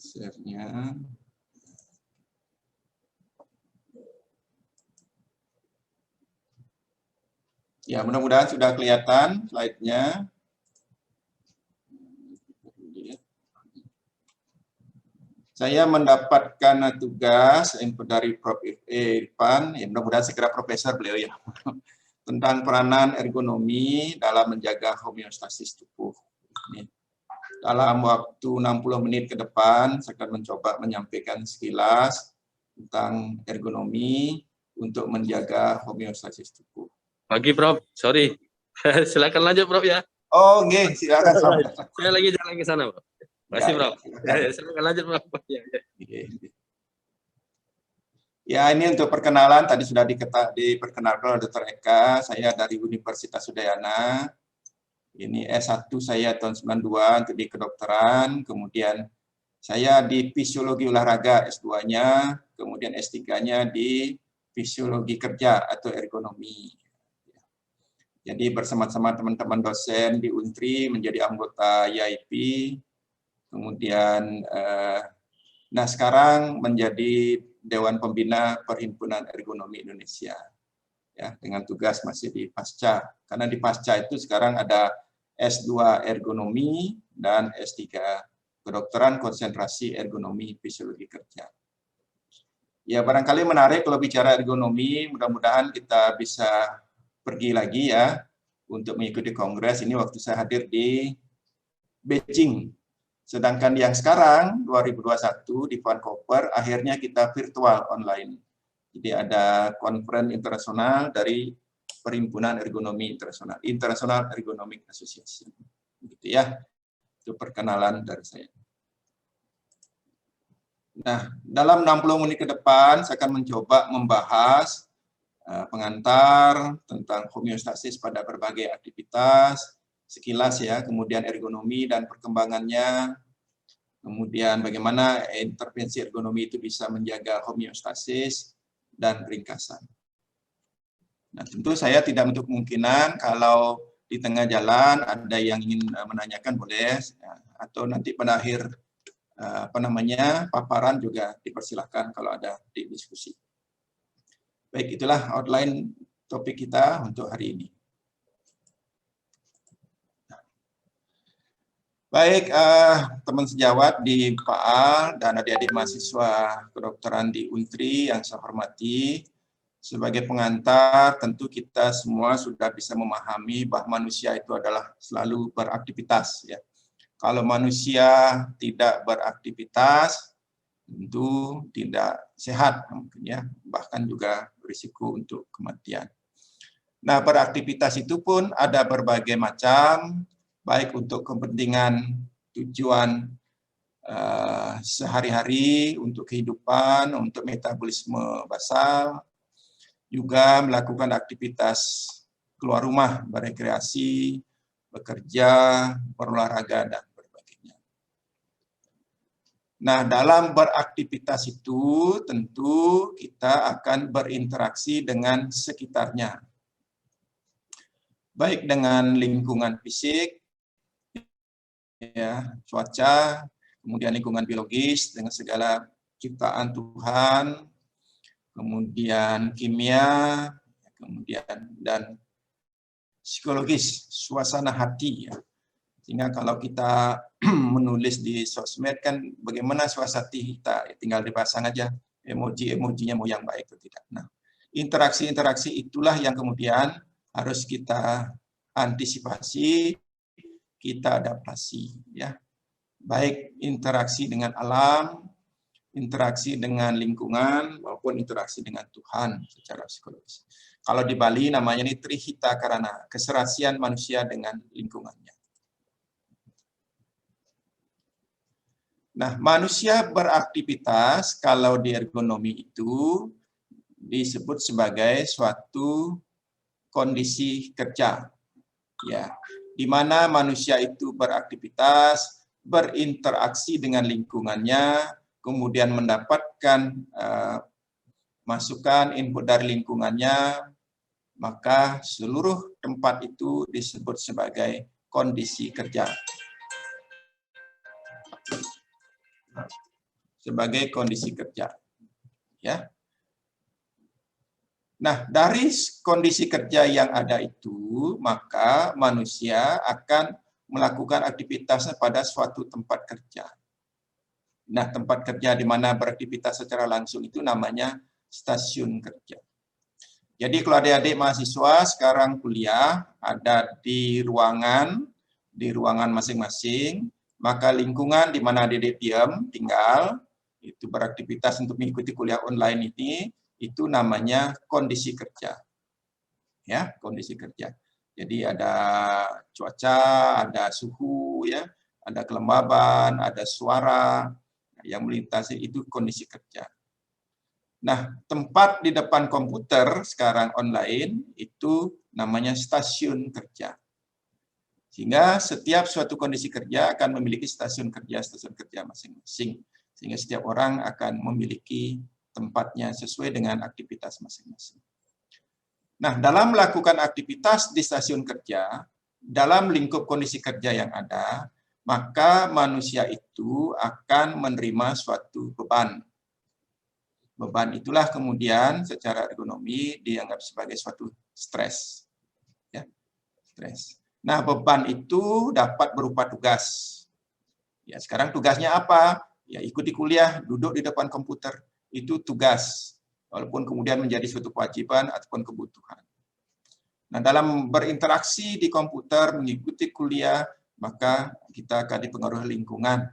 Share-nya. Ya, mudah-mudahan sudah kelihatan slide-nya. Saya mendapatkan tugas input dari Prof. Irfan, ya mudah-mudahan segera profesor beliau ya, tentang peranan ergonomi dalam menjaga homeostasis tubuh. Dalam waktu 60 menit ke depan, saya akan mencoba menyampaikan sekilas tentang ergonomi untuk menjaga homeostasis tubuh. Pagi, Prof. Sorry. Silakan lanjut, Prof ya. Oh, nggih, silakan. Saya lagi jalan ke sana, Prof. Makasih, Prof. Silakan lanjut, Prof. Ya, ini untuk perkenalan tadi sudah diperkenalkan oleh Dr. Eka. Saya dari Universitas Udayana. Ini S1 saya tahun 92 untuk di kedokteran, kemudian saya di fisiologi olahraga S2-nya, kemudian S3-nya di fisiologi kerja atau ergonomi. Jadi bersama-sama teman-teman dosen di Untri menjadi anggota IIP, kemudian nah sekarang menjadi Dewan Pembina Perhimpunan Ergonomi Indonesia. Ya, dengan tugas masih di Pasca. Karena di Pasca itu sekarang ada S2 Ergonomi dan S3 Kedokteran Konsentrasi Ergonomi Fisiologi Kerja. Ya, barangkali menarik kalau bicara ergonomi, mudah-mudahan kita bisa pergi lagi ya untuk mengikuti kongres. Ini waktu saya hadir di Beijing. Sedangkan yang sekarang 2021 di Vancouver akhirnya kita virtual online. Jadi ada konferensi internasional dari Perhimpunan Ergonomi Internasional, International Ergonomic Association. Gitu ya. Itu perkenalan dari saya. Nah, dalam 60 menit ke depan saya akan mencoba membahas pengantar tentang homeostasis pada berbagai aktivitas, sekilas ya, kemudian ergonomi dan perkembangannya, kemudian bagaimana intervensi ergonomi itu bisa menjaga homeostasis, dan ringkasan. Nah, tentu saya tidak menutup kemungkinan kalau di tengah jalan ada yang ingin menanyakan boleh, ya, atau nanti pada akhir paparan juga dipersilahkan kalau ada di diskusi. Baik, itulah outline topik kita untuk hari ini. Baik, teman sejawat di PAAL dan adik-adik mahasiswa kedokteran di Untri yang saya hormati, sebagai pengantar tentu kita semua sudah bisa memahami bahwa manusia itu adalah selalu beraktivitas. Ya. Kalau manusia tidak beraktivitas, tentu tidak sehat mungkin ya, bahkan juga berisiko untuk kematian. Nah, beraktivitas itu pun ada berbagai macam, baik untuk kepentingan tujuan sehari-hari, untuk kehidupan, untuk metabolisme basal, juga melakukan aktivitas keluar rumah, berekreasi, bekerja, berolahraga, dan sebagainya. Nah, dalam beraktivitas itu tentu kita akan berinteraksi dengan sekitarnya. Baik dengan lingkungan fisik, ya, cuaca, kemudian lingkungan biologis dengan segala ciptaan Tuhan, kemudian kimia, kemudian dan psikologis, suasana hati. Ya. Sehingga kalau kita menulis di sosmed kan bagaimana suasana hati kita, ya, tinggal dipasang aja emoji-emojinya mau yang baik atau tidak. Nah, interaksi-interaksi itulah yang kemudian harus kita antisipasi, kita adaptasi, ya. Baik interaksi dengan alam, interaksi dengan lingkungan, maupun interaksi dengan Tuhan secara psikologis. Kalau di Bali namanya ini trihita karana, keserasian manusia dengan lingkungannya. Nah, manusia beraktivitas kalau di ergonomi itu disebut sebagai suatu kondisi kerja, ya, di mana manusia itu beraktivitas, berinteraksi dengan lingkungannya, kemudian mendapatkan masukan, input dari lingkungannya, maka seluruh tempat itu disebut sebagai kondisi kerja. sebagai kondisi kerja. Ya. Nah, dari kondisi kerja yang ada itu, maka manusia akan melakukan aktivitasnya pada suatu tempat kerja. Nah, tempat kerja di mana beraktivitas secara langsung itu namanya stasiun kerja. Jadi kalau adik-adik mahasiswa sekarang kuliah ada di ruangan masing-masing, maka lingkungan di mana adik-adik diam, tinggal, itu beraktivitas untuk mengikuti kuliah online ini, itu namanya kondisi kerja. Ya, kondisi kerja. Jadi ada cuaca, ada suhu, ya, ada kelembaban, ada suara yang melintasi, itu kondisi kerja. Nah, tempat di depan komputer sekarang online itu namanya stasiun kerja. Sehingga setiap suatu kondisi kerja akan memiliki stasiun kerja masing-masing. Sehingga setiap orang akan memiliki tempatnya sesuai dengan aktivitas masing-masing. Nah, dalam melakukan aktivitas di stasiun kerja, dalam lingkup kondisi kerja yang ada, maka manusia itu akan menerima suatu beban. Beban itulah kemudian secara ekonomi dianggap sebagai suatu stres. Ya, stres. Nah, beban itu dapat berupa tugas. Ya, sekarang tugasnya apa? Ya, ikuti kuliah, duduk di depan komputer. Itu tugas, walaupun kemudian menjadi suatu kewajiban ataupun kebutuhan. Nah, dalam berinteraksi di komputer, mengikuti kuliah, maka kita akan dipengaruhi lingkungan.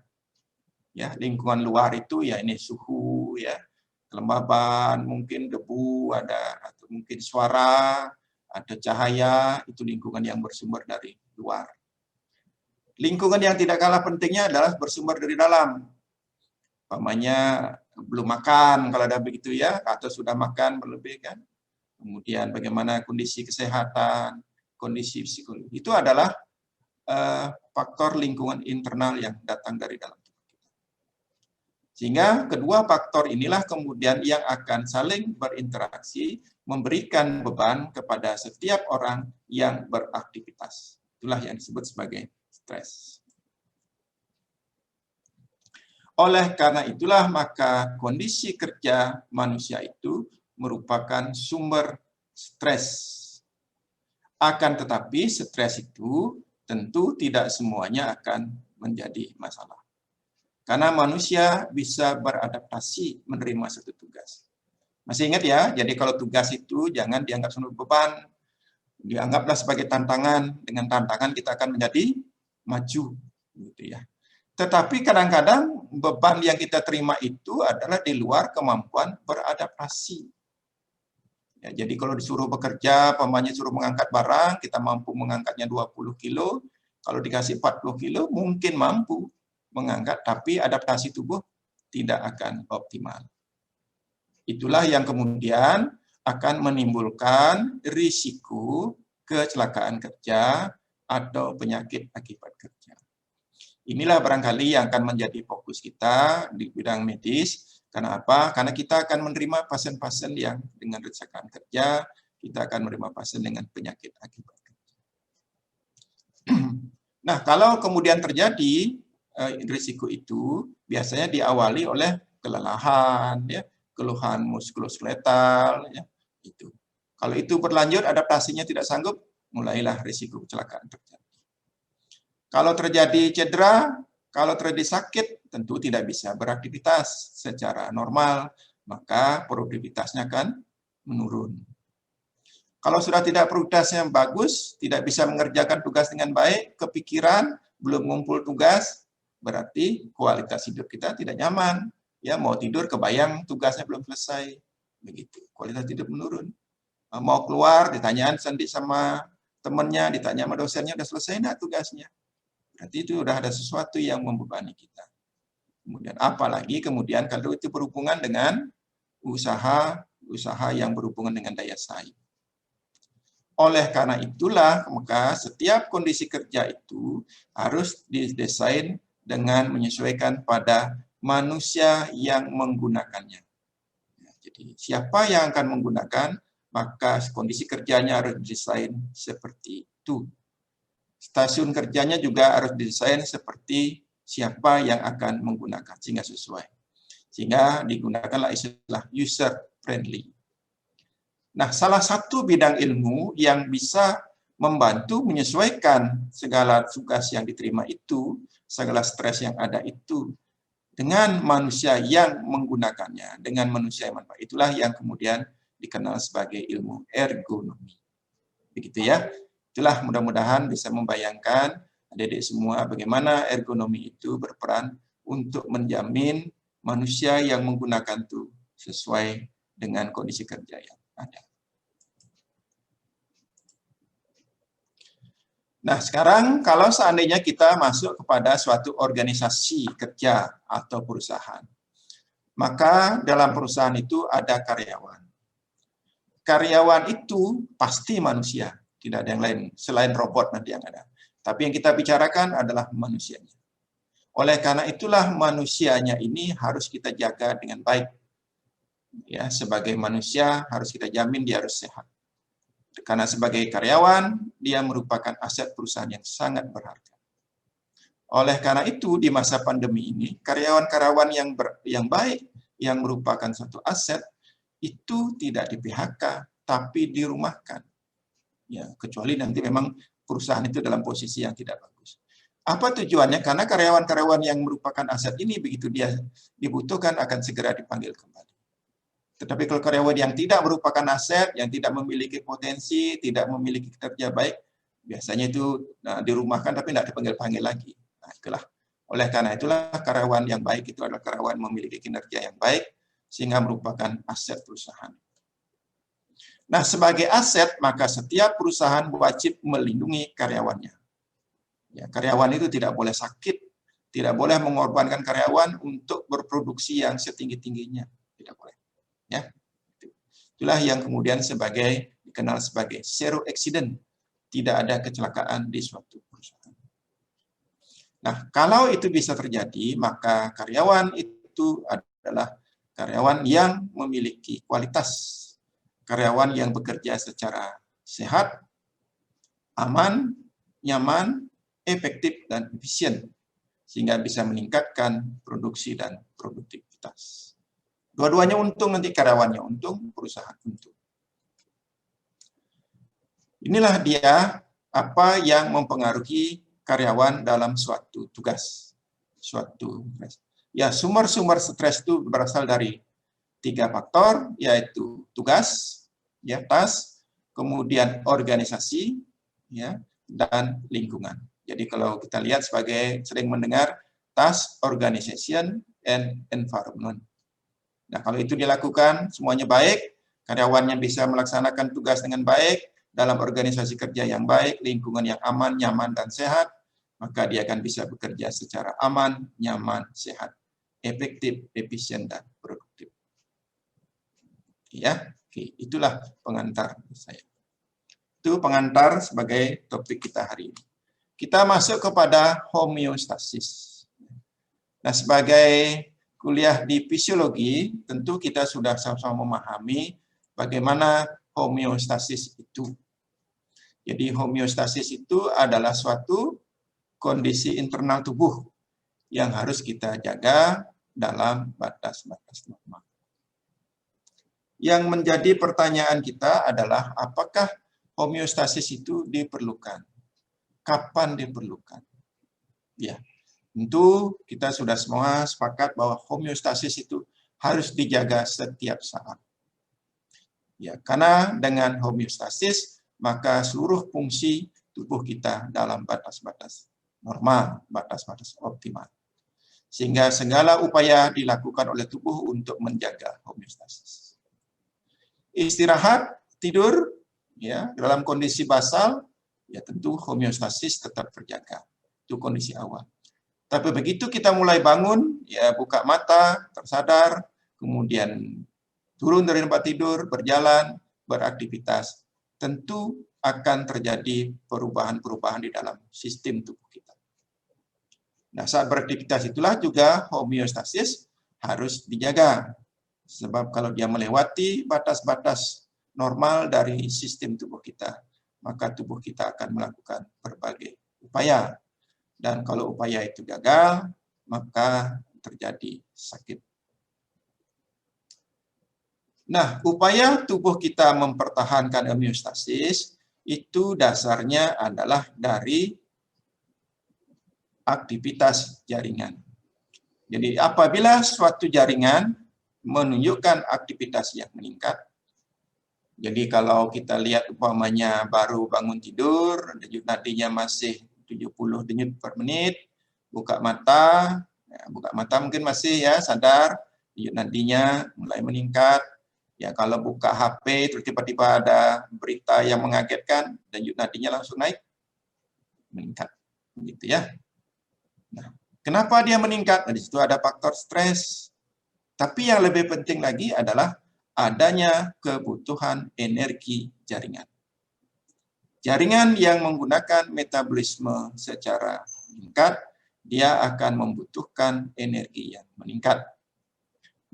Ya, lingkungan luar itu ya ini suhu, ya, kelembaban, mungkin debu, atau mungkin suara, ada cahaya, itu lingkungan yang bersumber dari luar. Lingkungan yang tidak kalah pentingnya adalah bersumber dari dalam. Umpamanya belum makan kalau ada begitu ya, atau sudah makan berlebih kan. Kemudian bagaimana kondisi kesehatan, kondisi psikologi. Itu adalah faktor lingkungan internal yang datang dari dalam tubuh kita. Sehingga kedua faktor inilah kemudian yang akan saling berinteraksi, memberikan beban kepada setiap orang yang beraktivitas. Itulah yang disebut sebagai stres. Oleh karena itulah maka kondisi kerja manusia itu merupakan sumber stres. Akan tetapi stres itu tentu tidak semuanya akan menjadi masalah. Karena manusia bisa beradaptasi menerima satu tugas. Masih ingat ya, jadi kalau tugas itu jangan dianggap sebagai beban, dianggaplah sebagai tantangan. Dengan tantangan kita akan menjadi maju, gitu ya. Tetapi kadang-kadang beban yang kita terima itu adalah di luar kemampuan beradaptasi. Ya, jadi kalau disuruh bekerja, pamannya suruh mengangkat barang, kita mampu mengangkatnya 20 kilo, kalau dikasih 40 kilo mungkin mampu mengangkat, tapi adaptasi tubuh tidak akan optimal. Itulah yang kemudian akan menimbulkan risiko kecelakaan kerja atau penyakit akibat kerja. Inilah barangkali yang akan menjadi fokus kita di bidang medis. Karena apa? Karena kita akan menerima pasien-pasien yang dengan kecelakaan kerja, kita akan menerima pasien dengan penyakit akibat kerja. Nah, kalau kemudian terjadi risiko itu, biasanya diawali oleh kelelahan, ya, keluhan muskuloskeletal, ya, itu. Kalau itu berlanjut, adaptasinya tidak sanggup, mulailah risiko kecelakaan terjadi. Kalau terjadi cedera, kalau terjadi sakit, tentu tidak bisa beraktivitas secara normal, maka produktivitasnya akan menurun. Kalau sudah tidak produktivitasnya bagus, tidak bisa mengerjakan tugas dengan baik, kepikiran, belum ngumpul tugas, berarti kualitas hidup kita tidak nyaman. Ya, mau tidur kebayang tugasnya belum selesai. Begitu, kualitas hidup menurun. Mau keluar, ditanyaan sendiri sama temannya, ditanya sama dosennya, udah selesai enggak tugasnya? Berarti itu sudah ada sesuatu yang membebani kita. Kemudian apalagi kemudian kalau itu berhubungan dengan usaha yang berhubungan dengan daya saing. Oleh karena itulah, maka setiap kondisi kerja itu harus didesain dengan menyesuaikan pada manusia yang menggunakannya. Jadi siapa yang akan menggunakan, maka kondisi kerjanya harus didesain seperti itu. Stasiun kerjanya juga harus didesain seperti siapa yang akan menggunakan sehingga sesuai. Sehingga digunakanlah istilah user friendly. Nah, salah satu bidang ilmu yang bisa membantu menyesuaikan segala tugas yang diterima itu, segala stres yang ada itu, dengan manusia yang menggunakannya, dengan manusia yang manfaat. Itulah yang kemudian dikenal sebagai ilmu ergonomi. Begitu ya. Itulah mudah-mudahan bisa membayangkan adik-adik semua bagaimana ergonomi itu berperan untuk menjamin manusia yang menggunakan itu sesuai dengan kondisi kerja yang ada. Nah, sekarang kalau seandainya kita masuk kepada suatu organisasi kerja atau perusahaan, maka dalam perusahaan itu ada karyawan. Karyawan itu pasti manusia, tidak ada yang lain selain robot nanti yang ada. Tapi yang kita bicarakan adalah manusianya. Oleh karena itulah manusianya ini harus kita jaga dengan baik. Ya, sebagai manusia harus kita jamin dia harus sehat. Karena sebagai karyawan, dia merupakan aset perusahaan yang sangat berharga. Oleh karena itu, di masa pandemi ini, karyawan-karyawan yang baik, yang merupakan suatu aset, itu tidak di-PHK, tapi dirumahkan. Ya, kecuali nanti memang perusahaan itu dalam posisi yang tidak bagus. Apa tujuannya? Karena karyawan-karyawan yang merupakan aset ini, begitu dia dibutuhkan, akan segera dipanggil kembali. Tetapi kalau karyawan yang tidak merupakan aset, yang tidak memiliki potensi, tidak memiliki kinerja baik, biasanya itu dirumahkan tapi tidak dipanggil-panggil lagi. Nah, itulah. Oleh karena itulah karyawan yang baik itu adalah karyawan memiliki kinerja yang baik, sehingga merupakan aset perusahaan. Nah, sebagai aset, maka setiap perusahaan wajib melindungi karyawannya. Ya, karyawan itu tidak boleh sakit, tidak boleh mengorbankan karyawan untuk berproduksi yang setinggi-tingginya. Tidak boleh. Ya, itulah yang kemudian dikenal sebagai zero accident, tidak ada kecelakaan di suatu perusahaan. Nah, kalau itu bisa terjadi, maka karyawan itu adalah karyawan yang memiliki kualitas, karyawan yang bekerja secara sehat, aman, nyaman, efektif, dan efisien, sehingga bisa meningkatkan produksi dan produktivitas. Dua-duanya untung, nanti karyawannya untung, perusahaan untung. Inilah dia apa yang mempengaruhi karyawan dalam suatu tugas. Ya, sumber-sumber stres itu berasal dari 3 faktor, yaitu tugas, ya, task, kemudian organisasi, ya, dan lingkungan. Jadi kalau kita lihat sering mendengar task, organization, and environment. Nah, kalau itu dilakukan, semuanya baik, karyawannya bisa melaksanakan tugas dengan baik, dalam organisasi kerja yang baik, lingkungan yang aman, nyaman, dan sehat, maka dia akan bisa bekerja secara aman, nyaman, sehat, efektif, efisien, dan produktif. Ya, oke, itulah pengantar saya. Itu pengantar sebagai topik kita hari ini. Kita masuk kepada homeostasis. Nah, sebagai kuliah di fisiologi, tentu kita sudah sama-sama memahami bagaimana homeostasis itu. Jadi homeostasis itu adalah suatu kondisi internal tubuh yang harus kita jaga dalam batas-batas normal. Yang menjadi pertanyaan kita adalah apakah homeostasis itu diperlukan? Kapan diperlukan? Ya. Tentu kita sudah semua sepakat bahwa homeostasis itu harus dijaga setiap saat. Ya, karena dengan homeostasis maka seluruh fungsi tubuh kita dalam batas-batas normal, batas-batas optimal. Sehingga segala upaya dilakukan oleh tubuh untuk menjaga homeostasis. Istirahat, tidur, ya, dalam kondisi basal, ya tentu homeostasis tetap terjaga. Itu kondisi awal. Tapi begitu kita mulai bangun, ya buka mata, tersadar, kemudian turun dari tempat tidur, berjalan, beraktivitas, tentu akan terjadi perubahan-perubahan di dalam sistem tubuh kita. Nah, saat beraktivitas itulah juga homeostasis harus dijaga. Sebab kalau dia melewati batas-batas normal dari sistem tubuh kita, maka tubuh kita akan melakukan berbagai upaya. Dan kalau upaya itu gagal, maka terjadi sakit. Nah, upaya tubuh kita mempertahankan homeostasis itu dasarnya adalah dari aktivitas jaringan. Jadi apabila suatu jaringan menunjukkan aktivitas yang meningkat, jadi kalau kita lihat umpamanya baru bangun tidur, denyut nadinya masih 70 denyut per menit, buka mata mungkin masih ya sadar, denyut nadinya mulai meningkat. Ya kalau buka HP terus tiba-tiba ada berita yang mengagetkan, denyut nadinya langsung naik, meningkat, begitu ya. Nah, kenapa dia meningkat? Nah, di situ ada faktor stres. Tapi yang lebih penting lagi adalah adanya kebutuhan energi jaringan. Jaringan yang menggunakan metabolisme secara meningkat, dia akan membutuhkan energi yang meningkat.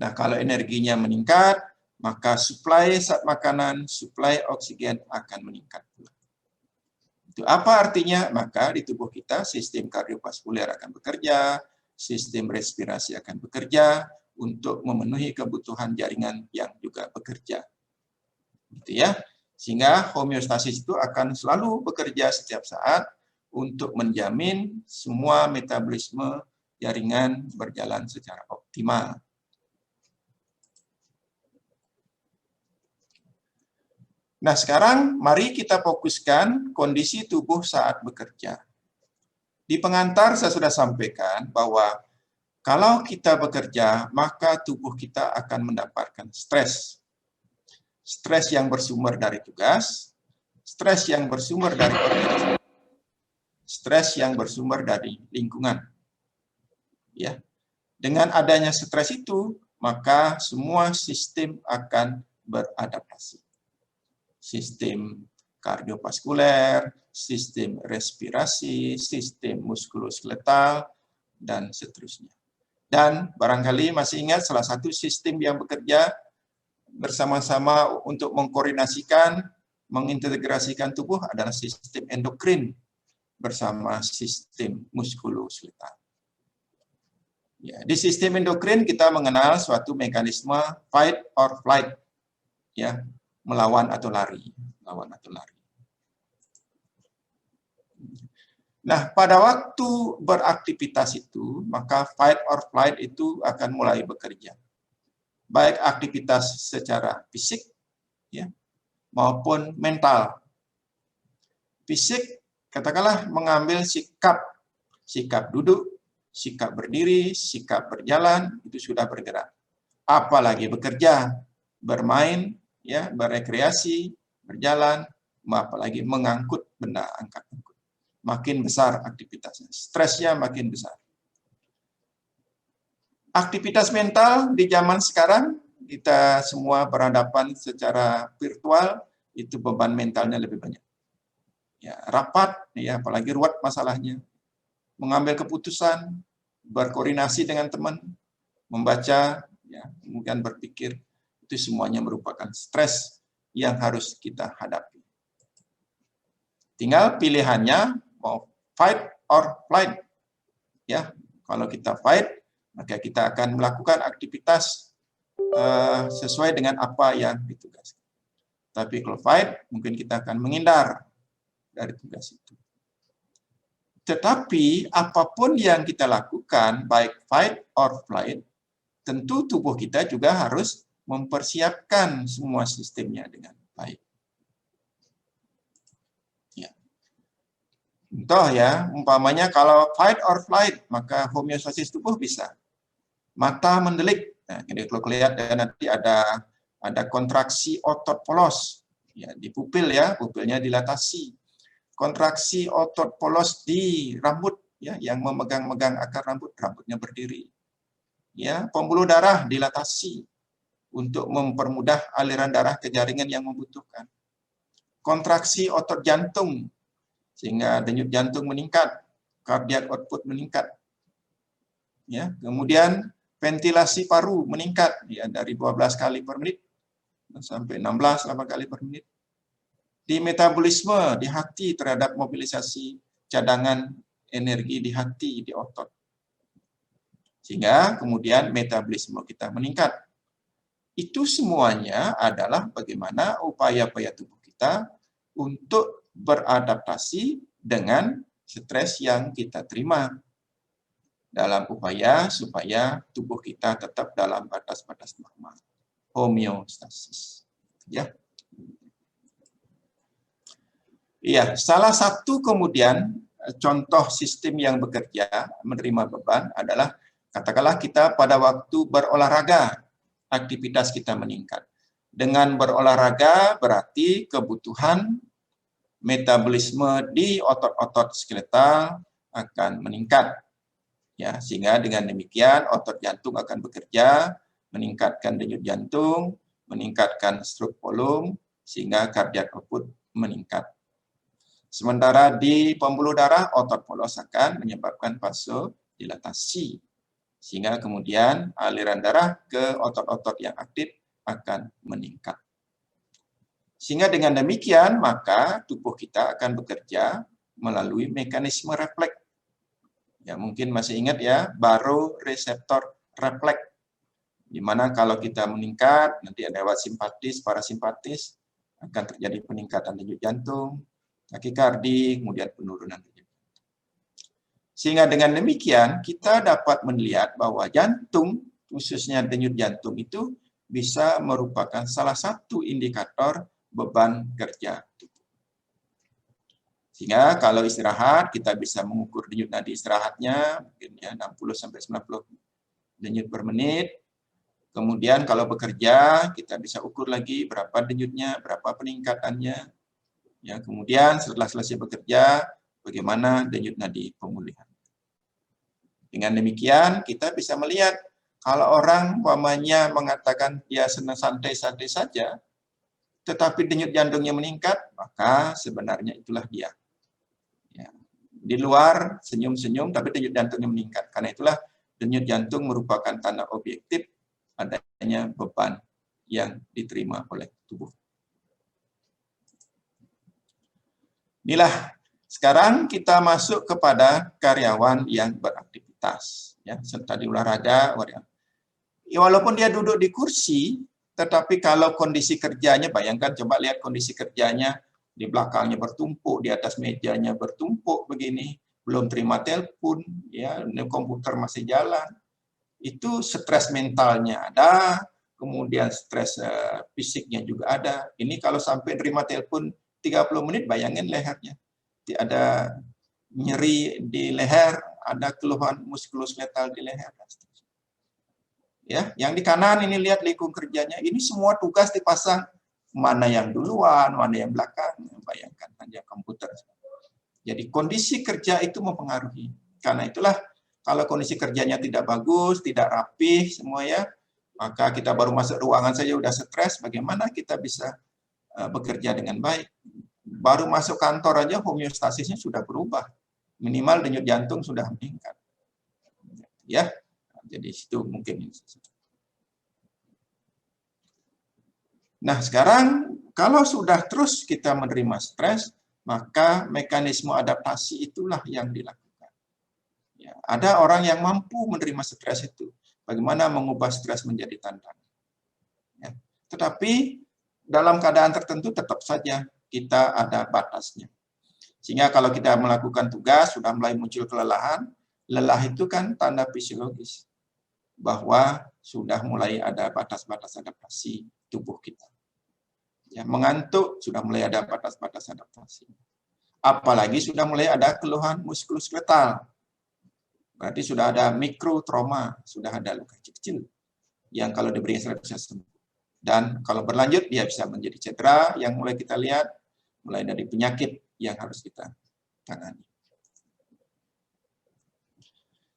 Nah, kalau energinya meningkat, maka suplai zat makanan, suplai oksigen akan meningkat. Itu apa artinya? Maka di tubuh kita sistem kardiovaskuler akan bekerja, sistem respirasi akan bekerja untuk memenuhi kebutuhan jaringan yang juga bekerja. Gitu ya. Sehingga homeostasis itu akan selalu bekerja setiap saat untuk menjamin semua metabolisme jaringan berjalan secara optimal. Nah, sekarang mari kita fokuskan kondisi tubuh saat bekerja. Di pengantar saya sudah sampaikan bahwa kalau kita bekerja, maka tubuh kita akan mendapatkan stres. Stres yang bersumber dari tugas, stres yang bersumber dari organisasi, stres yang bersumber dari lingkungan. Ya. Dengan adanya stres itu, maka semua sistem akan beradaptasi. Sistem kardiovaskuler, sistem respirasi, sistem muskuloskeletal, dan seterusnya. Dan barangkali masih ingat salah satu sistem yang bekerja bersama-sama untuk mengkoordinasikan, mengintegrasikan tubuh adalah sistem endokrin bersama sistem muskuloskeletal. Ya, di sistem endokrin kita mengenal suatu mekanisme fight or flight, ya, melawan atau lari. Nah, pada waktu beraktivitas itu, maka fight or flight itu akan mulai bekerja. Baik aktivitas secara fisik, ya, maupun mental. Fisik, katakanlah mengambil sikap duduk, sikap berdiri, sikap berjalan, itu sudah bergerak. Apalagi bekerja, bermain, ya, berekreasi, berjalan, apalagi mengangkut benda, angkat-angkut. Makin besar aktivitasnya, stresnya makin besar. Aktivitas mental di zaman sekarang, kita semua berhadapan secara virtual, itu beban mentalnya lebih banyak. Ya, rapat, ya, apalagi ruwet masalahnya. Mengambil keputusan, berkoordinasi dengan teman, membaca, ya, kemudian berpikir, itu semuanya merupakan stres yang harus kita hadapi. Tinggal pilihannya, mau fight or flight. Ya, kalau kita fight, maka kita akan melakukan aktivitas sesuai dengan apa yang ditugaskan. Tapi kalau fight, mungkin kita akan menghindar dari tugas itu. Tetapi apapun yang kita lakukan, baik fight or flight, tentu tubuh kita juga harus mempersiapkan semua sistemnya dengan baik. Ya. Contoh ya, umpamanya kalau fight or flight, maka homeostasis tubuh bisa. Mata mendelik. Nah, jadi kalau kelihatan nanti ada kontraksi otot polos, ya, di pupil, ya, pupilnya dilatasi. Kontraksi otot polos di rambut, ya, yang memegang-megang akar rambut, rambutnya berdiri. Ya, pembuluh darah dilatasi untuk mempermudah aliran darah ke jaringan yang membutuhkan. Kontraksi otot jantung sehingga denyut jantung meningkat, cardiac output meningkat. Ya, kemudian ventilasi paru meningkat, ya, dari 12 kali per menit sampai 16 kali per menit. Di metabolisme di hati terhadap mobilisasi cadangan energi di hati, di otot. Sehingga kemudian metabolisme kita meningkat. Itu semuanya adalah bagaimana upaya-upaya tubuh kita untuk beradaptasi dengan stres yang kita terima, dalam upaya supaya tubuh kita tetap dalam batas-batas normal, homeostasis. Ya. Iya, salah satu kemudian contoh sistem yang bekerja menerima beban adalah katakanlah kita pada waktu berolahraga, aktivitas kita meningkat. Dengan berolahraga berarti kebutuhan metabolisme di otot-otot skeletal akan meningkat. Ya, sehingga dengan demikian otot jantung akan bekerja, meningkatkan denyut jantung, meningkatkan stroke volume, sehingga cardiac output meningkat. Sementara di pembuluh darah, otot polos akan menyebabkan vasodilatasi, sehingga kemudian aliran darah ke otot-otot yang aktif akan meningkat. Sehingga dengan demikian, maka tubuh kita akan bekerja melalui mekanisme refleks. Ya, mungkin masih ingat ya, baroreseptor refleks. Di mana kalau kita meningkat, nanti ada lewat simpatis, parasimpatis, akan terjadi peningkatan denyut jantung, takikardi, kemudian penurunan denyut. Sehingga dengan demikian, kita dapat melihat bahwa jantung, khususnya denyut jantung itu, bisa merupakan salah satu indikator beban kerja tubuh. Sehingga kalau istirahat, kita bisa mengukur denyut nadi istirahatnya, mungkin ya 60-90 denyut per menit. Kemudian kalau bekerja, kita bisa ukur lagi berapa denyutnya, berapa peningkatannya. Ya, kemudian setelah selesai bekerja, bagaimana denyut nadi pemulihan. Dengan demikian, kita bisa melihat kalau orang umpamanya mengatakan dia senang santai-santai saja, tetapi denyut jantungnya meningkat, maka sebenarnya itulah dia. Ya. Di luar senyum-senyum, tapi denyut jantungnya meningkat. Karena itulah denyut jantung merupakan tanda objektif adanya beban yang diterima oleh tubuh. Inilah, sekarang kita masuk kepada karyawan yang beraktivitas. Ya, serta di olahraga. Ya, walaupun dia duduk di kursi, tetapi kalau kondisi kerjanya, bayangkan coba lihat kondisi kerjanya, di belakangnya bertumpuk, di atas mejanya bertumpuk begini, belum terima telepon, ya, komputer masih jalan. Itu stres mentalnya ada, kemudian stres fisiknya juga ada. Ini kalau sampai terima telepon 30 menit, bayangin lehernya. Ada nyeri di leher, ada keluhan muskuloskeletal di leher. Ya, yang di kanan ini lihat lingkung kerjanya. Ini semua tugas dipasang, mana yang duluan, mana yang belakang. Bayangkan hanya komputer. Jadi kondisi kerja itu mempengaruhi. Karena itulah kalau kondisi kerjanya tidak bagus, tidak rapih semua ya, maka kita baru masuk ruangan saja udah stres. Bagaimana kita bisa bekerja dengan baik? Baru masuk kantor aja homeostasisnya sudah berubah. Minimal denyut jantung sudah meningkat. Ya. Jadi situ mungkin. Nah, sekarang kalau sudah terus kita menerima stres, maka mekanisme adaptasi itulah yang dilakukan. Ya, ada orang yang mampu menerima stres itu. Bagaimana mengubah stres menjadi tantangan. Ya. Tetapi dalam keadaan tertentu tetap saja kita ada batasnya. Sehingga kalau kita melakukan tugas, sudah mulai muncul kelelahan, lelah itu kan tanda fisiologis bahwa sudah mulai ada batas-batas adaptasi tubuh kita. Ya, mengantuk sudah mulai ada batas-batas adaptasi. Apalagi sudah mulai ada keluhan muskuloskeletal. Berarti sudah ada mikrotrauma, sudah ada luka kecil yang kalau diberi istirahat bisa sembuh. Dan kalau berlanjut dia bisa menjadi cedera yang mulai kita lihat, mulai dari penyakit yang harus kita tangani.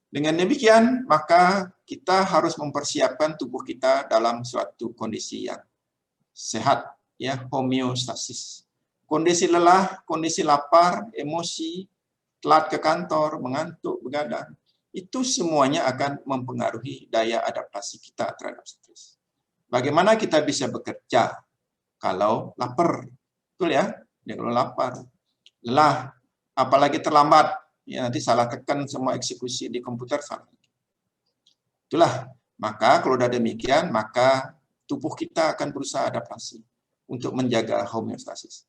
Dengan demikian, maka kita harus mempersiapkan tubuh kita dalam suatu kondisi yang sehat, ya, homeostasis. Kondisi lelah, kondisi lapar, emosi, telat ke kantor, mengantuk, begadang, itu semuanya akan mempengaruhi daya adaptasi kita terhadap stres. Bagaimana kita bisa bekerja kalau lapar? Betul ya? Kalau lapar, lelah, apalagi terlambat, ya nanti salah tekan semua eksekusi di komputer salah. Itulah, maka kalau sudah demikian, maka tubuh kita akan berusaha adaptasi untuk menjaga homeostasis.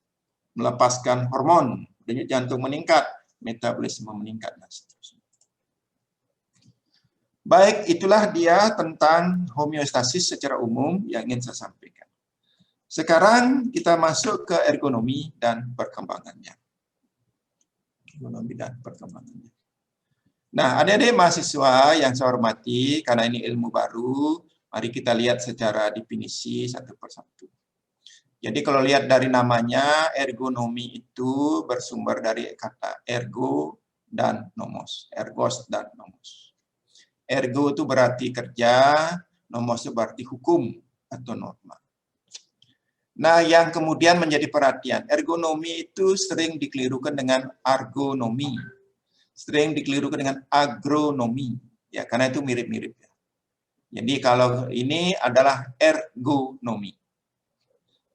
Melepaskan hormon, denyut jantung meningkat, metabolisme meningkat, dan seterusnya. Baik, itulah dia tentang homeostasis secara umum yang ingin saya sampaikan. Sekarang kita masuk ke ergonomi dan perkembangannya. Ergonomi dan perkembangannya. Nah, adik-adik mahasiswa yang saya hormati, karena ini ilmu baru, mari kita lihat secara definisi satu persatu. Jadi kalau lihat dari namanya, ergonomi itu bersumber dari kata ergo dan nomos. Ergos dan nomos. Ergo itu berarti kerja, nomos itu berarti hukum atau norma. Nah, yang kemudian menjadi perhatian, ergonomi itu sering dikelirukan dengan argonomi. Sering dikelirukan dengan agronomi, ya karena itu mirip-mirip. Jadi kalau ini adalah ergonomi.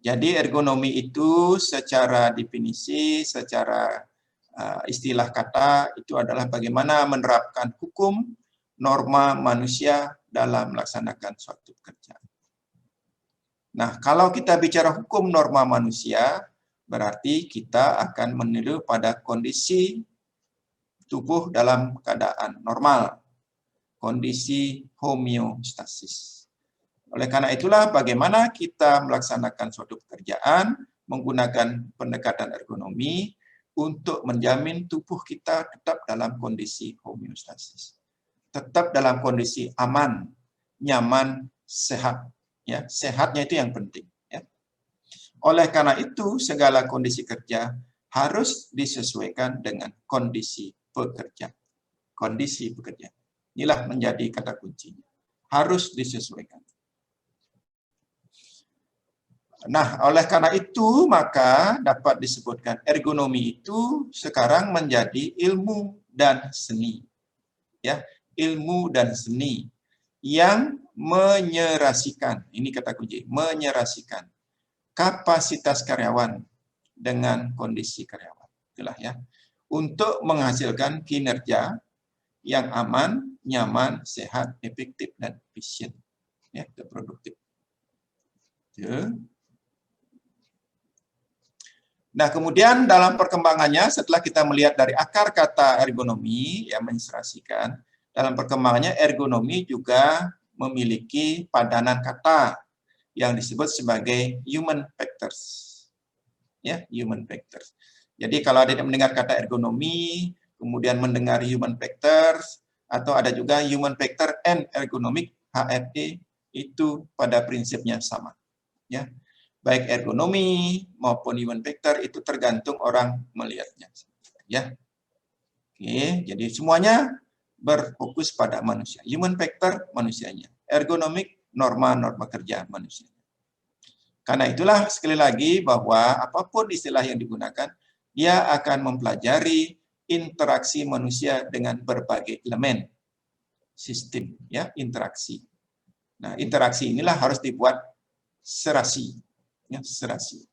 Jadi ergonomi itu secara definisi, secara istilah kata itu adalah bagaimana menerapkan hukum, norma manusia dalam melaksanakan suatu pekerjaan. Nah, kalau kita bicara hukum norma manusia, berarti kita akan meniru pada kondisi tubuh dalam keadaan normal, kondisi homeostasis. Oleh karena itulah bagaimana kita melaksanakan suatu pekerjaan menggunakan pendekatan ergonomi untuk menjamin tubuh kita tetap dalam kondisi homeostasis. Tetap dalam kondisi aman, nyaman, sehat. Ya, sehatnya itu yang penting. Ya. Oleh karena itu, segala kondisi kerja harus disesuaikan dengan kondisi pekerja. Kondisi pekerja. Inilah menjadi kata kuncinya. Harus disesuaikan. Nah, oleh karena itu, maka dapat disebutkan ergonomi itu sekarang menjadi ilmu dan seni. Ya, ilmu dan seni yang menyerasikan, ini kata kunci, menyerasikan kapasitas karyawan dengan kondisi karyawan. Itulah ya. Untuk menghasilkan kinerja yang aman, nyaman, sehat, efektif, dan efisien. Ya, produktif. Ya. Nah, kemudian dalam perkembangannya, setelah kita melihat dari akar kata ergonomi, yang menserasikan, dalam perkembangannya ergonomi juga memiliki padanan kata yang disebut sebagai human factors. Ya, human factors. Jadi kalau ada yang mendengar kata ergonomi, kemudian mendengar human factors, atau ada juga human factor and ergonomic, HFE, itu pada prinsipnya sama. Ya, baik ergonomi maupun human factor itu tergantung orang melihatnya. Ya, oke, jadi semuanya berfokus pada manusia. Human factor manusianya, ergonomik norma-norma kerja manusia. Karena itulah sekali lagi bahwa apapun istilah yang digunakan, dia akan mempelajari interaksi manusia dengan berbagai elemen sistem, ya, interaksi. Nah, interaksi inilah harus dibuat serasi, ya, serasi.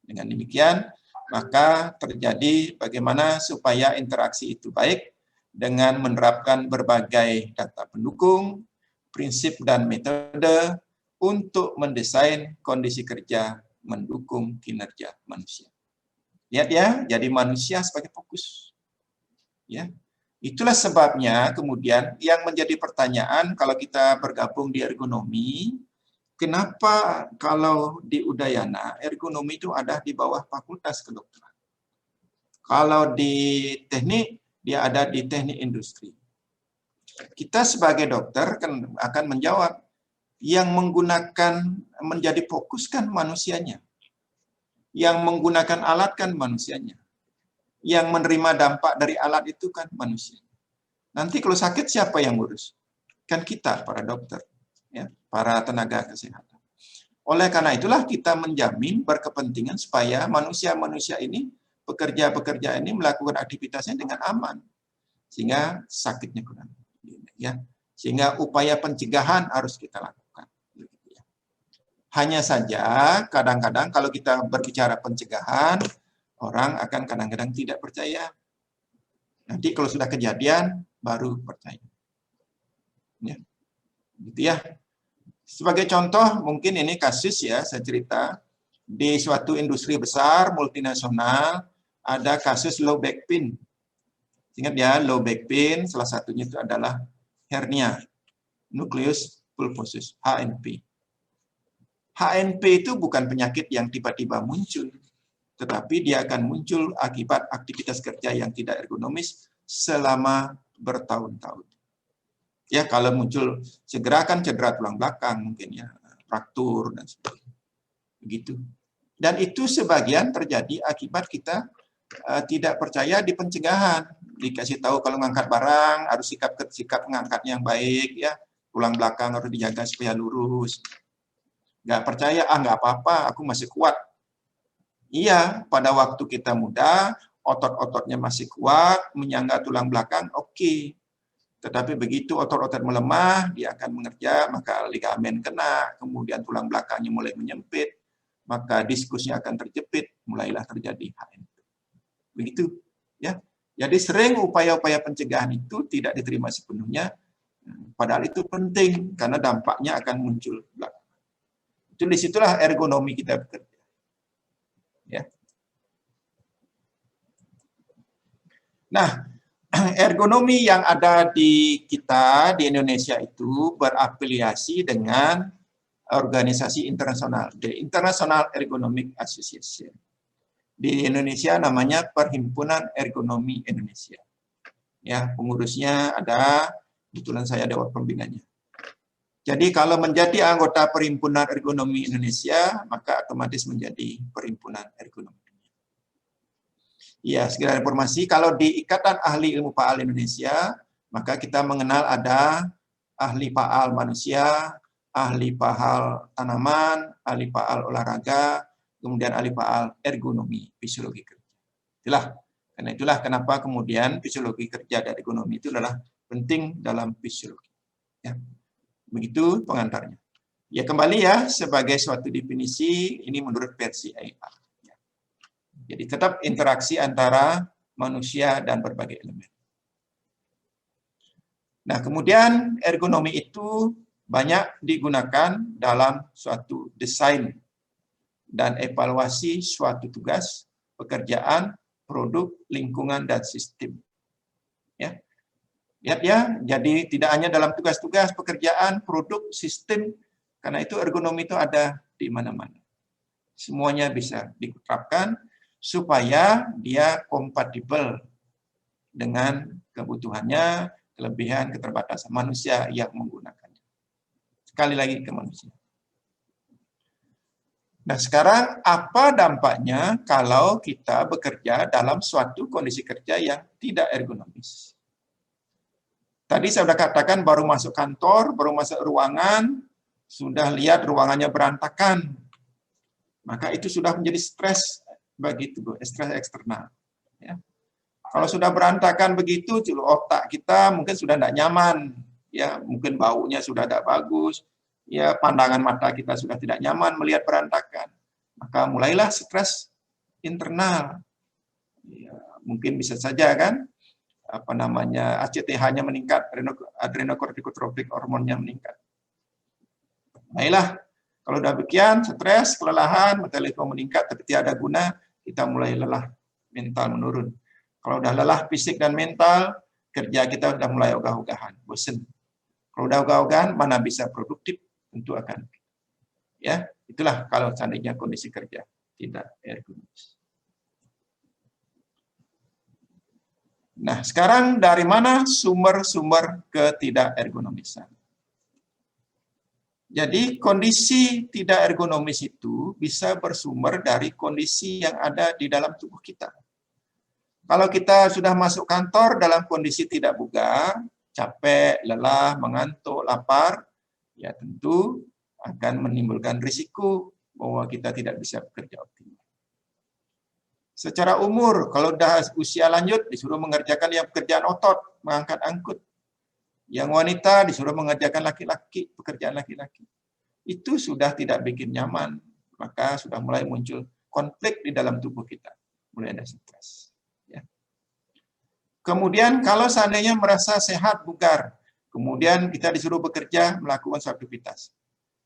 Dengan demikian, maka terjadi bagaimana supaya interaksi itu baik dengan menerapkan berbagai data pendukung, prinsip dan metode untuk mendesain kondisi kerja mendukung kinerja manusia. Lihat ya, jadi manusia sebagai fokus. Ya, itulah sebabnya kemudian yang menjadi pertanyaan kalau kita bergabung di ergonomi, kenapa kalau di Udayana ergonomi itu ada di bawah Fakultas Kedokteran? Kalau di teknik, dia ada di teknik industri. Kita sebagai dokter akan menjawab, yang menggunakan menjadi fokus kan manusianya. Yang menggunakan alat kan manusianya. Yang menerima dampak dari alat itu kan manusia. Nanti kalau sakit siapa yang ngurus? Kan kita, para dokter, ya, para tenaga kesehatan. Oleh karena itulah kita menjamin berkepentingan supaya manusia-manusia ini, pekerja-pekerja ini melakukan aktivitasnya dengan aman. Sehingga sakitnya kurang. Ya. Sehingga upaya pencegahan harus kita lakukan. Hanya saja kadang-kadang kalau kita berbicara pencegahan, orang akan kadang-kadang tidak percaya. Nanti kalau sudah kejadian, baru percaya. Ya. Gitu ya. Sebagai contoh, mungkin ini kasus ya, saya cerita, di suatu industri besar, multinasional, ada kasus low back pain. Ingat ya, low back pain, salah satunya itu adalah hernia, nucleus pulposus, HNP. HNP itu bukan penyakit yang tiba-tiba muncul, tetapi dia akan muncul akibat aktivitas kerja yang tidak ergonomis selama bertahun-tahun. Ya, kalau muncul segera kan cedera tulang belakang mungkin ya, fraktur dan sebagainya. Begitu. Dan itu sebagian terjadi akibat kita tidak percaya di pencegahan. Dikasih tahu kalau ngangkat barang harus sikap ngangkatnya yang baik ya, tulang belakang harus dijaga supaya lurus. Nggak percaya, nggak apa-apa, aku masih kuat. Iya, pada waktu kita muda, otot-ototnya masih kuat, menyangga tulang belakang, oke. Tetapi begitu otot-otot melemah, dia akan mengerja, maka ligamen kena, kemudian tulang belakangnya mulai menyempit, maka diskusnya akan terjepit, mulailah terjadi HNP. Begitu, ya. Jadi sering upaya-upaya pencegahan itu tidak diterima sepenuhnya, padahal itu penting karena dampaknya akan muncul belakang. Itu disitulah ergonomi kita bekerja. Ya. Nah, ergonomi yang ada di kita di Indonesia itu berafiliasi dengan organisasi internasional, the International Ergonomic Association. Di Indonesia namanya Perhimpunan Ergonomi Indonesia. Ya, pengurusnya ada, kebetulan saya dewan pembinanya. Jadi kalau menjadi anggota Perhimpunan Ergonomi Indonesia, maka otomatis menjadi Perhimpunan Ergonomi. Ya, sekedar informasi, kalau di Ikatan Ahli Ilmu Paal Indonesia, maka kita mengenal ada ahli paal manusia, ahli paal tanaman, ahli paal olahraga, kemudian ahli paal ergonomi, fisiologi kerja. Karena itulah kenapa kemudian fisiologi kerja dan ergonomi itu adalah penting dalam fisiologi. Ya. Begitu pengantarnya. Ya kembali ya, sebagai suatu definisi, ini menurut versi AIPA. Jadi tetap interaksi antara manusia dan berbagai elemen. Nah, kemudian ergonomi itu banyak digunakan dalam suatu desain dan evaluasi suatu tugas, pekerjaan, produk, lingkungan, dan sistem. Ya. Lihat ya, jadi tidak hanya dalam tugas-tugas, pekerjaan, produk, sistem, karena itu ergonomi itu ada di mana-mana. Semuanya bisa diterapkan supaya dia kompatibel dengan kebutuhannya, kelebihan, keterbatasan manusia yang menggunakannya. Sekali lagi ke manusia. Nah, sekarang apa dampaknya kalau kita bekerja dalam suatu kondisi kerja yang tidak ergonomis? Tadi saya sudah katakan baru masuk kantor, baru masuk ruangan, sudah lihat ruangannya berantakan. Maka itu sudah menjadi stres bagi tubuh, stres eksternal. Ya. Kalau sudah berantakan begitu, otak kita mungkin sudah tidak nyaman. Ya, mungkin baunya sudah tidak bagus. Ya, pandangan mata kita sudah tidak nyaman melihat berantakan. Maka mulailah stres internal. Ya, mungkin bisa saja kan, ACTH-nya meningkat, adrenokortikotropik hormonnya meningkat. Baiklah, kalau udah demikian, stres, kelelahan, metabolisme meningkat, tapi tidak ada guna, kita mulai lelah, mental menurun. Kalau udah lelah fisik dan mental, kerja kita udah mulai ogah-ogahan, bosen. Kalau udah ogah-ogahan, mana bisa produktif, tentu akan. Ya, itulah kalau seandainya kondisi kerja tidak ergonomis. Nah, sekarang dari mana sumber-sumber ketidakergonomisan? Jadi kondisi tidak ergonomis itu bisa bersumber dari kondisi yang ada di dalam tubuh kita. Kalau kita sudah masuk kantor dalam kondisi tidak bugar, capek, lelah, mengantuk, lapar, ya tentu akan menimbulkan risiko bahwa kita tidak bisa bekerja optimal. Secara umur, kalau sudah usia lanjut, disuruh mengerjakan yang pekerjaan otot, mengangkat angkut. Yang wanita disuruh mengerjakan laki-laki, pekerjaan laki-laki. Itu sudah tidak bikin nyaman, maka sudah mulai muncul konflik di dalam tubuh kita. Mulai ada stres. Ya. Kemudian kalau seandainya merasa sehat, bugar, Kemudian kita disuruh bekerja melakukan suatu aktivitas.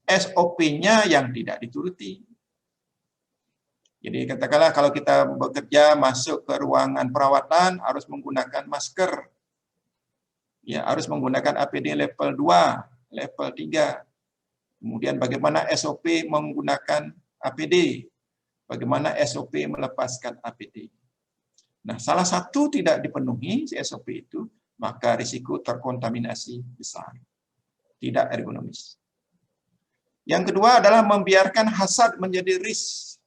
SOP-nya yang tidak dituruti. Jadi katakanlah kalau kita bekerja masuk ke ruangan perawatan harus menggunakan masker. Ya, harus menggunakan APD level 2, level 3. Kemudian bagaimana SOP menggunakan APD? Bagaimana SOP melepaskan APD? Nah, salah satu tidak dipenuhi SOP itu, maka risiko terkontaminasi besar. Tidak ergonomis. Yang kedua adalah membiarkan hasad menjadi risk.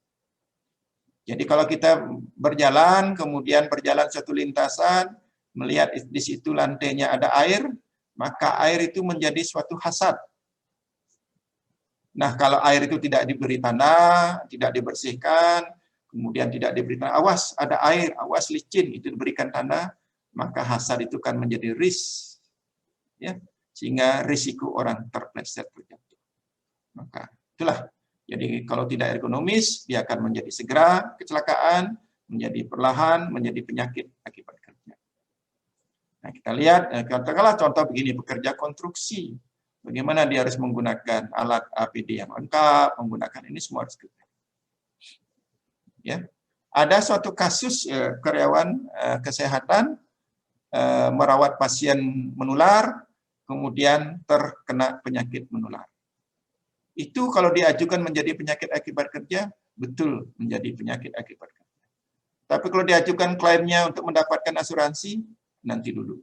Jadi kalau kita berjalan, kemudian berjalan satu lintasan, melihat di situ lantainya ada air, maka air itu menjadi suatu hasad. Nah, kalau air itu tidak diberi tanah, tidak dibersihkan, kemudian tidak diberi tanah, awas ada air, awas licin, itu diberikan tanah, maka hasad itu kan menjadi risk. Ya, sehingga risiko orang terpleset terjatuh. Maka itulah. Jadi kalau tidak ergonomis, dia akan menjadi segera kecelakaan, menjadi perlahan, menjadi penyakit akibat kerja. Nah, kita lihat, katakanlah contoh begini, pekerja konstruksi. Bagaimana dia harus menggunakan alat APD yang lengkap, menggunakan ini semua harus kerja. Ya. Ada suatu kasus karyawan kesehatan merawat pasien menular, kemudian terkena penyakit menular. Itu kalau diajukan menjadi penyakit akibat kerja, betul menjadi penyakit akibat kerja. Tapi kalau diajukan klaimnya untuk mendapatkan asuransi, nanti dulu.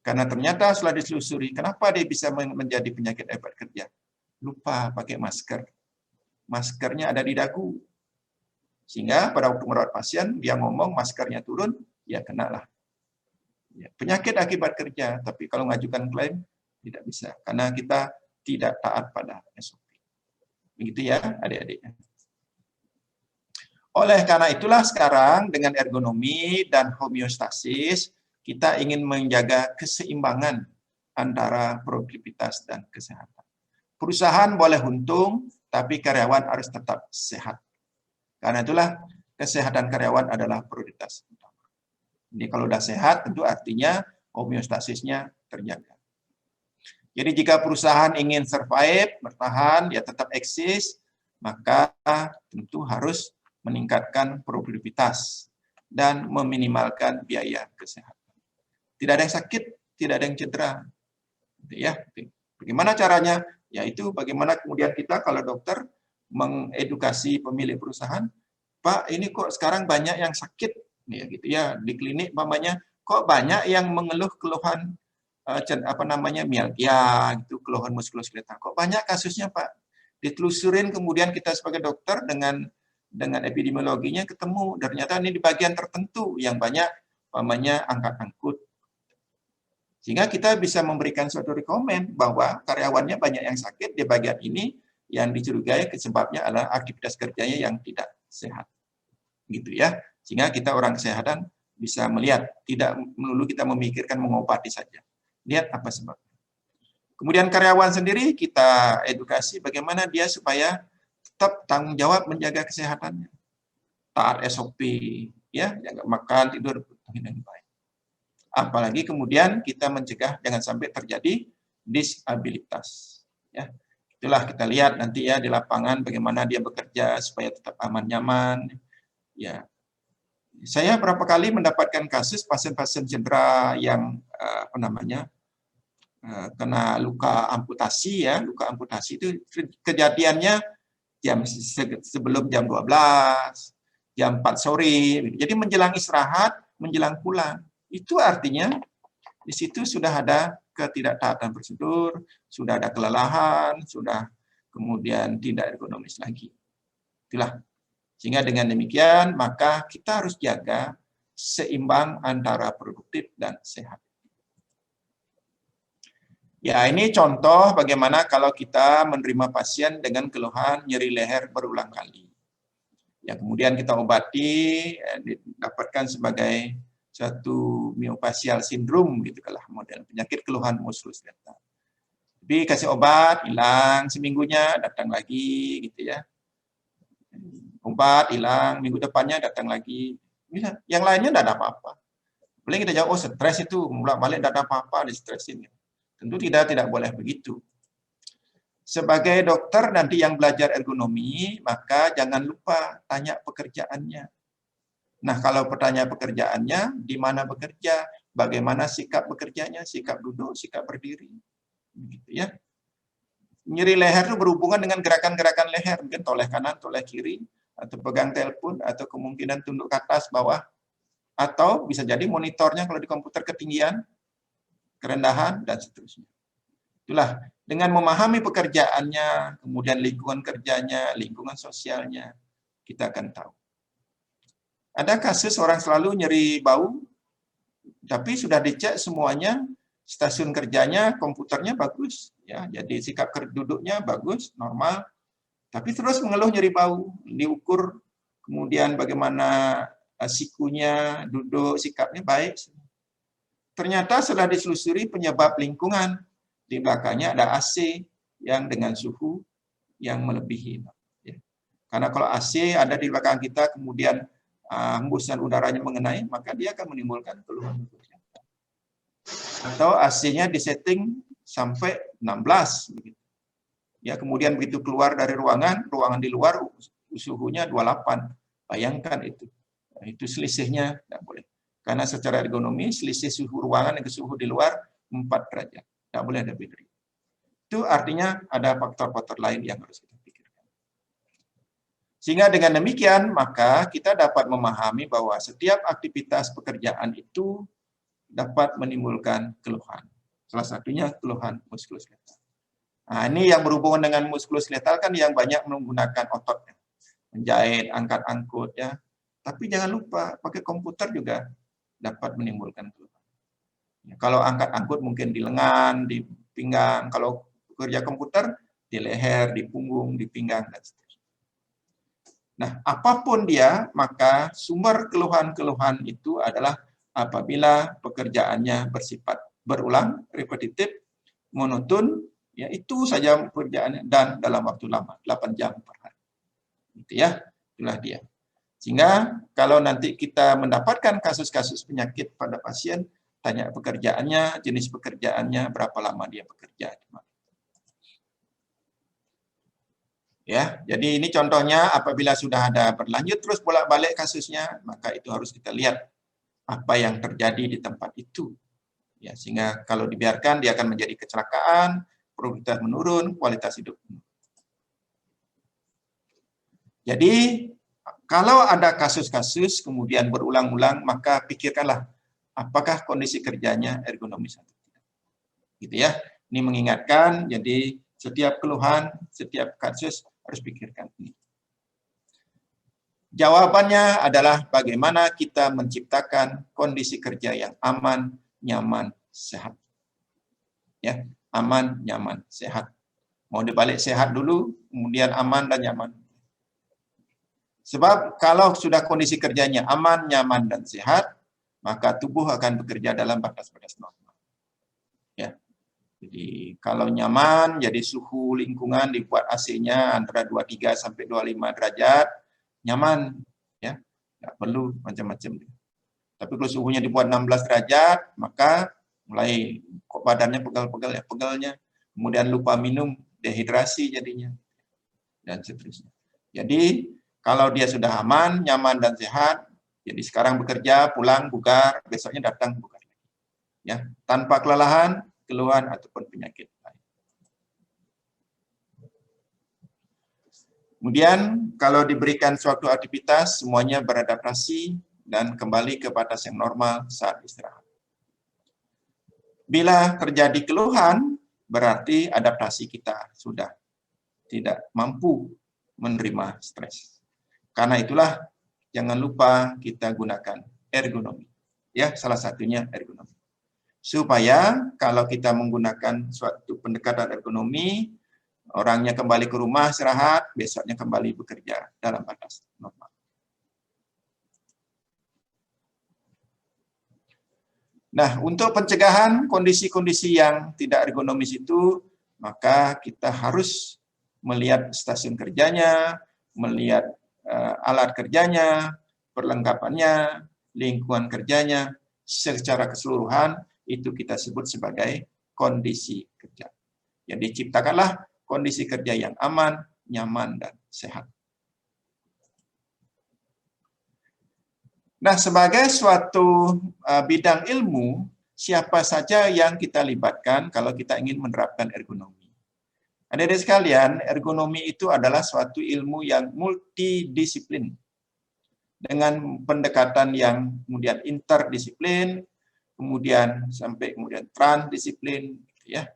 Karena ternyata setelah ditelusuri, kenapa dia bisa menjadi penyakit akibat kerja? Lupa pakai masker. Maskernya ada di dagu. Sehingga pada waktu merawat pasien, dia ngomong maskernya turun, ya kenalah. Ya, penyakit akibat kerja, tapi kalau mengajukan klaim, tidak bisa. Karena kita tidak taat pada SOP. Begitu ya, adik-adik. Oleh karena itulah sekarang dengan ergonomi dan homeostasis, kita ingin menjaga keseimbangan antara produktivitas dan kesehatan. Perusahaan boleh untung, tapi karyawan harus tetap sehat. Karena itulah kesehatan karyawan adalah prioritas utama. Jadi kalau sudah sehat, tentu artinya homeostasisnya terjaga. Jadi jika perusahaan ingin survive, bertahan, ya tetap eksis, maka tentu harus meningkatkan produktivitas dan meminimalkan biaya kesehatan. Tidak ada yang sakit, tidak ada yang cedera. Ya, bagaimana caranya? Yaitu bagaimana kemudian kita kalau dokter mengedukasi pemilik perusahaan, Pak, ini kok sekarang banyak yang sakit, ya gitu ya di klinik, mamanya kok banyak yang mengeluh keluhan mialgia gitu, keluhan muskuloskeletal. Kok banyak kasusnya, Pak? Ditelusurin kemudian kita sebagai dokter dengan epidemiologinya ketemu ternyata ini di bagian tertentu yang banyak angkat-angkut. Sehingga kita bisa memberikan suatu rekomen bahwa karyawannya banyak yang sakit di bagian ini yang dicurigai sebabnya adalah aktivitas kerjanya yang tidak sehat. Gitu ya. Sehingga kita orang kesehatan bisa melihat, tidak melulu kita memikirkan mengobati saja. Lihat apa sebabnya. Kemudian karyawan sendiri kita edukasi bagaimana dia supaya tetap tanggung jawab menjaga kesehatannya. Taat SOP, ya, jaga makan, tidur dengan baik. Apalagi kemudian kita mencegah jangan sampai terjadi disabilitas. Ya, itulah kita lihat nanti ya di lapangan bagaimana dia bekerja supaya tetap aman nyaman. Ya, saya berapa kali mendapatkan kasus pasien-pasien cedera yang kena luka amputasi ya, luka amputasi itu kejadiannya sebelum jam 12, jam 4 sore. Jadi menjelang istirahat, menjelang pulang. Itu artinya di situ sudah ada ketidaktaatan prosedur, sudah ada kelelahan, sudah kemudian tidak ergonomis lagi. Itulah. Sehingga dengan demikian maka kita harus jaga seimbang antara produktif dan sehat. Ya, ini contoh bagaimana kalau kita menerima pasien dengan keluhan nyeri leher berulang kali. Ya, kemudian kita obati, didapatkan sebagai satu myofascial syndrome, gitu lah model penyakit keluhan muskuloskeletal. Tapi kasih obat, hilang seminggunya, datang lagi, gitu ya. Obat, hilang, minggu depannya datang lagi. Yang lainnya tidak ada apa-apa. Paling kita jawab, oh stres itu, mulai balik tidak ada apa-apa, di stresin. Tentu tidak boleh begitu. Sebagai dokter nanti yang belajar ergonomi, maka jangan lupa tanya pekerjaannya. Nah, kalau pertanyaan pekerjaannya, di mana bekerja, bagaimana sikap bekerjanya, sikap duduk, sikap berdiri, begitu ya. Nyeri leher itu berhubungan dengan gerakan-gerakan leher, mungkin toleh kanan, toleh kiri, atau pegang telepon, atau kemungkinan tunduk ke atas, bawah, atau bisa jadi monitornya kalau di komputer ketinggian, kerendahan, dan seterusnya. Itulah, dengan memahami pekerjaannya, kemudian lingkungan kerjanya, lingkungan sosialnya, kita akan tahu. Ada kasus orang selalu nyeri bau, tapi sudah dicek semuanya, stasiun kerjanya, komputernya bagus, ya, jadi sikap duduknya bagus, normal, tapi terus mengeluh nyeri bau, diukur, kemudian bagaimana sikunya, duduk, sikapnya baik. Ternyata setelah ditelusuri penyebab lingkungan, di belakangnya ada AC yang dengan suhu yang melebihi. Karena kalau AC ada di belakang kita, kemudian hembusan udaranya mengenai, maka dia akan menimbulkan keluhan. Atau AC-nya disetting sampai 16. Ya, kemudian begitu keluar dari ruangan di luar suhunya 28. Bayangkan itu. Nah, itu selisihnya tidak boleh. Karena secara ergonomi, selisih suhu ruangan dengan suhu di luar 4 derajat. Tidak boleh ada beda. Itu artinya ada faktor-faktor lain yang harus kita pikirkan. Sehingga dengan demikian, maka kita dapat memahami bahwa setiap aktivitas pekerjaan itu dapat menimbulkan keluhan. Salah satunya keluhan muskuloskeletal. Nah, ini yang berhubungan dengan muskuloskeletal kan yang banyak menggunakan ototnya. Menjahit, angkat-angkut, ya. Tapi jangan lupa, pakai komputer juga dapat menimbulkan keluhan. Kalau angkat-angkut mungkin di lengan, di pinggang. Kalau kerja komputer, di leher, di punggung, di pinggang, dan seterusnya. Nah, apapun dia, maka sumber keluhan-keluhan itu adalah apabila pekerjaannya bersifat berulang, repetitif, monoton, ya itu saja pekerjaannya, dan dalam waktu lama, 8 jam per hari. Gitu ya, itulah dia. Sehingga kalau nanti kita mendapatkan kasus-kasus penyakit pada pasien, tanya pekerjaannya, jenis pekerjaannya, berapa lama dia bekerja. Ya, jadi ini contohnya apabila sudah ada berlanjut terus bolak-balik kasusnya, maka itu harus kita lihat apa yang terjadi di tempat itu. Ya, sehingga kalau dibiarkan dia akan menjadi kecelakaan, produktivitas menurun, kualitas hidup menurun. Jadi kalau ada kasus-kasus kemudian berulang-ulang, maka pikirkanlah apakah kondisi kerjanya ergonomis atau tidak. Gitu ya. Ini mengingatkan, jadi setiap keluhan, setiap kasus harus pikirkan ini. Jawabannya adalah bagaimana kita menciptakan kondisi kerja yang aman, nyaman, sehat. Ya, aman, nyaman, sehat. Mau dibalik sehat dulu, kemudian aman dan nyaman. Sebab kalau sudah kondisi kerjanya aman, nyaman, dan sehat, maka tubuh akan bekerja dalam batas-batas normal. Ya. Jadi kalau nyaman, jadi suhu lingkungan dibuat AC-nya antara 23 sampai 25 derajat, nyaman, ya, nggak perlu macam-macam. Tapi kalau suhunya dibuat 16 derajat, maka mulai kok badannya pegal-pegal ya, pegalnya, kemudian lupa minum, dehidrasi jadinya, dan seterusnya. Jadi kalau dia sudah aman, nyaman, dan sehat, jadi sekarang bekerja, pulang, bugar, besoknya datang bugar. Ya, tanpa kelelahan, keluhan, ataupun penyakit lain. Kemudian, kalau diberikan suatu aktivitas, semuanya beradaptasi dan kembali ke batas yang normal saat istirahat. Bila terjadi keluhan, berarti adaptasi kita sudah tidak mampu menerima stres. Karena itulah, jangan lupa kita gunakan ergonomi. Ya, salah satunya ergonomi. Supaya kalau kita menggunakan suatu pendekatan ergonomi, orangnya kembali ke rumah istirahat, besoknya kembali bekerja dalam batas normal. Nah, untuk pencegahan kondisi-kondisi yang tidak ergonomis itu, maka kita harus melihat stasiun kerjanya, melihat alat kerjanya, perlengkapannya, lingkungan kerjanya, secara keseluruhan itu kita sebut sebagai kondisi kerja. Jadi ciptakanlah kondisi kerja yang aman, nyaman, dan sehat. Nah, sebagai suatu bidang ilmu, siapa saja yang kita libatkan kalau kita ingin menerapkan ergonomi? Adik-adik sekalian, ergonomi itu adalah suatu ilmu yang multidisiplin dengan pendekatan yang kemudian interdisiplin, kemudian sampai kemudian transdisiplin, ya.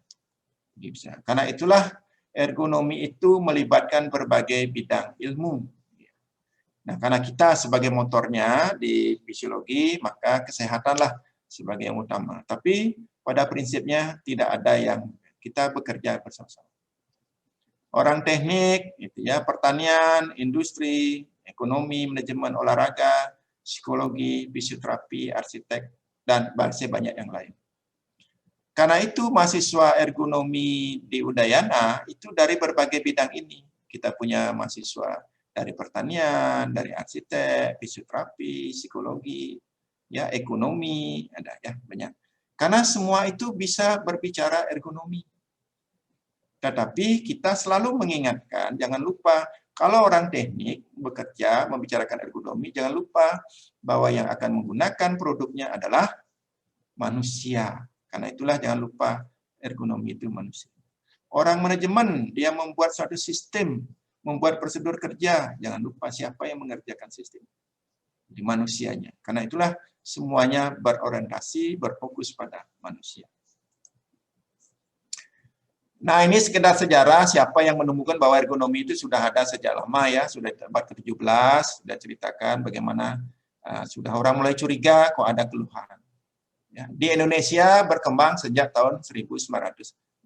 Bisa. Karena itulah ergonomi itu melibatkan berbagai bidang ilmu. Nah, karena kita sebagai motornya di fisiologi, maka kesehatanlah sebagai yang utama. Tapi pada prinsipnya tidak ada yang kita bekerja bersama-sama. Orang teknik, gitu ya, pertanian, industri, ekonomi, manajemen olahraga, psikologi, fisioterapi, arsitek, dan masih banyak yang lain. Karena itu mahasiswa ergonomi di Udayana itu dari berbagai bidang ini. Kita punya mahasiswa dari pertanian, dari arsitek, fisioterapi, psikologi, ya ekonomi, ada ya banyak. Karena semua itu bisa berbicara ergonomi. Tetapi kita selalu mengingatkan, jangan lupa kalau orang teknik bekerja membicarakan ergonomi, jangan lupa bahwa yang akan menggunakan produknya adalah manusia. Karena itulah jangan lupa ergonomi itu manusia. Orang manajemen, dia membuat suatu sistem, membuat prosedur kerja, jangan lupa siapa yang mengerjakan sistem. Di manusianya. Karena itulah semuanya berorientasi, berfokus pada manusia. Nah, ini sekedar sejarah siapa yang menemukan bahwa ergonomi itu sudah ada sejak lama ya, sudah abad ke-17, sudah ceritakan bagaimana sudah orang mulai curiga kok ada keluhan. Ya, di Indonesia berkembang sejak tahun 1969.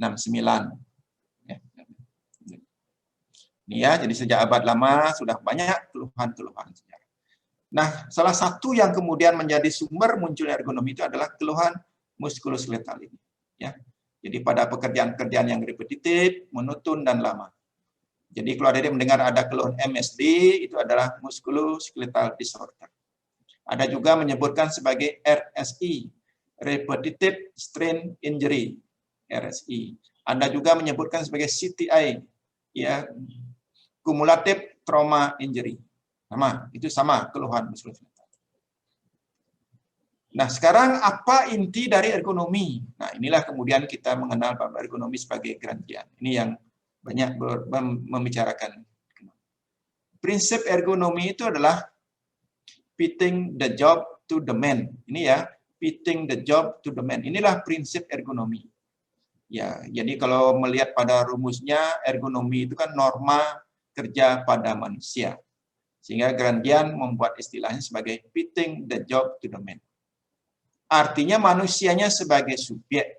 Ya. Ini ya, jadi sejak abad lama sudah banyak keluhan-keluhan sejarah. Nah, salah satu yang kemudian menjadi sumber munculnya ergonomi itu adalah keluhan muskuloskeletal ini. Ya. Jadi pada pekerjaan-pekerjaan yang repetitif, monoton, dan lama. Jadi kalau ada yang mendengar ada keluhan MSD, itu adalah musculoskeletal disorder. Ada juga menyebutkan sebagai RSI, repetitive strain injury, RSI. Ada juga menyebutkan sebagai CTI, ya, cumulative trauma injury. Sama, itu sama keluhan muskuloskeletal. Nah, sekarang apa inti dari ergonomi? Nah, inilah kemudian kita mengenal bahwa ergonomi sebagai Grandian. Ini yang banyak membicarakan. Prinsip ergonomi itu adalah fitting the job to the man. Ini ya, fitting the job to the man. Inilah prinsip ergonomi. Ya, jadi kalau melihat pada rumusnya, ergonomi itu kan norma kerja pada manusia. Sehingga Grandian membuat istilahnya sebagai fitting the job to the man. Artinya manusianya sebagai subjek,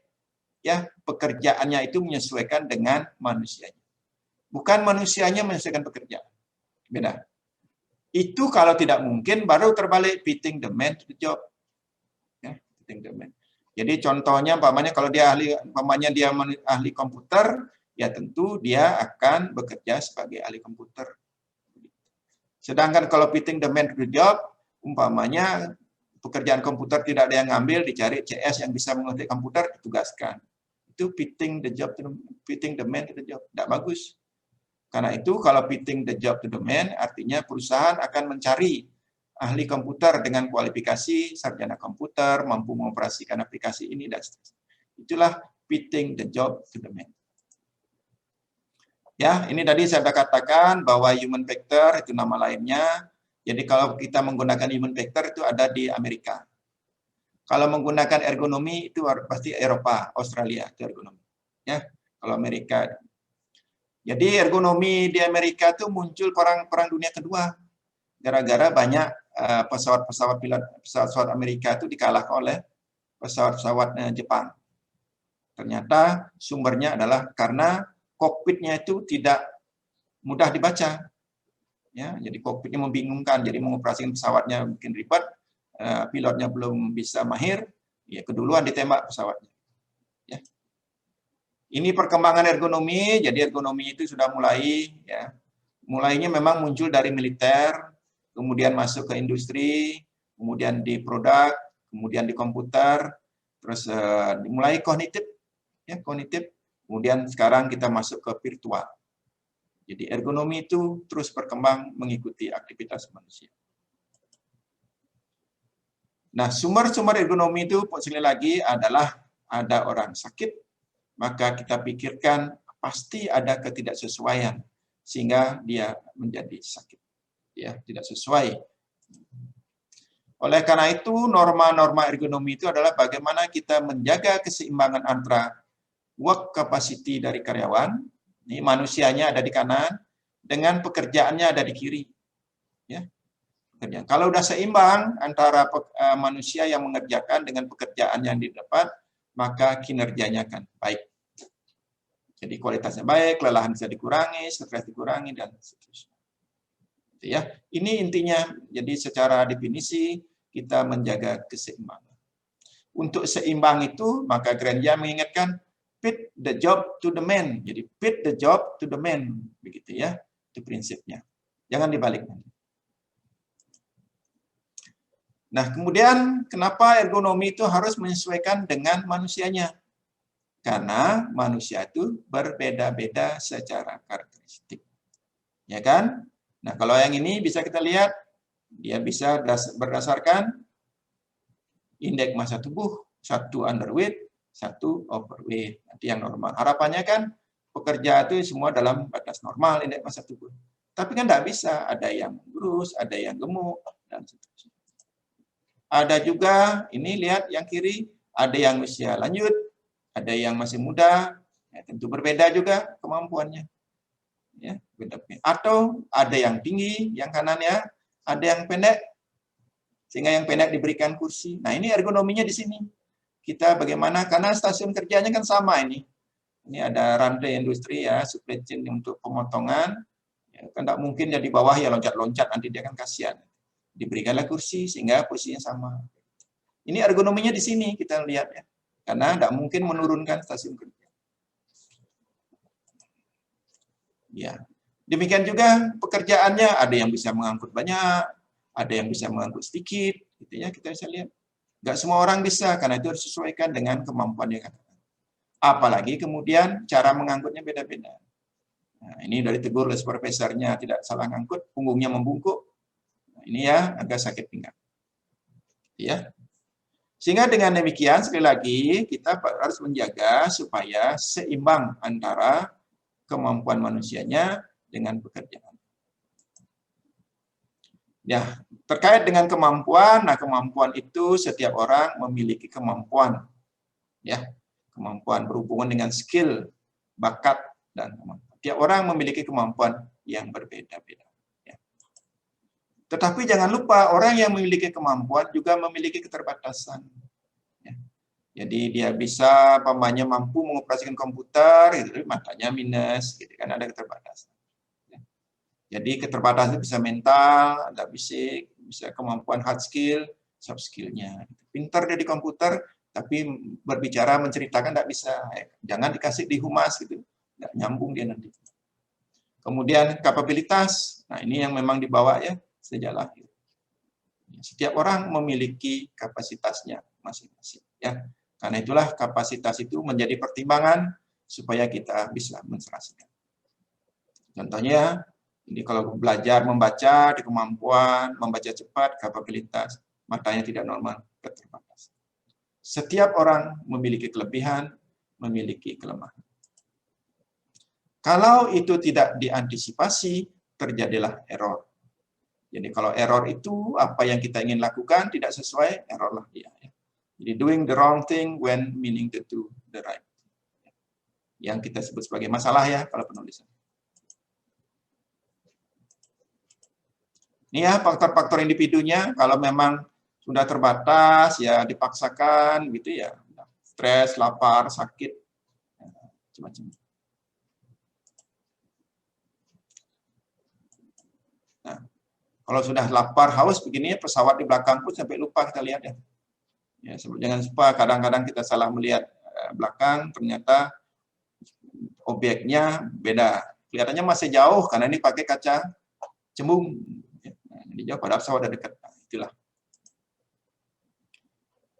ya pekerjaannya itu menyesuaikan dengan manusianya. Bukan manusianya menyesuaikan pekerjaan. Beda. Itu kalau tidak mungkin baru terbalik fitting the man to the job. Ya, fitting the man. Jadi contohnya umpamanya kalau dia ahli komputer, ya tentu dia akan bekerja sebagai ahli komputer. Sedangkan kalau fitting the man to the job, umpamanya pekerjaan komputer tidak ada yang ngambil, dicari CS yang bisa mengerti komputer, ditugaskan. Itu fitting the job to fitting the man to the job. Tidak bagus. Karena itu kalau fitting the job to the man, artinya perusahaan akan mencari ahli komputer dengan kualifikasi sarjana komputer, mampu mengoperasikan aplikasi ini, dan seterusnya. Itulah fitting the job to the man. Ya, ini tadi saya sudah katakan bahwa human factor itu nama lainnya. Jadi kalau kita menggunakan human factor itu ada di Amerika. Kalau menggunakan ergonomi itu pasti Eropa, Australia itu ergonomi. Ya, kalau Amerika. Jadi ergonomi di Amerika itu muncul perang dunia kedua. Gara-gara banyak pesawat Amerika itu dikalahkan oleh pesawat-pesawat Jepang. Ternyata sumbernya adalah karena kokpitnya itu tidak mudah dibaca. Ya, jadi kokpitnya membingungkan, jadi mengoperasikan pesawatnya bikin ribet, pilotnya belum bisa mahir, ya keduluan ditembak pesawatnya. Ya. Ini perkembangan ergonomi, jadi ergonomi itu sudah mulai, ya, mulainya memang muncul dari militer, kemudian masuk ke industri, kemudian di produk, kemudian di komputer, terus dimulai kognitif, ya, kognitif. Kemudian sekarang kita masuk ke virtual. Jadi ergonomi itu terus berkembang mengikuti aktivitas manusia. Nah, sumber-sumber ergonomi itu sekali lagi adalah ada orang sakit, maka kita pikirkan pasti ada ketidaksesuaian sehingga dia menjadi sakit. Ya, tidak sesuai. Oleh karena itu, norma-norma ergonomi itu adalah bagaimana kita menjaga keseimbangan antara work capacity dari karyawan, ini manusianya ada di kanan, dengan pekerjaannya ada di kiri. Ya. Kalau udah seimbang antara manusia yang mengerjakan dengan pekerjaan yang didapat, maka kinerjanya akan baik. Jadi kualitasnya baik, kelelahan bisa dikurangi, stres dikurangi, dan seterusnya. Ya, ini intinya. Jadi secara definisi kita menjaga keseimbangan. Untuk seimbang itu, maka Grandia mengingatkan fit the job to the man. Jadi fit the job to the man, begitu ya. Itu prinsipnya. Jangan dibalik. Nah, kemudian kenapa ergonomi itu harus menyesuaikan dengan manusianya? Karena manusia itu berbeda-beda secara karakteristik. Ya kan? Nah, kalau yang ini bisa kita lihat, dia bisa berdasarkan indeks massa tubuh, 1 underweight, 1 overweight. Nanti yang normal. Harapannya kan pekerja itu semua dalam batas normal indeks massa tubuh. Tapi kan tidak bisa. Ada yang kurus, ada yang gemuk, dan seterusnya. Ada juga, ini lihat yang kiri, ada yang usia lanjut, ada yang masih muda, ya, tentu berbeda juga kemampuannya. Ya, beda-beda. Atau ada yang tinggi, yang kanannya, ada yang pendek, sehingga yang pendek diberikan kursi. Nah, ini ergonominya di sini. Kita bagaimana, karena stasiun kerjanya kan sama ini. Ini ada rantai industri ya, supply chain untuk pemotongan. Ya, kan tidak mungkin dia di bawah ya loncat-loncat, nanti dia kan kasihan. Diberikanlah kursi, sehingga kursinya sama. Ini ergonominya di sini, kita lihat ya. Karena tidak mungkin menurunkan stasiun kerja. Ya, demikian juga pekerjaannya, ada yang bisa mengangkut banyak, ada yang bisa mengangkut sedikit, gitu ya, kita bisa lihat. Nggak semua orang bisa, karena itu harus disesuaikan dengan kemampuan yang ada. Apalagi kemudian cara mengangkutnya beda-beda. Nah, ini dari tegur oleh supervisornya, tidak salah ngangkut, punggungnya membungkuk. Nah, ini ya agak sakit pinggang. Ya. Sehingga dengan demikian, sekali lagi, kita harus menjaga supaya seimbang antara kemampuan manusianya dengan pekerjaan. Ya, terkait dengan kemampuan, nah kemampuan itu setiap orang memiliki kemampuan. Ya, kemampuan berhubungan dengan skill, bakat, dan kemampuan. Tiap orang memiliki kemampuan yang berbeda-beda. Ya. Tetapi jangan lupa, orang yang memiliki kemampuan juga memiliki keterbatasan. Jadi dia bisa pamannya mampu mengoperasikan komputer, gitu, matanya minus, gitu kan, ada keterbatasan. Jadi keterbatasan bisa mental, ada fisik, bisa kemampuan hard skill, soft skill-nya. Pintar dia di komputer, tapi berbicara, menceritakan tidak bisa. Jangan dikasih di humas gitu, nggak nyambung dia nanti. Kemudian kapabilitas, nah ini yang memang dibawa ya sejak lahir. Setiap orang memiliki kapasitasnya masing-masing. Ya. Karena itulah kapasitas itu menjadi pertimbangan supaya kita bisa menserasikan. Contohnya, ini kalau belajar membaca, di kemampuan, membaca cepat, kapabilitas, matanya tidak normal, keterbatasan. Setiap orang memiliki kelebihan, memiliki kelemahan. Kalau itu tidak diantisipasi, terjadilah error. Jadi kalau error itu, apa yang kita ingin lakukan tidak sesuai, error lah dia. Jadi doing the wrong thing when meaning to do the right. Yang kita sebut sebagai masalah ya kalau penulisan. Ini ya faktor-faktor individunya, kalau memang sudah terbatas ya dipaksakan gitu ya. Stres, lapar, sakit, macam-macam. Nah, kalau sudah lapar, haus begini pesawat di belakang pun sampai lupa kita lihat ya. Ya, jangan lupa kadang-kadang kita salah melihat belakang, ternyata objeknya beda. Kelihatannya masih jauh karena ini pakai kaca cembung. Nah, ini jauh pada pesawat ada dekat. Nah, itulah.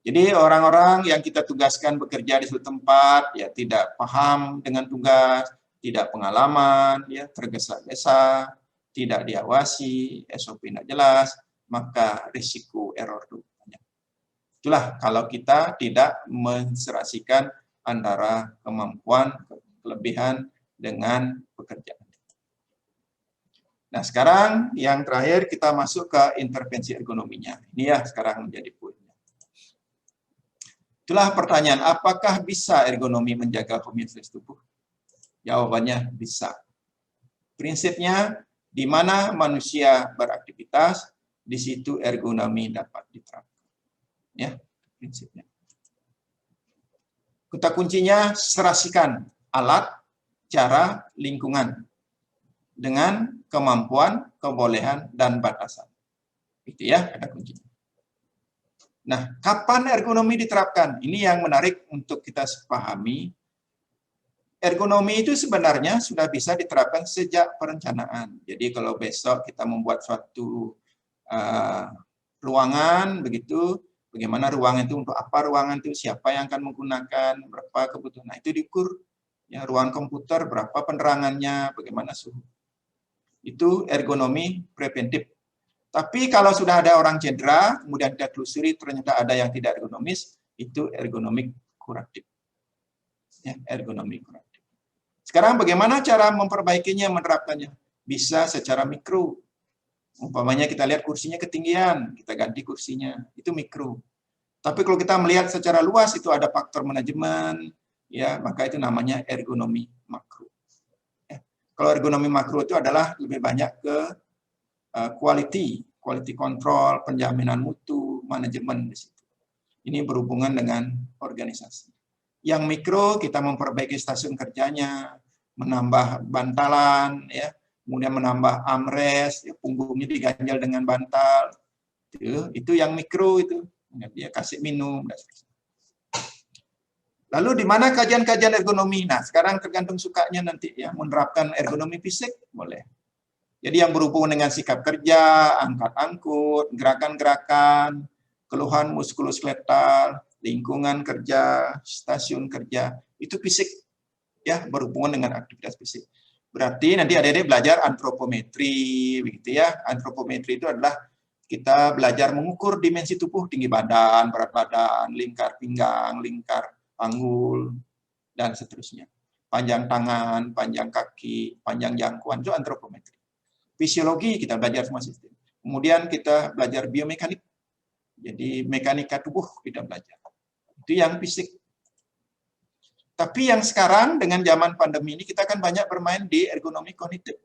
Jadi orang-orang yang kita tugaskan bekerja di suatu tempat ya tidak paham dengan tugas, tidak pengalaman, ya tergesa-gesa, tidak diawasi, SOP tidak jelas, maka risiko error itu banyak. Itulah kalau kita tidak menserasikan antara kemampuan, kelebihan dengan pekerjaan. Nah, sekarang yang terakhir kita masuk ke intervensi ergonominya. Ini ya sekarang menjadi poinnya. Itulah pertanyaan, apakah bisa ergonomi menjaga homeostasis tubuh? Jawabannya bisa. Prinsipnya, di mana manusia beraktivitas, di situ ergonomi dapat diterapkan. Ya, prinsipnya. Kata kuncinya, serasikan alat, cara, lingkungan dengan kemampuan, kebolehan, dan batasan. Itu ya, kata kuncinya. Nah, kapan ergonomi diterapkan? Ini yang menarik untuk kita pahami. Ergonomi itu sebenarnya sudah bisa diterapkan sejak perencanaan. Jadi kalau besok kita membuat suatu ruangan, begitu, bagaimana ruangan itu, untuk apa ruangan itu, siapa yang akan menggunakan, berapa kebutuhan. Nah, itu diukur. Ya, ruang komputer, berapa penerangannya, bagaimana suhu. Itu ergonomi preventif. Tapi kalau sudah ada orang cedera, kemudian kita telusuri ternyata ada yang tidak ergonomis, itu ergonomik kuratif. Ya, ergonomi kuratif. Sekarang bagaimana cara memperbaikinya, menerapkannya? Bisa secara mikro. Umpamanya kita lihat kursinya ketinggian, kita ganti kursinya, itu mikro. Tapi kalau kita melihat secara luas, itu ada faktor manajemen, ya maka itu namanya ergonomi makro. Ya. Kalau ergonomi makro itu adalah lebih banyak ke quality control, penjaminan mutu, manajemen di situ. Ini berhubungan dengan organisasi. Yang mikro kita memperbaiki stasiun kerjanya, menambah bantalan, ya, kemudian menambah armrest, ya, punggungnya diganjal dengan bantal. Itu yang mikro itu, dia kasih minum. Lalu di mana kajian-kajian ergonomi? Nah, sekarang tergantung sukanya nanti ya, menerapkan ergonomi fisik boleh. Jadi yang berhubungan dengan sikap kerja, angkat-angkut, gerakan-gerakan, keluhan muskuloskeletal, lingkungan kerja, stasiun kerja, itu fisik ya, berhubungan dengan aktivitas fisik. Berarti nanti adik-adik belajar antropometri, begitu ya. Antropometri itu adalah kita belajar mengukur dimensi tubuh, tinggi badan, berat badan, lingkar pinggang, lingkar panggul, dan seterusnya. Panjang tangan, panjang kaki, panjang jangkauan, itu antropometri. Fisiologi kita belajar semua sistem. Kemudian kita belajar biomekanik. Jadi mekanika tubuh kita belajar. Itu yang fisik. Tapi yang sekarang dengan zaman pandemi ini kita kan banyak bermain di ergonomi kognitif.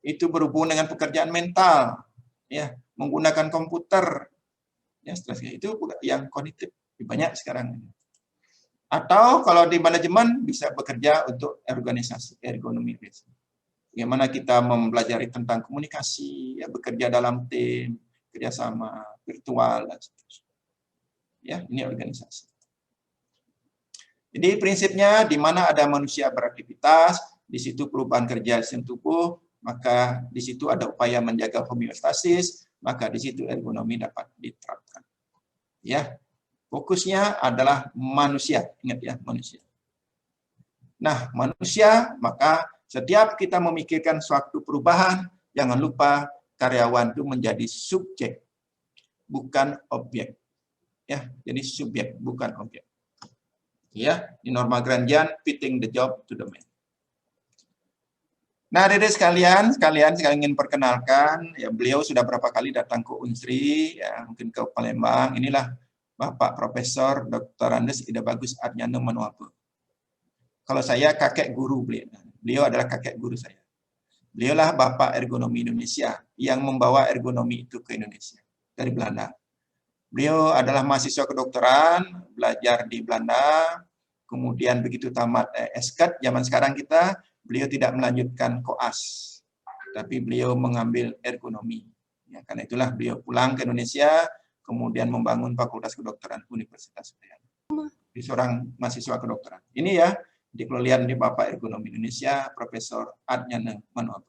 Itu berhubungan dengan pekerjaan mental, ya, menggunakan komputer. Ya, seterusnya itu yang kognitif. Banyak sekarang. Atau kalau di manajemen bisa bekerja untuk organisasi, ergonomi. Bagaimana kita mempelajari tentang komunikasi, ya, bekerja dalam tim, kerjasama, virtual, dan seterusnya. Ya, ini organisasi. Jadi prinsipnya di mana ada manusia beraktivitas, di situ perubahan kerja sistem tubuh, maka di situ ada upaya menjaga homeostasis, maka di situ ergonomi dapat diterapkan. Ya, fokusnya adalah manusia, ingat ya, manusia. Nah, manusia, maka setiap kita memikirkan suatu perubahan, jangan lupa karyawan itu menjadi subjek, bukan objek. Ya, jadi subjek, bukan objek. Ya, di norma Grandian, fitting the job to the man. Nah, adik-adik sekalian saya ingin perkenalkan, ya beliau sudah berapa kali datang ke Unsri, ya mungkin ke Palembang. Inilah Bapak Profesor Dr. Andes Ida Bagus Arjana Manuape. Kalau saya kakek guru beliau. Beliau adalah kakek guru saya. Beliaulah Bapak Ergonomi Indonesia yang membawa ergonomi itu ke Indonesia dari Belanda. Beliau adalah mahasiswa kedokteran, belajar di Belanda, kemudian begitu tamat SKAT, zaman sekarang kita, beliau tidak melanjutkan koas, tapi beliau mengambil ergonomi. Ya, karena itulah beliau pulang ke Indonesia, kemudian membangun Fakultas Kedokteran Universitas Udayana. Di seorang mahasiswa kedokteran. Ini ya, di kelelian di Bapak Ergonomi Indonesia, Profesor Arjana Manuape.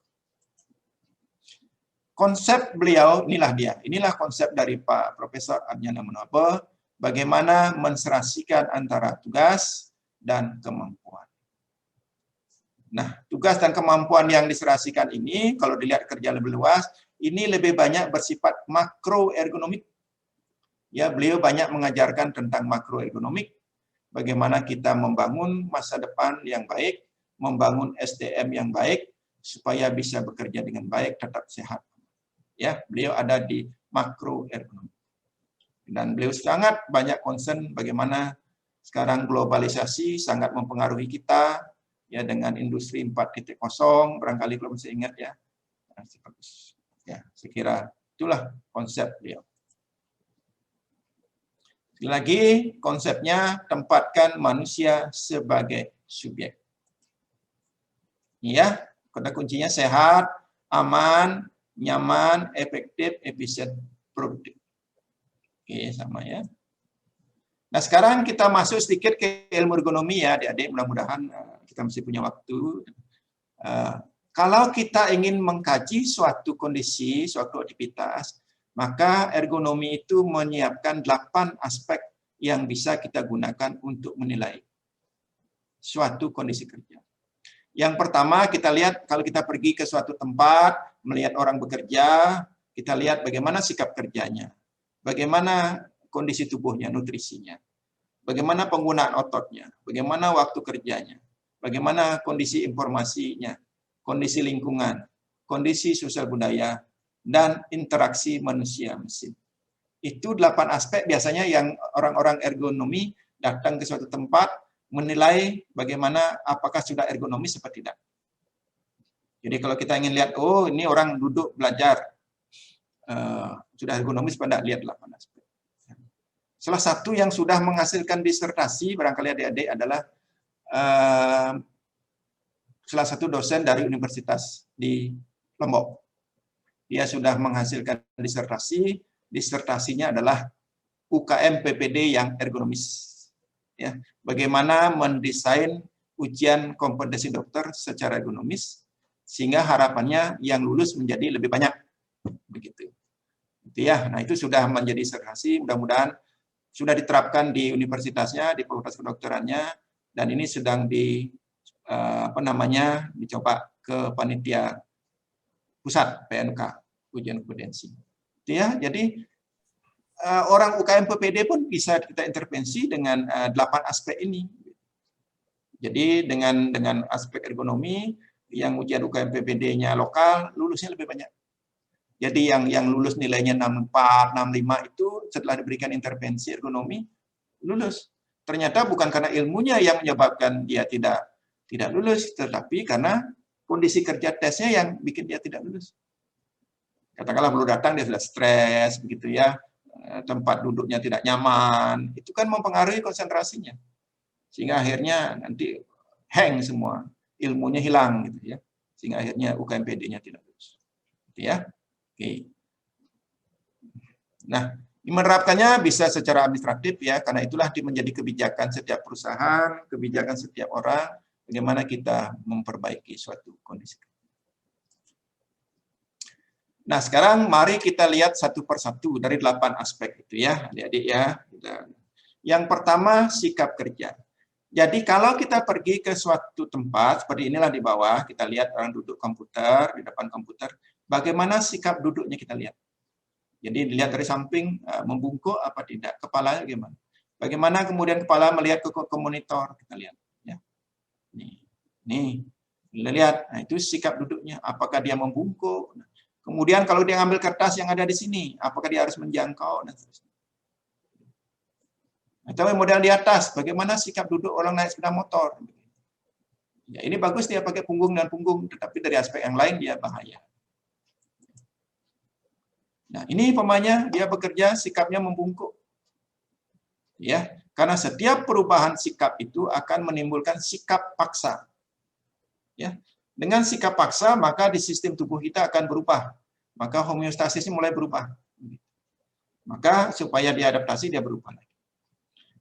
Konsep beliau, inilah dia. Inilah konsep dari Pak Profesor Arjana Manuape. bagaimana menserasikan antara tugas dan kemampuan. Nah, tugas dan kemampuan yang diserasikan ini, kalau dilihat kerja lebih luas, ini lebih banyak bersifat makroergonomik. Ya, beliau banyak mengajarkan tentang makroergonomik, bagaimana kita membangun masa depan yang baik, membangun SDM yang baik, supaya bisa bekerja dengan baik, tetap sehat. Ya, beliau ada di makroergonomik. Dan beliau sangat banyak concern bagaimana sekarang globalisasi sangat mempengaruhi kita, ya, dengan industri 4.0, barangkali kalau masih ingat ya. Ya, saya kira itulah konsep beliau. Sekali lagi, konsepnya tempatkan manusia sebagai subjek. Ya, kata kuncinya sehat, aman, nyaman, efektif, efisien, produktif. Oke, sama ya. Nah, sekarang kita masuk sedikit ke ilmu ergonomi ya, adik-adik. Mudah-mudahan kita masih punya waktu. Kalau kita ingin mengkaji suatu kondisi, suatu aktivitas, maka ergonomi itu menyiapkan 8 aspek yang bisa kita gunakan untuk menilai suatu kondisi kerja. Yang pertama, kita lihat kalau kita pergi ke suatu tempat, melihat orang bekerja, kita lihat bagaimana sikap kerjanya, bagaimana kondisi tubuhnya, nutrisinya, bagaimana penggunaan ototnya, bagaimana waktu kerjanya, bagaimana kondisi informasinya, kondisi lingkungan, kondisi sosial budaya, dan interaksi manusia-mesin. Itu 8 aspek biasanya yang orang-orang ergonomi datang ke suatu tempat, menilai bagaimana apakah sudah ergonomis atau tidak. Jadi kalau kita ingin lihat, oh ini orang duduk belajar, sudah ergonomis pada lihat 8 aspek. Salah satu yang sudah menghasilkan disertasi, barangkali adik-adik, adalah salah satu dosen dari universitas di Lombok. Dia sudah menghasilkan disertasi, disertasinya adalah UKM PPD yang ergonomis. Ya, bagaimana mendesain ujian kompetensi dokter secara ergonomis, sehingga harapannya yang lulus menjadi lebih banyak. Begitu. Itu ya. Nah, itu sudah menjadi disertasi, mudah-mudahan sudah diterapkan di universitasnya, di fakultas kedokterannya, dan ini sedang dicoba ke panitia pusat PNK, ujian kompetensi. Itu ya, jadi orang UKM PPD pun bisa kita intervensi dengan 8 aspek ini. Jadi dengan aspek ergonomi, yang ujian UKM PPD-nya lokal, lulusnya lebih banyak. Jadi yang lulus nilainya 64, 65 itu setelah diberikan intervensi ergonomi, lulus. Ternyata bukan karena ilmunya yang menyebabkan dia tidak lulus, tetapi karena kondisi kerja tesnya yang bikin dia tidak lulus. Katakanlah baru datang dia sudah stres, begitu ya, tempat duduknya tidak nyaman, itu kan mempengaruhi konsentrasinya. Sehingga akhirnya nanti hang semua, ilmunya hilang gitu ya. Sehingga akhirnya UKMPD-nya tidak lulus. Gitu ya. Oke. Nah, menerapkannya bisa secara administratif ya, karena itulah menjadi kebijakan setiap perusahaan, kebijakan setiap orang, bagaimana kita memperbaiki suatu kondisi. Nah, sekarang mari kita lihat satu persatu dari 8 aspek itu ya, adik-adik ya. Yang pertama, sikap kerja. Jadi kalau kita pergi ke suatu tempat, seperti inilah di bawah, kita lihat orang duduk komputer, di depan komputer, bagaimana sikap duduknya kita lihat. Jadi dilihat dari samping, membungkuk apa tidak, kepalanya gimana. Bagaimana kemudian kepala melihat ke monitor, kita lihat. Ya. Nih, kita lihat, nah itu sikap duduknya, apakah dia membungkuk. Kemudian kalau dia ngambil kertas yang ada di sini, apakah dia harus menjangkau, dan seterusnya. Atau model di atas, bagaimana sikap duduk orang naik sepeda motor. Ya, ini bagus dia pakai punggung dan punggung, tetapi dari aspek yang lain dia bahaya. Nah, ini pemainnya, dia bekerja, sikapnya membungkuk. Ya, karena setiap perubahan sikap itu akan menimbulkan sikap paksa. Ya, dengan sikap paksa, maka di sistem tubuh kita akan berubah. Maka homeostasisnya mulai berubah. Maka supaya diadaptasi, dia berubah lagi.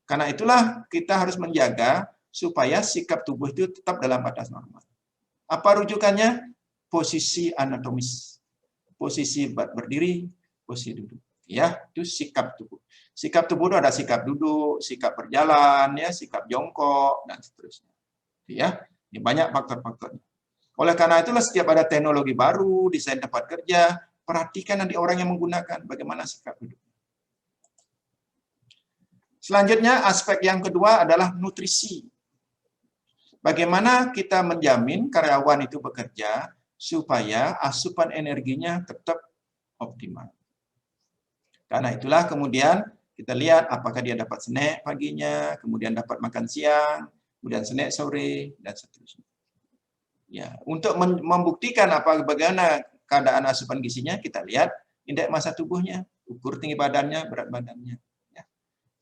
Karena itulah kita harus menjaga supaya sikap tubuh itu tetap dalam batas normal. Apa rujukannya? Posisi anatomis. Posisi berdiri, posisi duduk. Ya, itu sikap tubuh. Sikap tubuh itu ada sikap duduk, sikap berjalan, ya, sikap jongkok, dan seterusnya. Ya, ini banyak faktor-faktornya. Oleh karena itulah setiap ada teknologi baru, desain tempat kerja, perhatikan nanti orang yang menggunakan bagaimana sikap duduk. Selanjutnya, aspek yang kedua adalah nutrisi. Bagaimana kita menjamin karyawan itu bekerja supaya asupan energinya tetap optimal. Karena itulah kemudian kita lihat apakah dia dapat snack paginya, kemudian dapat makan siang, kemudian snack sore, dan seterusnya. Ya, untuk membuktikan bagaimana keadaan asupan gizinya, kita lihat indeks massa tubuhnya, ukur tinggi badannya, berat badannya. Ya.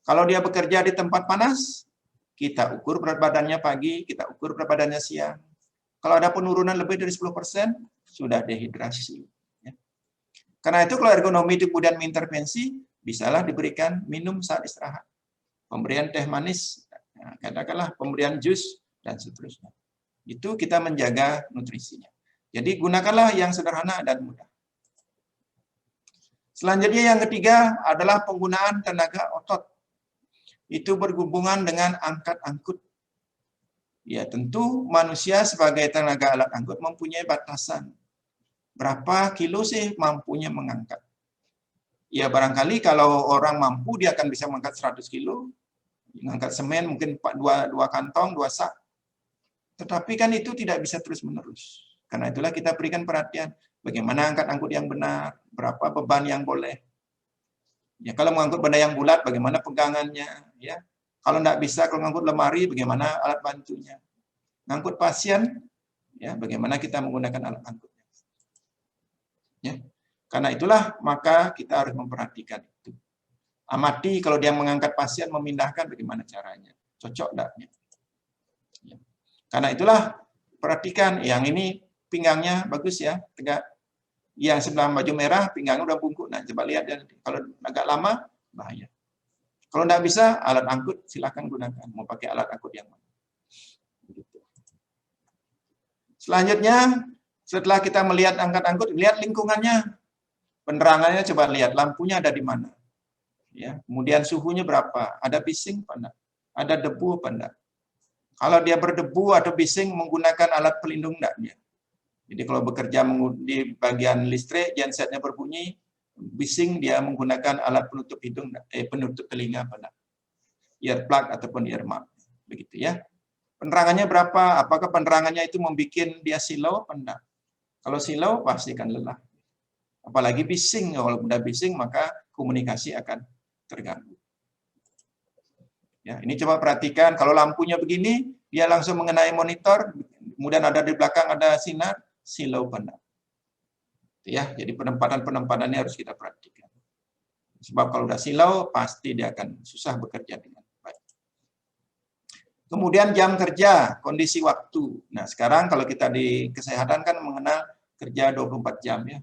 Kalau dia bekerja di tempat panas, kita ukur berat badannya pagi, kita ukur berat badannya siang. Kalau ada penurunan lebih dari 10%, sudah dehidrasi. Ya. Karena itu kalau ergonomi itu kemudian mengintervensi, bisalah diberikan minum saat istirahat. Pemberian teh manis, katakanlah pemberian jus, dan seterusnya. Itu kita menjaga nutrisinya. Jadi gunakanlah yang sederhana dan mudah. Selanjutnya yang ketiga adalah penggunaan tenaga otot. Itu berhubungan dengan angkat-angkut. Ya, tentu manusia sebagai tenaga alat angkut mempunyai batasan. Berapa kilo sih mampunya mengangkat? Ya, barangkali kalau orang mampu, dia akan bisa mengangkat 100 kilo. Mengangkat semen mungkin 2 kantong, 2 sak. Tetapi kan itu tidak bisa terus-menerus. Karena itulah kita berikan perhatian. Bagaimana angkat angkut yang benar, berapa beban yang boleh. Ya, kalau mengangkut benda yang bulat, bagaimana pegangannya. Ya. Kalau tidak bisa, kalau mengangkut lemari, bagaimana alat bantunya. Mengangkut pasien, ya, bagaimana kita menggunakan alat angkutnya. Ya. Karena itulah, maka kita harus memperhatikan itu. Amati kalau dia mengangkat pasien, memindahkan bagaimana caranya. Cocok tidak? Ya. Karena itulah, perhatikan, yang ini pinggangnya bagus ya, tegak. Yang sebelah baju merah, pinggangnya udah bungkuk. Nah, coba lihat ya, kalau agak lama, bahaya. Kalau tidak bisa, alat angkut silakan gunakan. Mau pakai alat angkut yang mana. Selanjutnya, setelah kita melihat angkat-angkut, lihat lingkungannya. Penerangannya coba lihat, lampunya ada di mana. Ya, kemudian suhunya berapa? Ada bising apa enggak? Ada debu apa enggak? Kalau dia berdebu atau bising, menggunakan alat pelindung enggak dia? Jadi kalau bekerja di bagian listrik, gensetnya berbunyi, bising dia menggunakan alat penutup hidung, penutup telinga apa enggak? Earplug ataupun earmuff, begitu ya. Penerangannya berapa? Apakah penerangannya itu membuat dia silau apa enggak? Kalau silau pasti akan lelah. Apalagi bising, kalau udah bising maka komunikasi akan terganggu. Ya, ini coba perhatikan, kalau lampunya begini, dia langsung mengenai monitor, kemudian ada di belakang ada sinar, silau apa enggak? Ya, jadi penempatan-penempatannya harus kita perhatikan. Sebab kalau udah silau, pasti dia akan susah bekerja dengan baik. Kemudian jam kerja, kondisi waktu. Nah, sekarang kalau kita di kesehatan kan mengenal kerja 24 jam ya.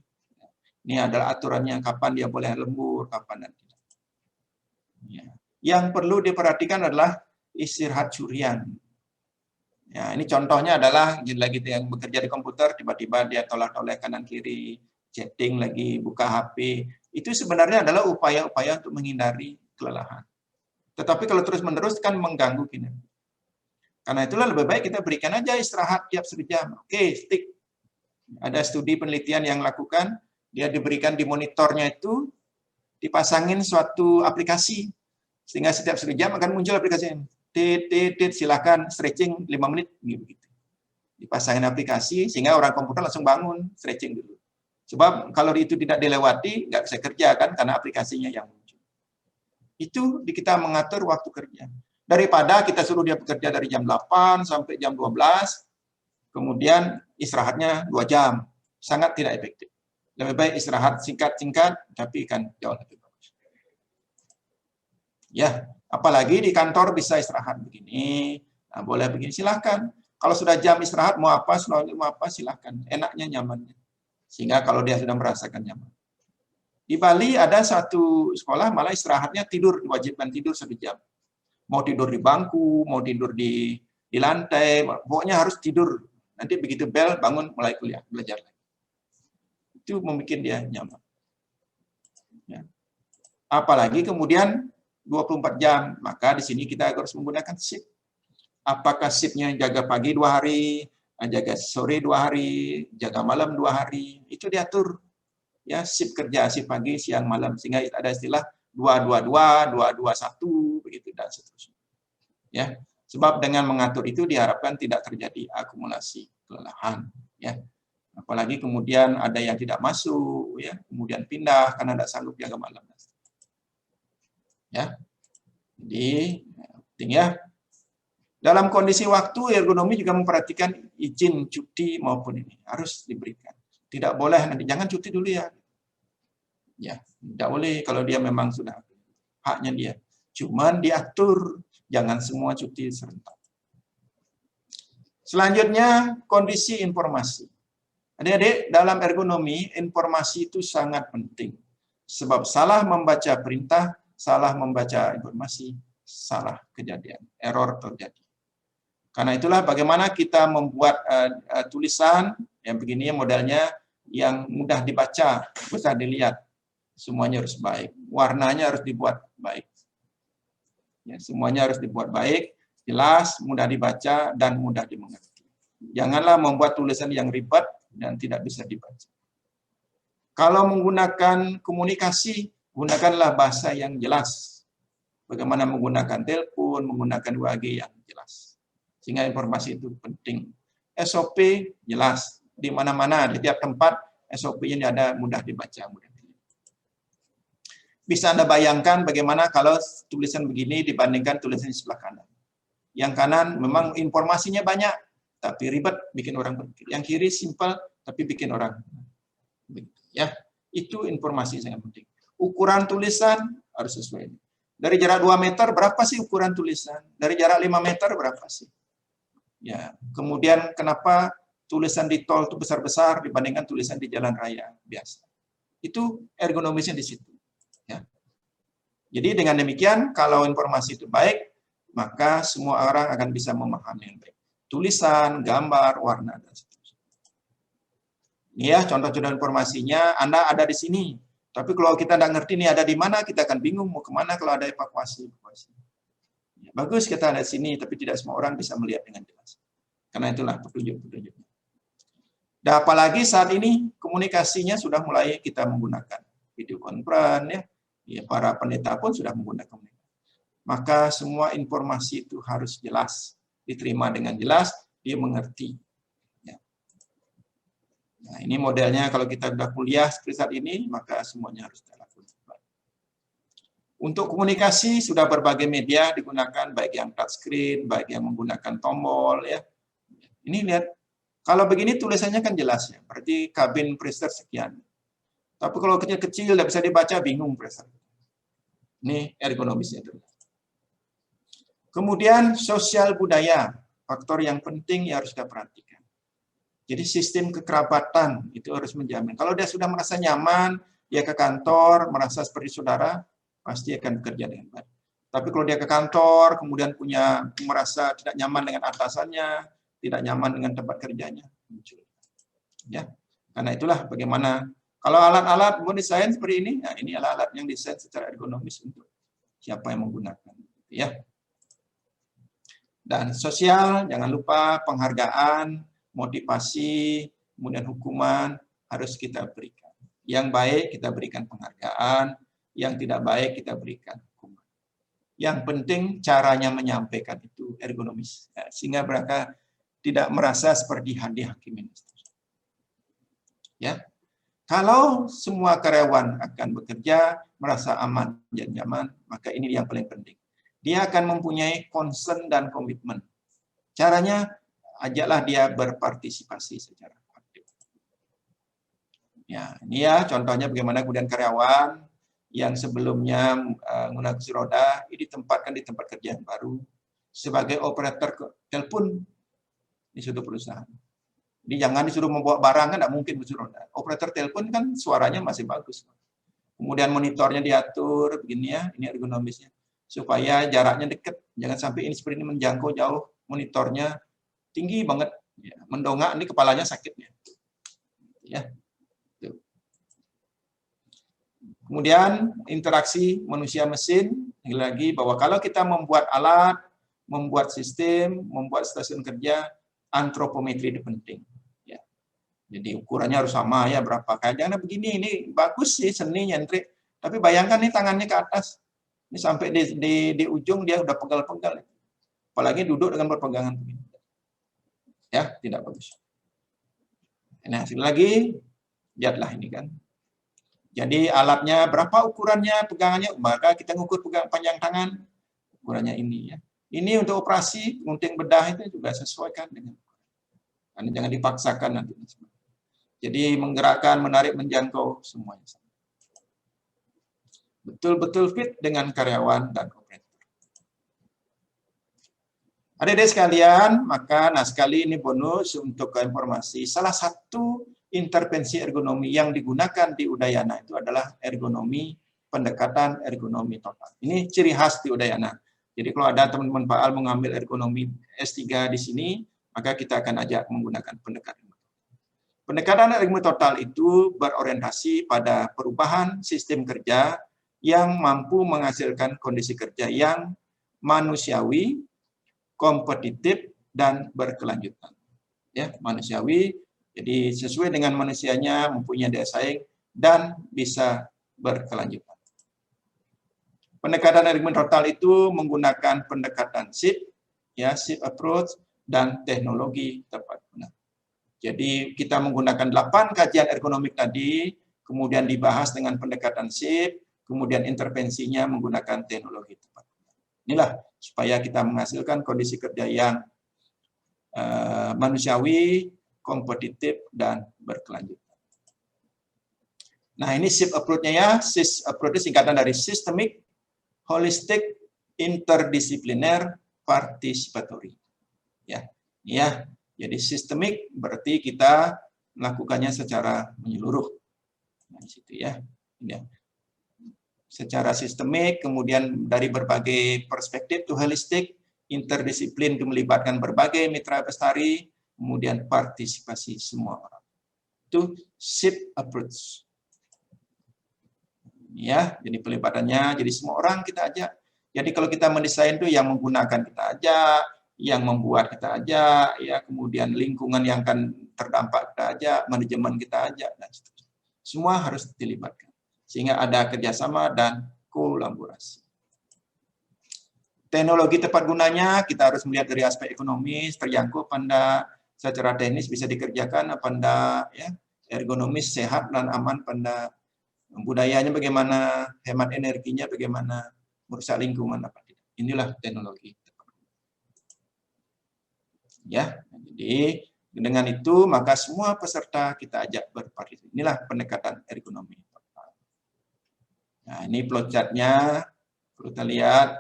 Ini adalah aturannya kapan dia boleh lembur, kapan dan tidak. Ya. Yang perlu diperhatikan adalah istirahat curian. Ya, ini contohnya adalah lagi yang bekerja di komputer, tiba-tiba dia tolak-tolak kanan kiri, chatting lagi, buka HP. Itu sebenarnya adalah upaya-upaya untuk menghindari kelelahan. Tetapi kalau terus-menerus kan mengganggu kinerja. Karena itulah lebih baik kita berikan aja istirahat tiap sejam. Oke, stick. Ada studi penelitian yang lakukan, dia diberikan di monitornya itu, dipasangin suatu aplikasi. Sehingga setiap sejam akan muncul aplikasi. Silakan stretching 5 menit. Begitu. Dipasangin aplikasi, sehingga orang komputer langsung bangun, stretching dulu. Sebab kalau itu tidak dilewati, nggak bisa kerja kan, karena aplikasinya yang muncul. Itu kita mengatur waktu kerja. Daripada kita suruh dia bekerja dari jam 8 sampai jam 12, kemudian istirahatnya 2 jam. Sangat tidak efektif. Lebih baik istirahat singkat-singkat, tapi kan jauh lebih bagus. Ya, apalagi di kantor bisa istirahat begini, nah, boleh begini, silahkan. Kalau sudah jam istirahat, mau apa, silahkan. Enaknya, nyamannya. Sehingga kalau dia sudah merasakan nyaman. Di Bali ada satu sekolah, malah istirahatnya tidur, diwajibkan tidur 1 jam. Mau tidur di bangku, mau tidur di lantai, pokoknya harus tidur. Nanti begitu bel, bangun, mulai kuliah, belajar lagi. Itu membuat dia nyaman. Ya. Apalagi kemudian 24 jam, maka di sini kita harus menggunakan shift. Apakah shiftnya jaga pagi 2 hari, jaga sore 2 hari, jaga malam 2 hari, itu diatur. Ya, shift kerja, shift pagi, siang, malam, sehingga ada istilah 222, 221, begitu dan seterusnya. Ya, sebab dengan mengatur itu diharapkan tidak terjadi akumulasi kelelahan. Ya, apalagi kemudian ada yang tidak masuk, ya, kemudian pindah karena tidak sanggup jaga malam. Ya, jadi penting ya. Dalam kondisi waktu, ergonomi juga memperhatikan izin cuti maupun ini harus diberikan. Tidak boleh nanti jangan cuti dulu ya. Ya, tidak boleh kalau dia memang sudah haknya dia. Cuman diatur, jangan semua cuti serentak. Selanjutnya, kondisi informasi. Adik-adik, dalam ergonomi, informasi itu sangat penting. Sebab salah membaca perintah, salah membaca informasi, salah kejadian, error terjadi. Karena itulah bagaimana kita membuat tulisan yang begini modelnya yang mudah dibaca, mudah dilihat. Semuanya harus baik. Warnanya harus dibuat baik. Ya, semuanya harus dibuat baik, jelas, mudah dibaca, dan mudah dimengerti. Janganlah membuat tulisan yang ribet dan tidak bisa dibaca. Kalau menggunakan komunikasi, gunakanlah bahasa yang jelas. Bagaimana menggunakan telepon, menggunakan WhatsApp yang jelas. Sehingga informasi itu penting. SOP jelas. Di mana-mana, di tiap tempat, SOP-nya ada mudah dibaca. Mudah dilihat. Bisa Anda bayangkan bagaimana kalau tulisan begini dibandingkan tulisan di sebelah kanan. Yang kanan memang informasinya banyak, tapi ribet, bikin orang berpikir. Yang kiri simpel, tapi bikin orang. Ya, itu informasi sangat penting. Ukuran tulisan harus sesuai. Dari jarak 2 meter, berapa sih ukuran tulisan? Dari jarak 5 meter, berapa sih? Ya, kemudian kenapa tulisan di tol itu besar-besar dibandingkan tulisan di jalan raya biasa? Itu ergonomisnya di situ. Ya. Jadi dengan demikian, kalau informasi itu baik, maka semua orang akan bisa memahami yang baik. Tulisan, gambar, warna, dan seterusnya. Ini ya contoh-contoh informasinya, Anda ada di sini. Tapi kalau kita tidak ngerti ini ada di mana, kita akan bingung mau kemana kalau ada evakuasi. Ya, bagus kita ada di sini, tapi tidak semua orang bisa melihat dengan jelas. Karena itulah petunjuk-petunjuknya. Dan apalagi saat ini komunikasinya sudah mulai kita menggunakan video conference, ya. Ya, para pendeta pun sudah menggunakan komunikasi. Maka semua informasi itu harus jelas, diterima dengan jelas, dia mengerti. Ya. Nah, ini modelnya kalau kita sudah kuliah seperti saat ini, maka semuanya harus dilakukan. Untuk komunikasi sudah berbagai media digunakan, baik yang touchscreen, baik yang menggunakan tombol, ya. Ini lihat, kalau begini tulisannya kan jelas ya, berarti kabin pressure sekian. Tapi kalau kecil-kecil tidak bisa dibaca, bingung pressure. Ini ergonomisnya dulu. Kemudian sosial budaya, faktor yang penting yang harus kita perhatikan. Jadi sistem kekerabatan itu harus menjamin. Kalau dia sudah merasa nyaman, dia ke kantor, merasa seperti saudara, pasti akan bekerja dengan baik. Tapi kalau dia ke kantor, kemudian merasa tidak nyaman dengan atasannya, tidak nyaman dengan tempat kerjanya, muncul. Ya, karena itulah bagaimana kalau alat-alat mau desain seperti ini, nah ini alat-alat yang desain secara ergonomis untuk siapa yang menggunakan, ya. Dan sosial, jangan lupa penghargaan, motivasi, kemudian hukuman harus kita berikan. Yang baik kita berikan penghargaan, yang tidak baik kita berikan hukuman. Yang penting caranya menyampaikan itu ergonomis, ya, sehingga mereka tidak merasa seperti dihakimi. Ya. Kalau semua karyawan akan bekerja merasa aman dan nyaman, maka ini yang paling penting. Dia akan mempunyai concern dan komitmen. Caranya, ajaklah dia berpartisipasi secara aktif. Ya, ini ya contohnya bagaimana kemudian karyawan yang sebelumnya menggunakan kursi roda, ini ditempatkan di tempat kerja yang baru sebagai operator telepon di suatu perusahaan. Jadi jangan disuruh membawa barang, kan tidak mungkin kursi roda. Operator telepon kan suaranya masih bagus. Kemudian monitornya diatur, begini ya, ini ergonomisnya. Supaya jaraknya dekat, jangan sampai ini seperti ini menjangkau jauh, monitornya tinggi banget, ya, mendongak, ini kepalanya sakit. Ya. Kemudian interaksi manusia-mesin, lagi bahwa kalau kita membuat alat, membuat sistem, membuat stasiun kerja, antropometri itu penting. Ya. Jadi ukurannya harus sama ya, berapa kayak jangan begini, ini bagus sih seni nyentrik, tapi bayangkan nih tangannya ke atas, ini sampai di ujung dia udah pegal-pegal, apalagi duduk dengan berpegangan begini. Ya, tidak bagus. Nah, sekali lagi, lihatlah ini kan. Jadi alatnya berapa ukurannya, pegangannya, maka kita ngukur pegang panjang tangan, ukurannya ini ya. Ini untuk operasi, gunting bedah itu juga sesuaikan dengan. Karena jangan dipaksakan nanti. Jadi menggerakkan, menarik, menjangkau semuanya. Betul-betul fit dengan karyawan dan operator. Adik-adik sekalian, maka sekali ini bonus untuk informasi. Salah satu intervensi ergonomi yang digunakan di Udayana itu adalah ergonomi, pendekatan ergonomi total. Ini ciri khas di Udayana. Jadi kalau ada teman-teman Pak Al mengambil ergonomi S3 di sini, maka kita akan ajak menggunakan pendekatan. Pendekatan ergonomi total itu berorientasi pada perubahan sistem kerja yang mampu menghasilkan kondisi kerja yang manusiawi, kompetitif, dan berkelanjutan. Ya, manusiawi, jadi sesuai dengan manusianya, mempunyai daya saing, dan bisa berkelanjutan. Pendekatan ergonomi total itu menggunakan pendekatan SIP, ya, SIP approach, dan teknologi tepat guna. Jadi kita menggunakan 8 kajian ergonomik tadi, kemudian dibahas dengan pendekatan SIP, kemudian intervensinya menggunakan teknologi tepat guna. Inilah supaya kita menghasilkan kondisi kerja yang manusiawi, kompetitif, dan berkelanjutan. Nah, ini SIP approach-nya ya. SIP approach singkatan dari Systemic, Holistic, Interdisipliner, Participatory. Ya, ya. Jadi sistemik berarti kita melakukannya secara menyeluruh. Nah, di situ ya. Ya. Secara sistemik, kemudian dari berbagai perspektif itu holistik, interdisiplin itu melibatkan berbagai mitra bestari, kemudian partisipasi semua orang. Itu SIP approach. Ya, jadi pelibatannya, jadi semua orang kita ajak. Jadi kalau kita mendesain itu yang menggunakan kita ajak, yang membuat kita ajak, ya kemudian lingkungan yang akan terdampak kita ajak, manajemen kita ajak, dan seterusnya. Semua harus dilibatkan. Sehingga ada kerjasama dan kolaborasi. Teknologi tepat gunanya kita harus melihat dari aspek ekonomis, terjangkau apa enggak, secara teknis bisa dikerjakan apa enggak, ya, ergonomis sehat dan aman apa enggak, budayanya bagaimana, hemat energinya bagaimana, merusak lingkungan apa tidak. Inilah teknologi tepat guna. Ya, jadi dengan itu maka semua peserta kita ajak berpartisipasi. Inilah pendekatan ergonomi. Nah, ini flowchart-nya, perlu kita lihat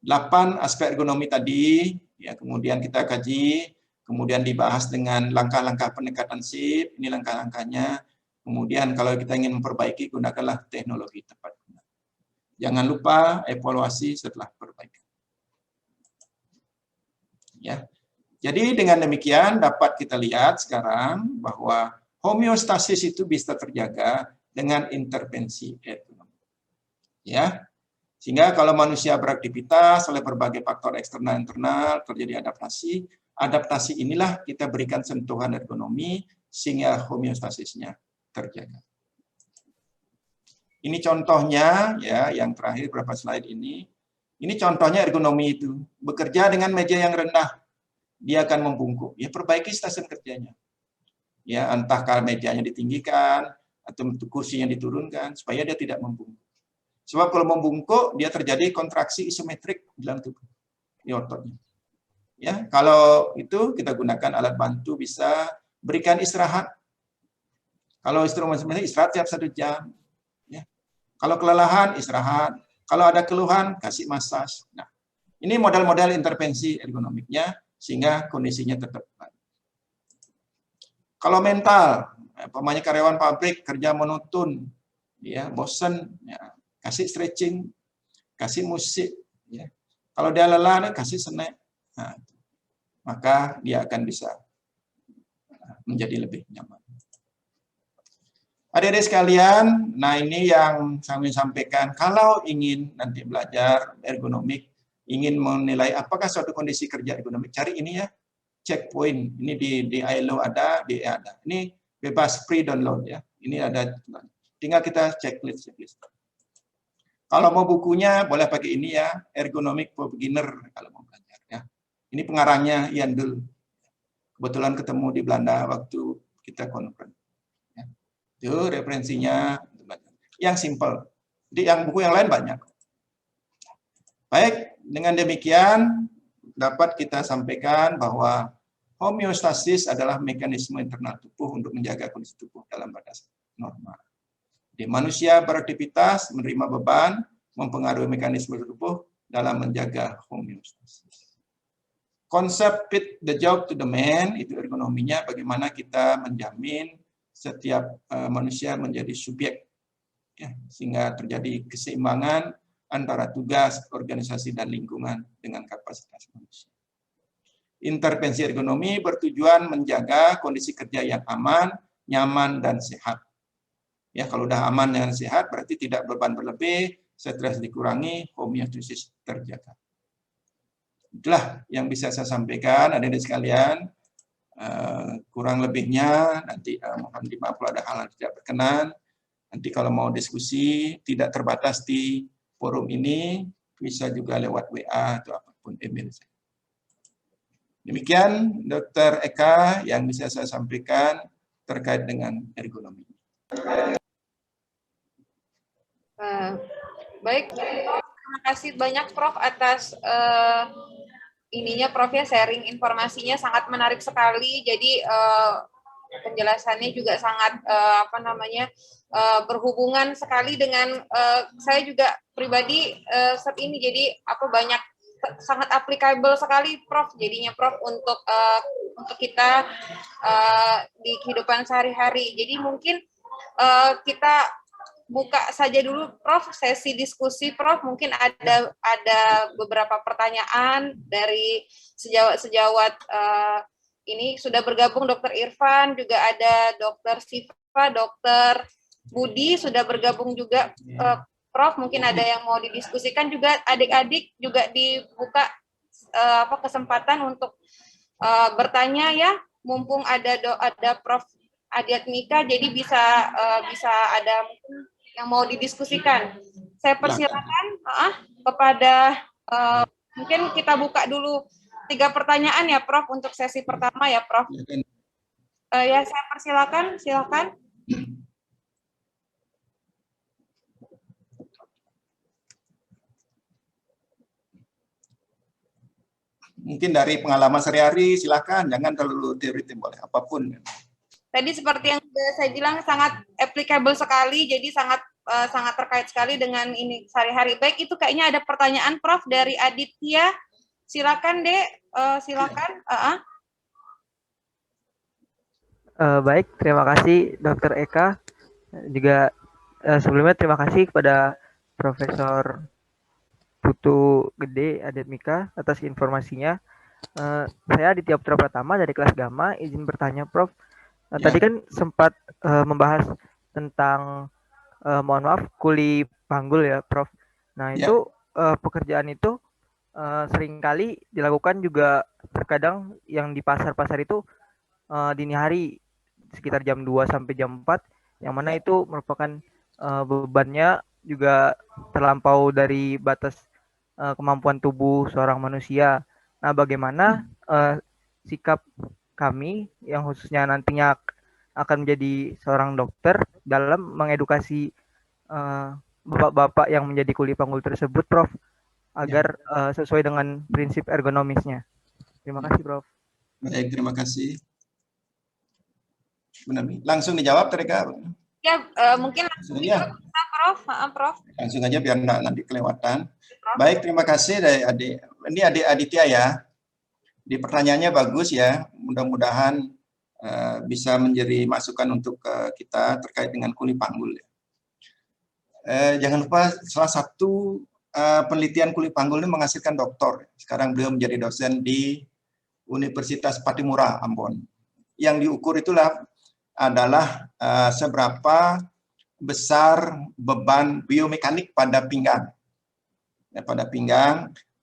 8 aspek ergonomi tadi, ya kemudian kita kaji, kemudian dibahas dengan langkah-langkah pendekatan SIP, ini langkah-langkahnya. Kemudian kalau kita ingin memperbaiki, gunakanlah teknologi tepat guna. Jangan lupa evaluasi setelah perbaikan. Ya. Jadi dengan demikian dapat kita lihat sekarang bahwa homeostasis itu bisa terjaga dengan intervensi ergonomi. Ya. Sehingga kalau manusia beraktivitas oleh berbagai faktor eksternal internal terjadi adaptasi, adaptasi inilah kita berikan sentuhan ergonomi sehingga homeostasisnya terjaga. Ini contohnya ya, yang terakhir berapa slide ini. Ini contohnya ergonomi itu. Bekerja dengan meja yang rendah, dia akan membungkuk. Ya perbaiki stasiun kerjanya. Ya entah mejanya ditinggikan atau kursinya diturunkan supaya dia tidak membungkuk. Sebab kalau membungkuk, dia terjadi kontraksi isometrik dalam tubuh, di ototnya. Ya, kalau itu kita gunakan alat bantu, bisa berikan istirahat. Kalau istirahat tiap 1 jam. Ya. Kalau kelelahan, istirahat. Kalau ada keluhan, kasih massage. Nah, ini model-model intervensi ergonomiknya, sehingga kondisinya tetap baik. Kalau mental, pemain karyawan pabrik kerja monoton, ya bosan, ya, kasih stretching, kasih musik, ya. Kalau dia lelah, kasih snack, nah, maka dia akan bisa menjadi lebih nyaman. Adik-adik sekalian, nah ini yang kami sampaikan, kalau ingin nanti belajar ergonomik, ingin menilai apakah suatu kondisi kerja ergonomik, cari ini ya, checkpoint. Ini di ILO ada, di EA ada. Ini bebas free download ya. Ini ada, tinggal kita checklist. Kalau mau bukunya boleh pakai ini ya, Ergonomic for Beginner kalau mau belajar ya. Ini pengarangnya Ian Dull. Kebetulan ketemu di Belanda waktu kita conference. Ya. Itu referensinya yang simple. Jadi yang buku yang lain banyak. Baik, dengan demikian dapat kita sampaikan bahwa homeostasis adalah mekanisme internal tubuh untuk menjaga kondisi tubuh dalam batas normal. Di manusia beraktivitas, menerima beban, mempengaruhi mekanisme tubuh dalam menjaga homeostasis. Konsep fit the job to the man, itu ergonominya bagaimana kita menjamin setiap manusia menjadi subjek, ya, sehingga terjadi keseimbangan antara tugas, organisasi, dan lingkungan dengan kapasitas manusia. Intervensi ergonomi bertujuan menjaga kondisi kerja yang aman, nyaman, dan sehat. Ya, kalau udah aman dan sehat, berarti tidak beban berlebih, stres dikurangi, homeostasis terjaga. Itulah yang bisa saya sampaikan, adik-adik sekalian. Kurang lebihnya nanti mohon dimaaf kalau ada hal yang tidak berkenan. Nanti kalau mau diskusi tidak terbatas di forum ini, bisa juga lewat WA atau apapun email saya. Demikian Dr. Eka yang bisa saya sampaikan terkait dengan ergonomi. Baik, terima kasih banyak Prof atas Prof ya, sharing informasinya sangat menarik sekali. Jadi penjelasannya juga sangat berhubungan sekali dengan saya juga pribadi saat ini. Jadi banyak sangat applicable sekali Prof. Jadinya Prof untuk kita di kehidupan sehari-hari. Jadi mungkin kita buka saja dulu Prof, sesi diskusi Prof. Mungkin ada beberapa pertanyaan dari sejawat ini sudah bergabung Dr. Irfan, juga ada Dr. Siva, Dr. Budi sudah bergabung juga Prof. Mungkin ada yang mau didiskusikan juga, adik-adik juga dibuka kesempatan untuk bertanya ya, mumpung ada Prof. Adiatmika, jadi bisa ada mungkin yang mau didiskusikan. Saya persilakan kepada mungkin kita buka dulu 3 pertanyaan ya Prof untuk sesi pertama ya Prof. Ya saya persilakan, silakan. Mungkin dari pengalaman sehari-hari silakan, jangan terlalu teoritis, boleh apapun. Tadi seperti yang sudah saya bilang sangat applicable sekali, jadi sangat terkait sekali dengan ini sehari-hari. Baik, itu kayaknya ada pertanyaan Prof dari Aditya. Silakan Dek, silakan. Baik, terima kasih Dr. Eka. Juga sebelumnya terima kasih kepada Profesor Putu Gede Adiatmika atas informasinya. Saya Aditya Putra Pratama dari kelas Gamma, izin bertanya Prof. Tadi kan sempat membahas tentang mohon maaf kuli panggul ya Prof. Nah itu pekerjaan itu seringkali dilakukan juga terkadang yang di pasar-pasar itu dini hari sekitar jam 2 sampai jam 4, yang mana itu merupakan bebannya juga terlampau dari batas kemampuan tubuh seorang manusia. Nah bagaimana sikap kami yang khususnya nantinya akan menjadi seorang dokter dalam mengedukasi bapak-bapak yang menjadi kuli panggul tersebut Prof, agar sesuai dengan prinsip ergonomisnya. Terima kasih Prof. Baik, terima kasih. Benar, langsung dijawab mereka. Ya, mungkin langsung dijawab Prof. Prof. Langsung aja biar nanti kelewatan. Prof. Baik, terima kasih dari adik. Ini adik Aditya ya. Di pertanyaannya bagus ya. Mudah-mudahan bisa menjadi masukan untuk kita terkait dengan kuli panggul. Jangan lupa salah satu penelitian kuli panggul ini menghasilkan doktor. Sekarang beliau menjadi dosen di Universitas Patimura, Ambon. Yang diukur itulah adalah seberapa besar beban biomekanik pada pinggang. Ya,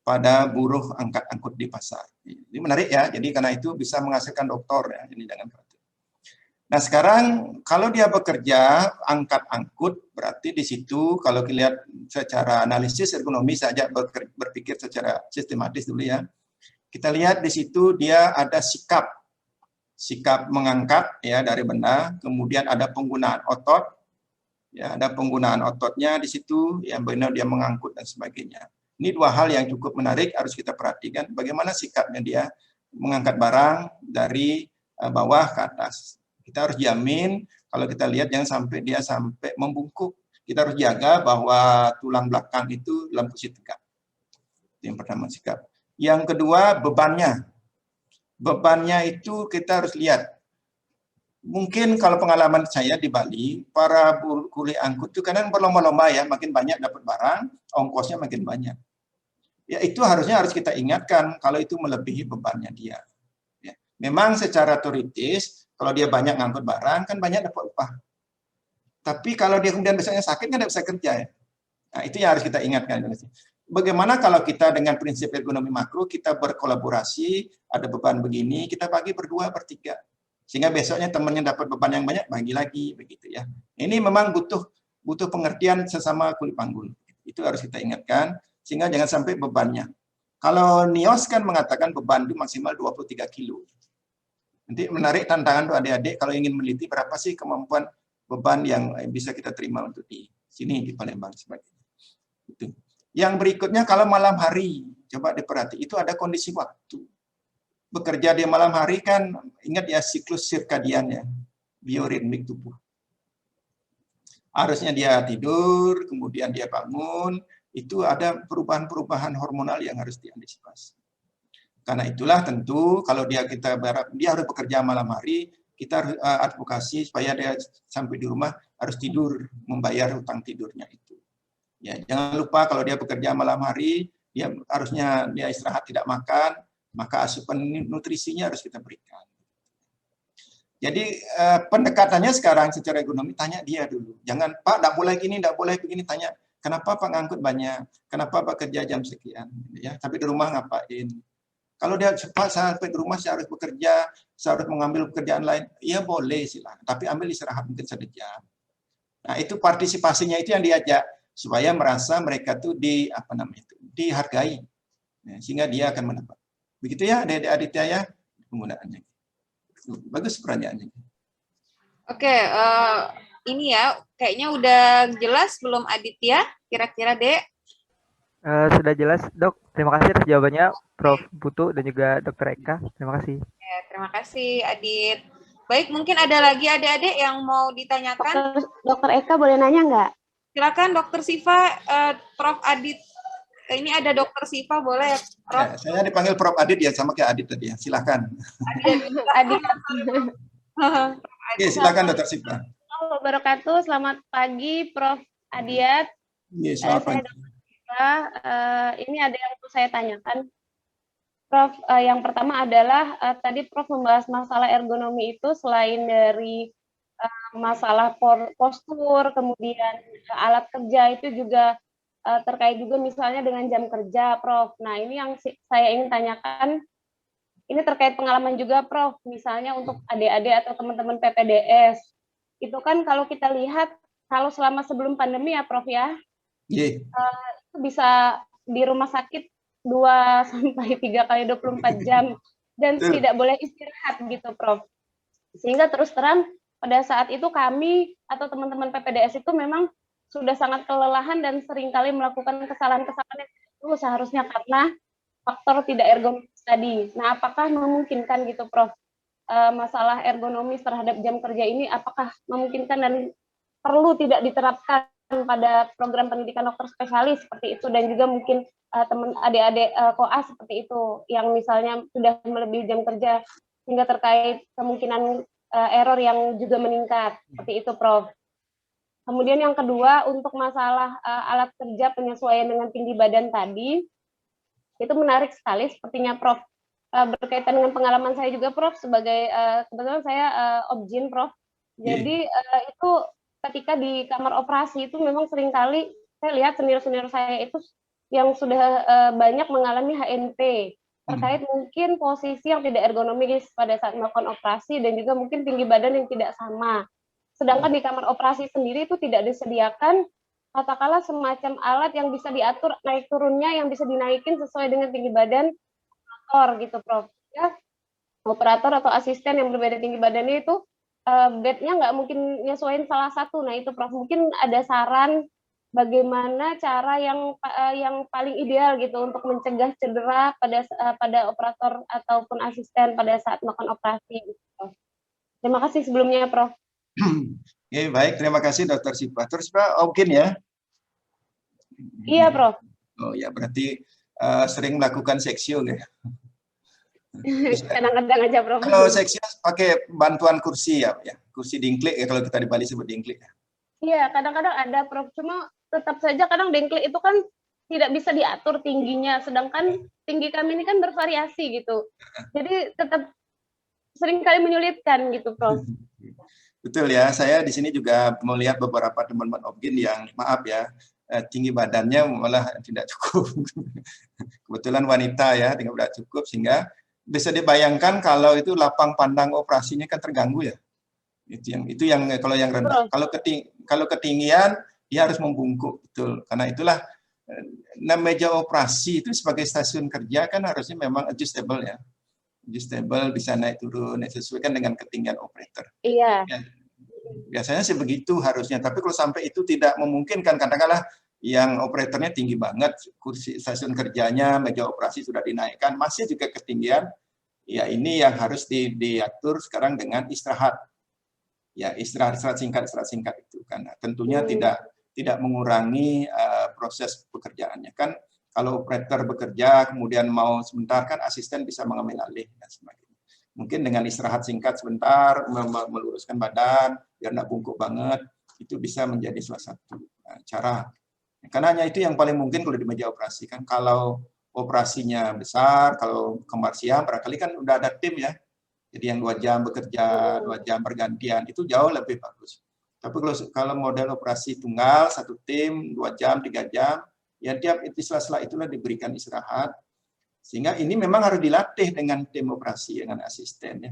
pada buruh angkat-angkut di pasar. Ini menarik ya, jadi karena itu bisa menghasilkan doktor ya, jadi jangan berarti. Nah sekarang kalau dia bekerja angkat-angkut, berarti di situ kalau dilihat secara analisis ergonomi saja berpikir secara sistematis dulu ya. Kita lihat di situ dia ada sikap mengangkat ya dari benda, kemudian ada penggunaan otot, ya ada penggunaan ototnya di situ, yang benar dia mengangkut dan sebagainya. Ini dua hal yang cukup menarik harus kita perhatikan, bagaimana sikapnya dia mengangkat barang dari bawah ke atas. Kita harus jamin kalau kita lihat jangan sampai dia sampai membungkuk. Kita harus jaga bahwa tulang belakang itu dalam posisi tegak. Yang pertama sikap. Yang kedua bebannya. Bebannya itu kita harus lihat. Mungkin kalau pengalaman saya di Bali, para kuli angkut itu kadang berlomba-lomba ya, makin banyak dapat barang, ongkosnya makin banyak. Ya itu harus kita ingatkan kalau itu melebihi bebannya dia. Ya. Memang secara teoritis, kalau dia banyak ngangkut barang, kan banyak dapat upah. Tapi kalau dia kemudian besoknya sakit, kan tidak bisa kerja ya. Nah itu yang harus kita ingatkan. Bagaimana kalau kita dengan prinsip ergonomi makro, kita berkolaborasi, ada beban begini, kita bagi berdua, bertiga. Sehingga besoknya temannya dapat beban yang banyak, bagi lagi, begitu ya. Ini memang butuh pengertian sesama kuli panggul. Itu harus kita ingatkan, sehingga jangan sampai bebannya. Kalau NIOS kan mengatakan beban itu maksimal 23 kilo. Nanti menarik tantangan untuk adik-adik kalau ingin meneliti berapa sih kemampuan beban yang bisa kita terima untuk di sini di Palembang sebagainya. Itu. Yang berikutnya kalau malam hari, coba diperhati, itu ada kondisi waktu. Bekerja di malam hari kan, ingat ya siklus sirkadian ya, bioritmik tubuh. Harusnya dia tidur, kemudian dia bangun, itu ada perubahan-perubahan hormonal yang harus diantisipasi. Karena itulah tentu kalau dia harus bekerja malam hari, kita harus advokasi supaya dia sampai di rumah harus tidur, membayar hutang tidurnya itu. Ya, jangan lupa kalau dia bekerja malam hari, dia harusnya dia istirahat tidak makan, maka asupan nutrisinya harus kita berikan. Jadi pendekatannya sekarang secara ekonomi tanya dia dulu. Jangan Pak, tidak boleh gini, tidak boleh begini, tanya kenapa Pak ngangkut banyak, kenapa Pak kerja jam sekian, ya. Tapi di rumah ngapain? Kalau dia cepat sampai di rumah saya harus bekerja, saya harus mengambil pekerjaan lain, ya boleh silakan. Tapi ambil istirahat mungkin 1 jam. Nah itu partisipasinya itu yang diajak supaya merasa mereka tuh dihargai, ya, sehingga dia akan mendapat. Begitu ya adik-adik Aditya ya penggunaannya. Bagus pertanyaannya. Oke, ini ya kayaknya udah jelas belum Aditya? Kira-kira Dek? Sudah jelas dok. Terima kasih atas jawabannya Prof. Putu dan juga Dr. Eka. Terima kasih. Ya, terima kasih Adit. Baik, mungkin ada lagi adik-adik yang mau ditanyakan? Dokter Eka boleh nanya nggak? Silakan Dr. Siva, Prof. Adit. Ini ada Dr. Siva, boleh Prof? Ya, saya dipanggil Prof. Adit ya, sama kayak Adit tadi ya. Silakan. Adit. Oke, silakan Dr. Siva. Assalamualaikum wabarakatuh. Selamat pagi Prof. Adiat. Ya, selamat pagi. Ini ada yang mau saya tanyakan. Prof, yang pertama adalah tadi Prof membahas masalah ergonomi itu selain dari masalah postur, kemudian alat kerja itu juga terkait juga misalnya dengan jam kerja, Prof. Nah, ini yang saya ingin tanyakan, ini terkait pengalaman juga, Prof. Misalnya untuk adik-adik atau teman-teman PPDS, itu kan kalau kita lihat, kalau selama sebelum pandemi ya, Prof ya, itu bisa di rumah sakit 2 sampai 3 kali 24 jam, dan tidak boleh istirahat gitu, Prof. Sehingga terus terang, pada saat itu kami atau teman-teman PPDS itu memang sudah sangat kelelahan dan seringkali melakukan kesalahan-kesalahan yang itu seharusnya karena faktor tidak ergonomis tadi. Nah, apakah memungkinkan gitu, Prof, masalah ergonomis terhadap jam kerja ini, apakah memungkinkan dan perlu tidak diterapkan pada program pendidikan dokter spesialis seperti itu, dan juga mungkin teman adik-adik koas seperti itu, yang misalnya sudah melebihi jam kerja, sehingga terkait kemungkinan error yang juga meningkat, seperti itu, Prof. Kemudian yang kedua, untuk masalah alat kerja penyesuaian dengan tinggi badan tadi, itu menarik sekali sepertinya, Prof. Berkaitan dengan pengalaman saya juga, Prof, sebagai kebetulan saya objin, Prof. Jadi itu ketika di kamar operasi itu memang seringkali saya lihat senior-senior saya itu yang sudah banyak mengalami HNP terkait mungkin posisi yang tidak ergonomis pada saat melakukan operasi dan juga mungkin tinggi badan yang tidak sama. Sedangkan di kamar operasi sendiri itu tidak disediakan katakanlah semacam alat yang bisa diatur naik turunnya yang bisa dinaikin sesuai dengan tinggi badan operator gitu Prof. Ya, operator atau asisten yang berbeda tinggi badannya itu bednya nggak mungkin nyesuaiin salah satu. Nah itu Prof, mungkin ada saran bagaimana cara yang paling ideal gitu untuk mencegah cedera pada operator ataupun asisten pada saat melakukan operasi. Gitu. Terima kasih sebelumnya, Prof. Oke, baik, terima kasih Dr. Sipa. Terus Pak, mungkin ya? Iya, Prof. Oh ya, berarti sering melakukan seksio ya? Kadang-kadang aja, Prof. Kalau seksio pakai bantuan kursi ya, kursi dingklik ya, kalau kita di Bali sebut dingklik ya. Iya, kadang-kadang ada, Prof. Cuma tetap saja kadang dengklik itu kan tidak bisa diatur tingginya, sedangkan tinggi kami ini kan bervariasi gitu. Jadi tetap seringkali menyulitkan gitu, Prof. Betul ya, saya di sini juga melihat beberapa teman-teman obgyn yang maaf ya, tinggi badannya malah tidak cukup. Kebetulan wanita ya, tidak cukup, sehingga bisa dibayangkan kalau itu lapang pandang operasinya kan terganggu ya. Itu yang kalau yang rendah. Kalau ketinggian dia harus membungkuk, betul. Karena itulah meja operasi itu sebagai stasiun kerja kan harusnya memang adjustable ya. Adjustable, bisa naik turun, sesuaikan dengan ketinggian operator. Iya. Ya, biasanya sih begitu harusnya, tapi kalau sampai itu tidak memungkinkan, katakanlah yang operatornya tinggi banget, kursi stasiun kerjanya, meja operasi sudah dinaikkan, masih juga ketinggian, ya ini yang harus diatur sekarang dengan istirahat. Ya istirahat singkat itu kan tentunya tidak mengurangi proses pekerjaannya kan. Kalau operator bekerja kemudian mau sebentar kan asisten bisa mengambil alih dan sebagainya. Mungkin dengan istirahat singkat sebentar, meluruskan badan biar nggak bungkuk banget, itu bisa menjadi salah satu cara. Karena hanya itu yang paling mungkin kalau di meja operasi kan. Kalau operasinya besar, kalau kamar siang barangkali kan udah ada tim ya. Jadi yang 2 jam bekerja, 2 jam bergantian, itu jauh lebih bagus. Tapi kalau model operasi tunggal, 1 tim, 2 jam, 3 jam, ya tiap sela-sela itulah diberikan istirahat. Sehingga ini memang harus dilatih dengan tim operasi, dengan asisten. Ya.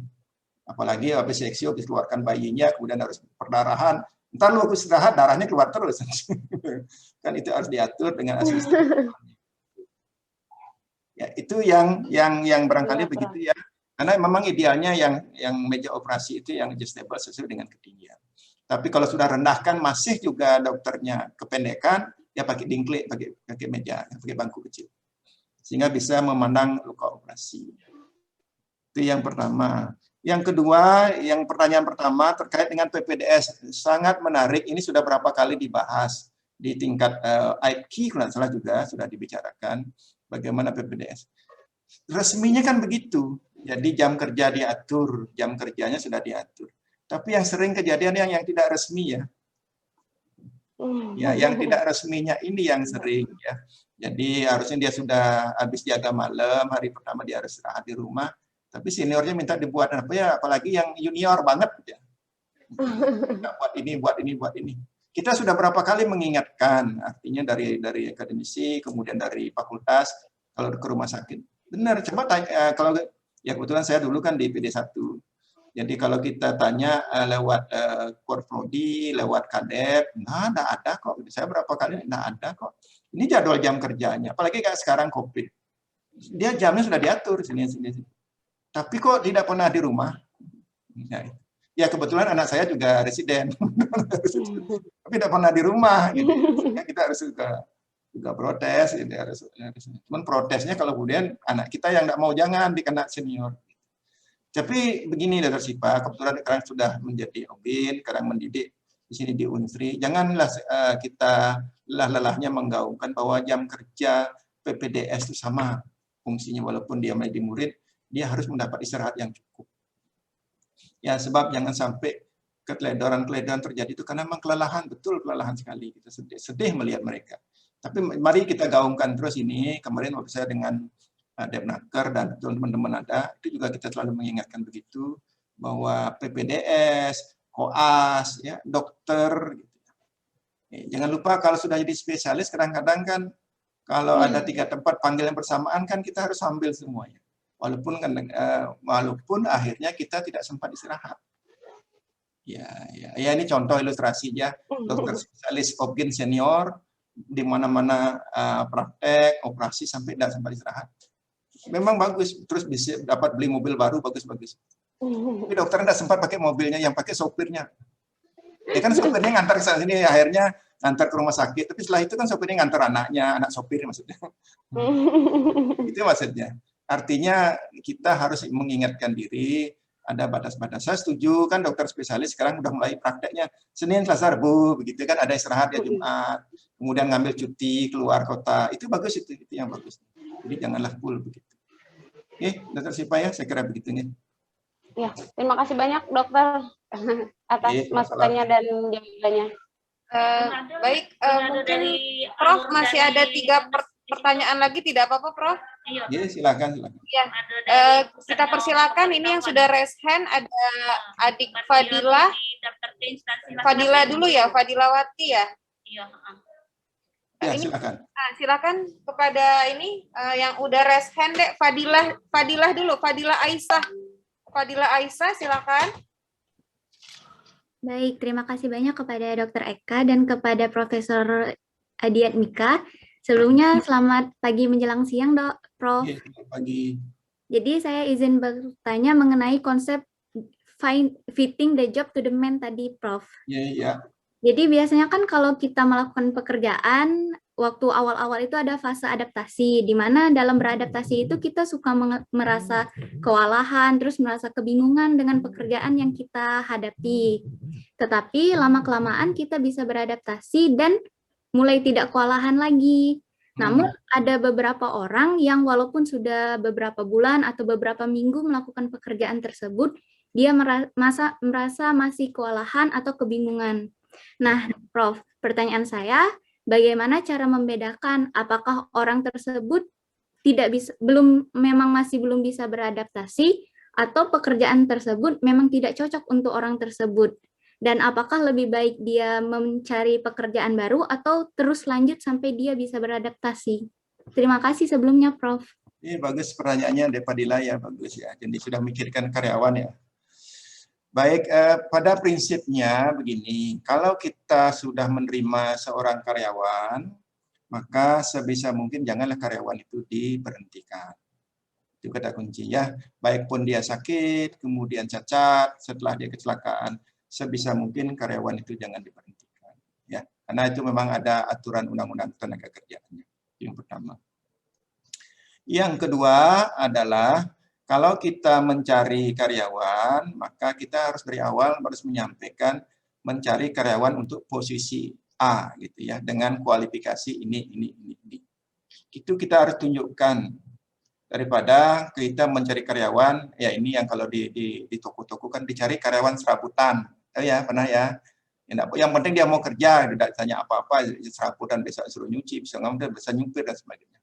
Apalagi habis seksio, habis keluarkan bayinya, kemudian harus perdarahan. Ntar lu istirahat, darahnya keluar terus. Kan itu harus diatur dengan asisten. Ya, itu yang barangkali begitu ya. Karena memang idealnya yang meja operasi itu yang adjustable sesuai dengan ketinggian. Tapi kalau sudah rendahkan masih juga dokternya kependekan, ya pakai dingklik, pakai meja, pakai bangku kecil. Sehingga bisa memandang luka operasi. Itu yang pertama. Yang kedua, yang pertanyaan pertama terkait dengan PPDS. Sangat menarik, ini sudah berapa kali dibahas di tingkat IPK, kalau salah juga sudah dibicarakan bagaimana PPDS. Resminya kan begitu. Jadi jam kerja diatur, jam kerjanya sudah diatur. Tapi yang sering kejadian yang tidak resmi ya. Ya, yang tidak resminya ini yang sering ya. Jadi harusnya dia sudah habis jaga malam, hari pertama dia harus istirahat di rumah. Tapi seniornya minta dibuat apa ya, apalagi yang junior banget ya. Buat ini. Kita sudah berapa kali mengingatkan, artinya dari akademisi, kemudian dari fakultas, kalau ke rumah sakit. Benar, coba tanya, kalau ya kebetulan saya dulu kan di PD1. Jadi kalau kita tanya lewat Korprodi, lewat Kadep, nggak ada kok. Saya berapa kali nggak ada kok. Ini jadwal jam kerjanya, apalagi kayak sekarang COVID. Dia jamnya sudah diatur sini. Tapi kok tidak pernah di rumah. Ya kebetulan anak saya juga residen, tapi tidak pernah di rumah. Gitu. Kita harus juga protes. Gitu. Cuman protesnya kalau kemudian anak kita yang tidak mau jangan dikena senior. Tapi begini Dr. Sipa, kebetulan sekarang sudah menjadi obin, sekarang mendidik di sini di Unsri. Janganlah kita lelah-lelahnya menggaungkan bahwa jam kerja PPDS itu sama fungsinya, walaupun dia menjadi murid, dia harus mendapat istirahat yang cukup. Ya sebab jangan sampai keteledoran-keteledoran terjadi itu karena memang kelelahan, betul kelelahan sekali. Kita sedih melihat mereka. Tapi mari kita gaungkan terus ini. Kemarin waktu saya dengan Depnaker dan teman-teman ada, itu juga kita selalu mengingatkan begitu, bahwa PPDS, koas, ya, dokter. Gitu. Jangan lupa kalau sudah jadi spesialis, kadang-kadang kan kalau ada 3 tempat panggilan bersamaan kan kita harus ambil semuanya. Walaupun akhirnya kita tidak sempat istirahat. Ya, ini contoh ilustrasinya dokter spesialis obgyn senior di mana-mana praktek, operasi sampai tidak sempat istirahat. Memang bagus, terus bisa dapat beli mobil baru bagus-bagus. Tapi dokter tidak sempat pakai mobilnya, yang pakai sopirnya. Ya kan sopirnya ngantar ke sini, akhirnya ngantar ke rumah sakit. Tapi setelah itu kan sopirnya ngantar anaknya, anak sopir maksudnya. Itu maksudnya. Artinya kita harus mengingatkan diri, ada batas-batas. Saya setuju kan dokter spesialis sekarang udah mulai prakteknya Senin, Selasa, Rabu, begitu kan, ada istirahat ya Jumat, kemudian ngambil cuti keluar kota. Itu bagus, itu yang bagus. Jadi janganlah full begitu. Oke, Dokter Sipa ya, saya kira begitu nih. Ya, terima kasih banyak dokter atas masukannya dan jawabannya. Baik, mungkin Prof masih ada 3 pertanyaan lagi, tidak apa-apa Prof? Iya, silakan. Ya, kita persilakan. Ini yang sudah raise hand ada adik Fadila. Fadila dulu ya, Fadilawati ya. Ya, silakan. Silakan kepada ini yang udah raise hand deh, Fadilah dulu, Fadila Aisyah. Fadila Aisyah, silakan. Baik, terima kasih banyak kepada Dr. Eka dan kepada Profesor Adiatmika. Sebelumnya selamat pagi menjelang siang, Prof. Selamat pagi. Jadi saya izin bertanya mengenai konsep fitting the job to the man tadi, Prof. Iya. Jadi biasanya kan kalau kita melakukan pekerjaan, waktu awal-awal itu ada fase adaptasi, di mana dalam beradaptasi itu kita suka merasa kewalahan, terus merasa kebingungan dengan pekerjaan yang kita hadapi. Tetapi lama-kelamaan kita bisa beradaptasi dan mulai tidak kewalahan lagi. Namun ada beberapa orang yang walaupun sudah beberapa bulan atau beberapa minggu melakukan pekerjaan tersebut, dia merasa masih kewalahan atau kebingungan. Nah, Prof, pertanyaan saya, bagaimana cara membedakan apakah orang tersebut masih belum bisa beradaptasi atau pekerjaan tersebut memang tidak cocok untuk orang tersebut? Dan apakah lebih baik dia mencari pekerjaan baru atau terus lanjut sampai dia bisa beradaptasi? Terima kasih sebelumnya, Prof. Ini bagus pertanyaannya, Fadila ya, bagus ya. Jadi sudah mikirkan karyawan ya. Baik, pada prinsipnya begini, kalau kita sudah menerima seorang karyawan, maka sebisa mungkin janganlah karyawan itu diberhentikan. Itu kata kunci ya. Baik pun dia sakit, kemudian cacat, setelah dia kecelakaan, sebisa mungkin karyawan itu jangan diberhentikan. Ya, karena itu memang ada aturan undang-undang tenaga kerjaannya. Yang pertama. Yang kedua adalah kalau kita mencari karyawan, maka kita harus dari awal harus menyampaikan mencari karyawan untuk posisi A gitu ya, dengan kualifikasi ini. Itu kita harus tunjukkan daripada kita mencari karyawan, ya ini yang kalau di toko-toko kan dicari karyawan serabutan. Ya, pernah ya. Yang penting dia mau kerja, tidak tanya apa-apa, serabutan, bisa suruh nyuci, bisa ngambil, bisa nyupir dan sebagainya.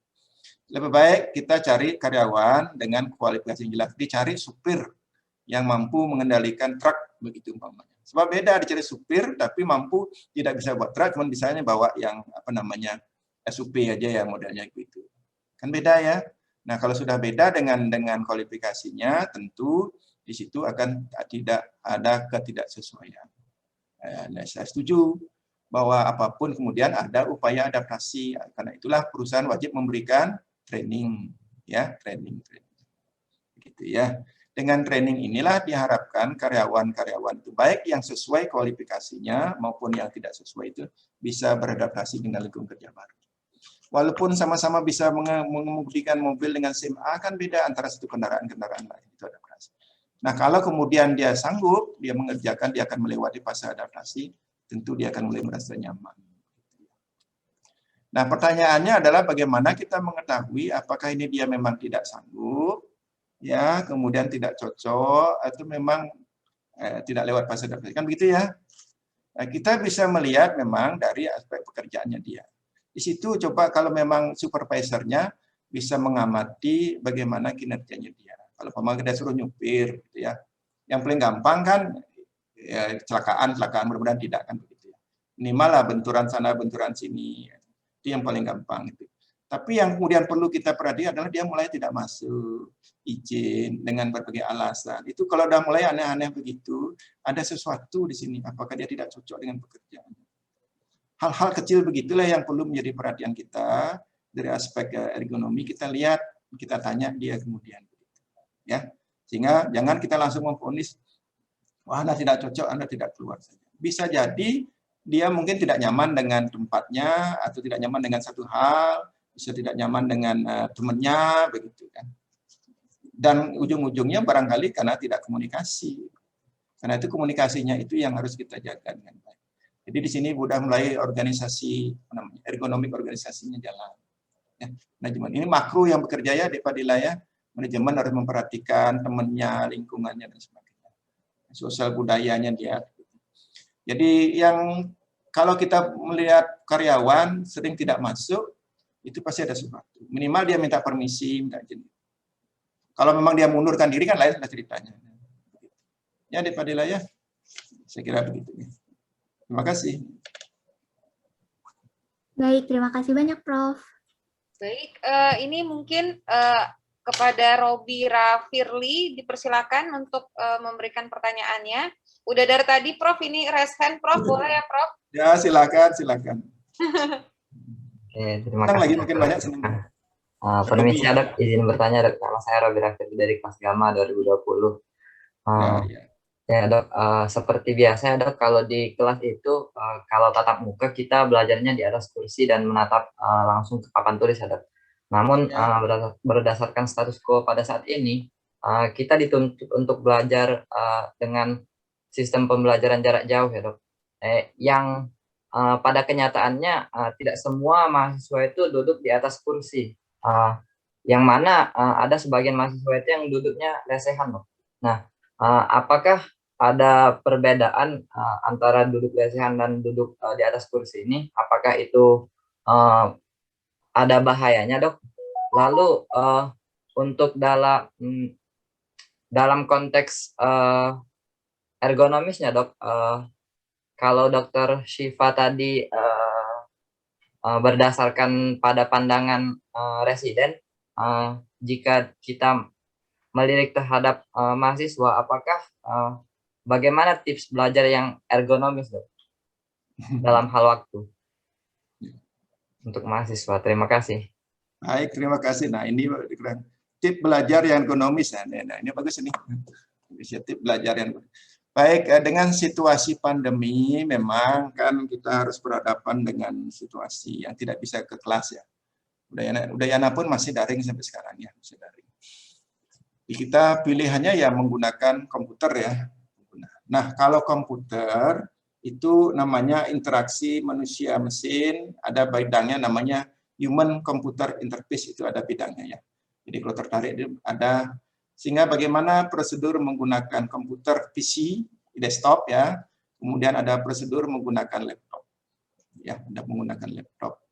Lebih baik kita cari karyawan dengan kualifikasi yang jelas. Dicari supir yang mampu mengendalikan truk, begitu umpamanya. Sebab beda dicari supir tapi mampu tidak bisa buat truk, cuma bisanya bawa yang SUP aja ya modelnya gitu. Kan beda ya. Nah, kalau sudah beda dengan kualifikasinya, tentu di situ akan tidak ada ketidaksesuaian. Nah, saya setuju bahwa apapun kemudian ada upaya adaptasi. Karena itulah perusahaan wajib memberikan training, ya, training. Gitu ya. Dengan training inilah diharapkan karyawan-karyawan itu baik yang sesuai kualifikasinya maupun yang tidak sesuai itu bisa beradaptasi dengan lingkungan kerja baru. Walaupun sama-sama bisa mengemudikan mobil dengan SIM A, kan beda antara satu kendaraan-kendaraan lain, itu adaptasi. Nah, kalau kemudian dia sanggup, dia mengerjakan, dia akan melewati fase adaptasi, tentu dia akan mulai merasa nyaman. Nah, pertanyaannya adalah bagaimana kita mengetahui apakah ini dia memang tidak sanggup, ya, kemudian tidak cocok, atau memang tidak lewat fase adaptasi. Kan begitu ya? Nah, kita bisa melihat memang dari aspek pekerjaannya dia. Di situ coba kalau memang supervisornya bisa mengamati bagaimana kinerjanya dia. Kalau memang kita suruh nyupir, gitu ya, yang paling gampang kan ya, kecelakaan mudah-mudahan tidak kan begitu ya. Minimal lah benturan sana benturan sini, itu yang paling gampang itu. Tapi yang kemudian perlu kita perhatikan adalah dia mulai tidak masuk izin dengan berbagai alasan. Itu kalau udah mulai aneh-aneh begitu, ada sesuatu di sini. Apakah dia tidak cocok dengan pekerjaan? Hal-hal kecil begitulah yang perlu menjadi perhatian kita dari aspek ergonomi. Kita lihat, kita tanya dia kemudian. Ya, sehingga jangan kita langsung memvonis, wah Anda tidak cocok, Anda tidak keluar saja. Bisa jadi dia mungkin tidak nyaman dengan tempatnya atau tidak nyaman dengan satu hal, bisa tidak nyaman dengan temannya, begitu kan. Dan ujung-ujungnya barangkali karena tidak komunikasi. Karena itu komunikasinya itu yang harus kita jaga dengan baik. Jadi di sini sudah mulai organisasi, ergonomik organisasinya jalan. Ya, manajemen ini makro yang bekerja ya di Padilla ya. Manajemen harus memperhatikan temannya, lingkungannya dan sebagainya. Sosial budayanya dia. Jadi yang kalau kita melihat karyawan sering tidak masuk, itu pasti ada sesuatu. Minimal dia minta permisi, minta izin. Kalau memang dia mundurkan diri kan lain ceritanya. Ya di Padilla ya, saya kira begitu. Terima kasih. Baik, terima kasih banyak, Prof. Baik, ini mungkin kepada Robi Rafirli dipersilakan untuk memberikan pertanyaannya. Udah dari tadi, Prof, ini raise hand, Prof, boleh ya, Prof? Ya, silakan. Oke, terima kasih. Lagi makin banyak senang. Permisi, Dok, izin bertanya, Dok. Nama saya Robi Rafirli dari kelas Gamma 2020. Ya, Dok, seperti biasa, Dok, kalau di kelas itu, kalau tatap muka, kita belajarnya di atas kursi dan menatap langsung ke papan tulis, Dok. Namun, berdasarkan status quo pada saat ini, kita dituntut untuk belajar dengan sistem pembelajaran jarak jauh, ya, Dok. Yang pada kenyataannya, tidak semua mahasiswa itu duduk di atas kursi. Yang mana ada sebagian mahasiswa itu yang duduknya lesehan, Dok. Nah, apakah ada perbedaan antara duduk lesehan dan duduk di atas kursi ini? Apakah itu ada bahayanya, Dok? Lalu untuk dalam konteks ergonomisnya, Dok, kalau Dr. Syifa tadi berdasarkan pada pandangan residen, jika kita melirik terhadap mahasiswa, apakah bagaimana tips belajar yang ergonomis, Dok, dalam hal waktu untuk mahasiswa? Terima kasih. Baik, terima kasih. Nah, ini tips belajar yang ergonomis. Nah, ini bagus ini. Tips belajar yang baik. Dengan situasi pandemi, memang kan kita harus berhadapan dengan situasi yang tidak bisa ke kelas ya. Udayana pun masih daring sampai sekarang ya, masih daring. Kita pilihannya ya menggunakan komputer ya. Nah, kalau komputer itu namanya interaksi manusia mesin, ada bidangnya namanya human computer interface, itu ada bidangnya ya. Jadi kalau tertarik ada, sehingga bagaimana prosedur menggunakan komputer PC, desktop ya, kemudian ada prosedur menggunakan laptop. Ya, ada menggunakan laptop.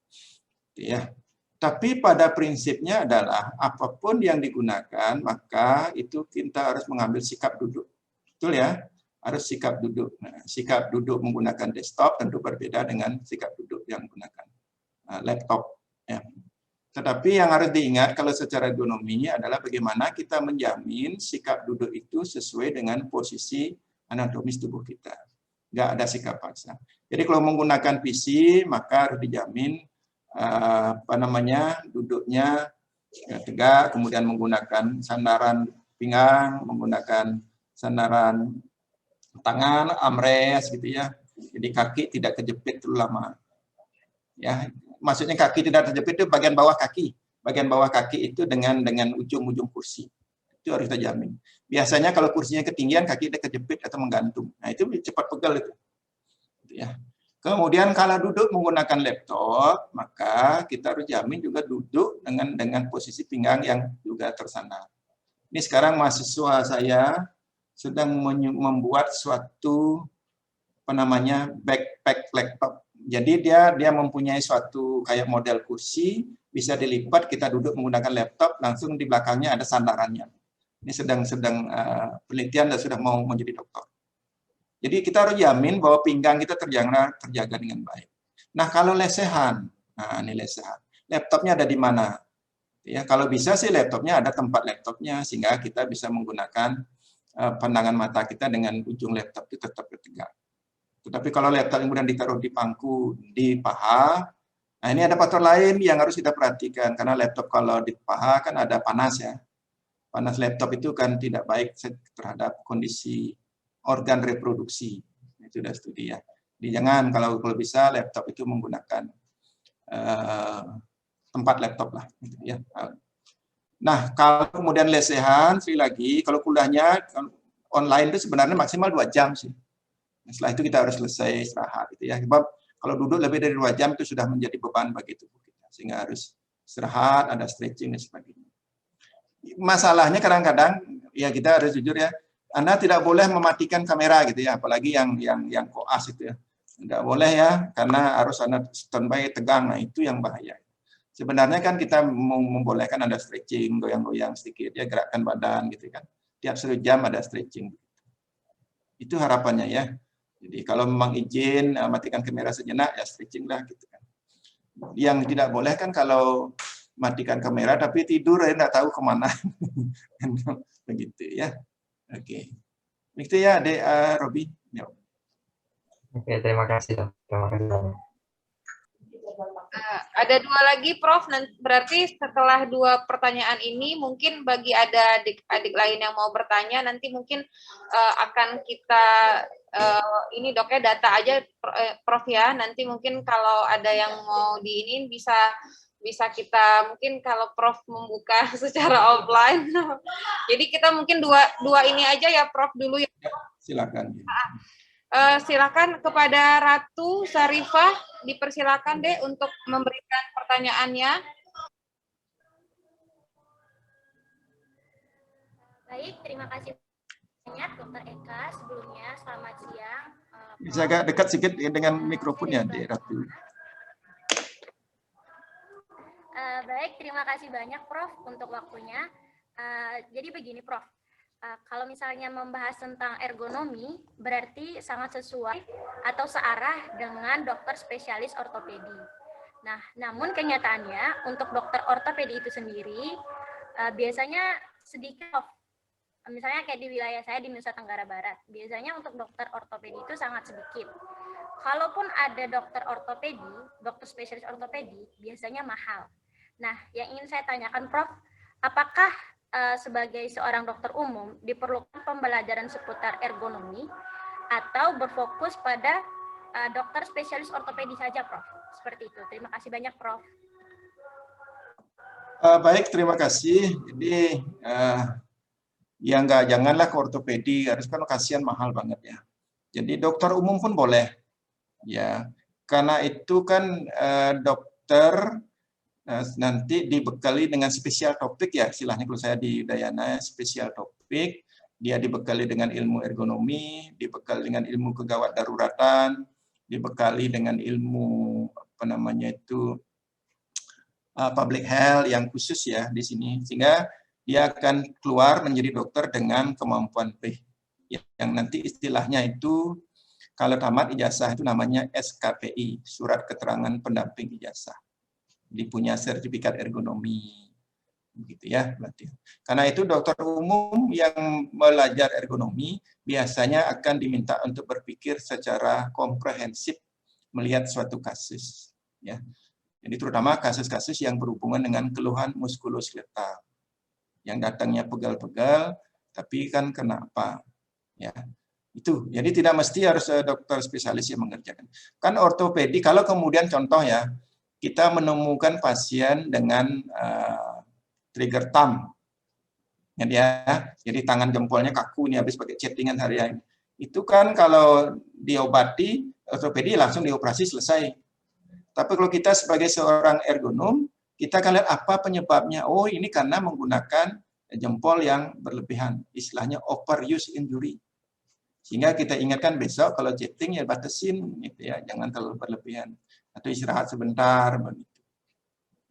Ya. Tapi pada prinsipnya adalah apapun yang digunakan, maka itu kita harus mengambil sikap duduk. Betul ya? Harus sikap duduk. Nah, sikap duduk menggunakan desktop tentu berbeda dengan sikap duduk yang menggunakan laptop. Ya. Tetapi yang harus diingat kalau secara ergonomi adalah bagaimana kita menjamin sikap duduk itu sesuai dengan posisi anatomis tubuh kita. Nggak ada sikap paksa. Jadi kalau menggunakan PC, maka harus dijamin duduknya tegak, kemudian menggunakan sandaran pinggang, menggunakan sandaran tangan, armrest gitu ya. Jadi kaki tidak kejepit terlalu lama. Ya, maksudnya kaki tidak terjepit itu bagian bawah kaki. Bagian bawah kaki itu dengan ujung-ujung kursi. Itu harus kita jamin. Biasanya kalau kursinya ketinggian, kaki dia kejepit atau menggantung. Nah, itu cepat pegal itu. Ya. Kemudian kalau duduk menggunakan laptop, maka kita harus jamin juga duduk dengan posisi pinggang yang juga tersandar. Ini sekarang mahasiswa saya sedang membuat suatu backpack laptop. Jadi dia mempunyai suatu kayak model kursi, bisa dilipat, kita duduk menggunakan laptop, langsung di belakangnya ada sandarannya. Ini sedang penelitian dan sudah mau menjadi doktor. Jadi kita harus jamin bahwa pinggang kita terjaga dengan baik. Nah, kalau lesehan, nah ini lesehan. Laptopnya ada di mana? Ya, kalau bisa sih laptopnya ada tempat laptopnya sehingga kita bisa menggunakan pandangan mata kita dengan ujung laptop itu tetap tegak. Tetapi kalau laptop kemudian ditaruh di pangku, di paha, nah ini ada faktor lain yang harus kita perhatikan karena laptop kalau di paha kan ada panas ya. Panas laptop itu kan tidak baik terhadap kondisi organ reproduksi. Itu sudah studi ya. Jadi jangan kalau bisa laptop itu menggunakan tempat laptop lah. Gitu ya. Nah, kalau kemudian lesehan, sekali lagi, kalau kuliahnya online itu sebenarnya maksimal 2 jam sih. Setelah itu kita harus selesai istirahat. Gitu ya. Sebab kalau duduk lebih dari 2 jam itu sudah menjadi beban bagi tubuh kita. Sehingga harus istirahat, ada stretching dan sebagainya. Masalahnya kadang-kadang, ya kita harus jujur ya, Anda tidak boleh mematikan kamera gitu ya, apalagi yang koas itu ya. Tidak boleh ya, karena harus Anda standby tegang, nah itu yang bahaya. Sebenarnya kan kita membolehkan ada stretching, goyang-goyang sedikit, ya gerakkan badan gitu kan. Tiap 1 jam ada stretching. Itu harapannya ya. Jadi kalau memang izin matikan kamera sejenak, ya stretching lah gitu kan. Yang tidak boleh kan kalau matikan kamera tapi tidur ya nggak tahu kemana. Begitu ya. Oke. Begitu ya, Dek Robi. Oke, terima kasih dok. Terima kasih banyak. Ada 2 lagi, Prof. Berarti setelah 2 pertanyaan ini, mungkin bagi ada adik-adik lain yang mau bertanya, nanti mungkin akan kita ini dok ya data aja, Prof ya. Nanti mungkin kalau ada yang mau diinin bisa kita mungkin kalau Prof membuka secara offline. Jadi kita mungkin dua ini aja ya, Prof dulu ya. Silakan. Silakan kepada Ratu Sarifah, dipersilakan deh untuk memberikan pertanyaannya. Baik, terima kasih banyak Dr. Eka. Sebelumnya selamat siang. Bisa agak dekat sedikit dengan mikrofonnya, Dek Ratu. Baik, terima kasih banyak Prof untuk waktunya. Jadi begini Prof, kalau misalnya membahas tentang ergonomi, berarti sangat sesuai atau searah dengan dokter spesialis ortopedi. Nah, namun kenyataannya untuk dokter ortopedi itu sendiri, biasanya sedikit, misalnya kayak di wilayah saya di Nusa Tenggara Barat, biasanya untuk dokter ortopedi itu sangat sedikit. Kalaupun ada dokter ortopedi, dokter spesialis ortopedi, biasanya mahal. Nah, yang ingin saya tanyakan Prof, apakah sebagai seorang dokter umum diperlukan pembelajaran seputar ergonomi atau berfokus pada dokter spesialis ortopedi saja, Prof? Seperti itu. Terima kasih banyak, Prof. Baik, terima kasih. Jadi ya janganlah ke ortopedi, harus kan kasihan mahal banget ya. Jadi dokter umum pun boleh, ya. Karena itu kan dokter nanti dibekali dengan spesial topik ya, istilahnya kalau saya di Udayana spesial topik, dia dibekali dengan ilmu ergonomi, dibekali dengan ilmu kegawat daruratan, dibekali dengan ilmu apa namanya itu public health yang khusus ya di sini, sehingga dia akan keluar menjadi dokter dengan kemampuan P, yang nanti istilahnya itu kalau tamat ijazah itu namanya SKPI, surat keterangan pendamping ijazah. Dipunya sertifikat ergonomi, begitu ya berarti. Karena itu dokter umum yang belajar ergonomi biasanya akan diminta untuk berpikir secara komprehensif melihat suatu kasus, ya. Jadi terutama kasus-kasus yang berhubungan dengan keluhan muskuloskeletal, yang datangnya pegal-pegal, tapi kan kenapa, ya. Itu, jadi tidak mesti harus dokter spesialis yang mengerjakan. Kan ortopedi, kalau kemudian contoh ya, kita menemukan pasien dengan trigger thumb, ya, jadi tangan jempolnya kaku ini habis pakai chattingan harian. Itu kan kalau diobati ortopedi langsung dioperasi selesai. Tapi kalau kita sebagai seorang ergonom, kita akan lihat apa penyebabnya. Oh, ini karena menggunakan jempol yang berlebihan, istilahnya overuse injury. Sehingga kita ingatkan besok kalau chatting ya batasin, gitu ya, jangan terlalu berlebihan. Atau istirahat sebentar, begitu.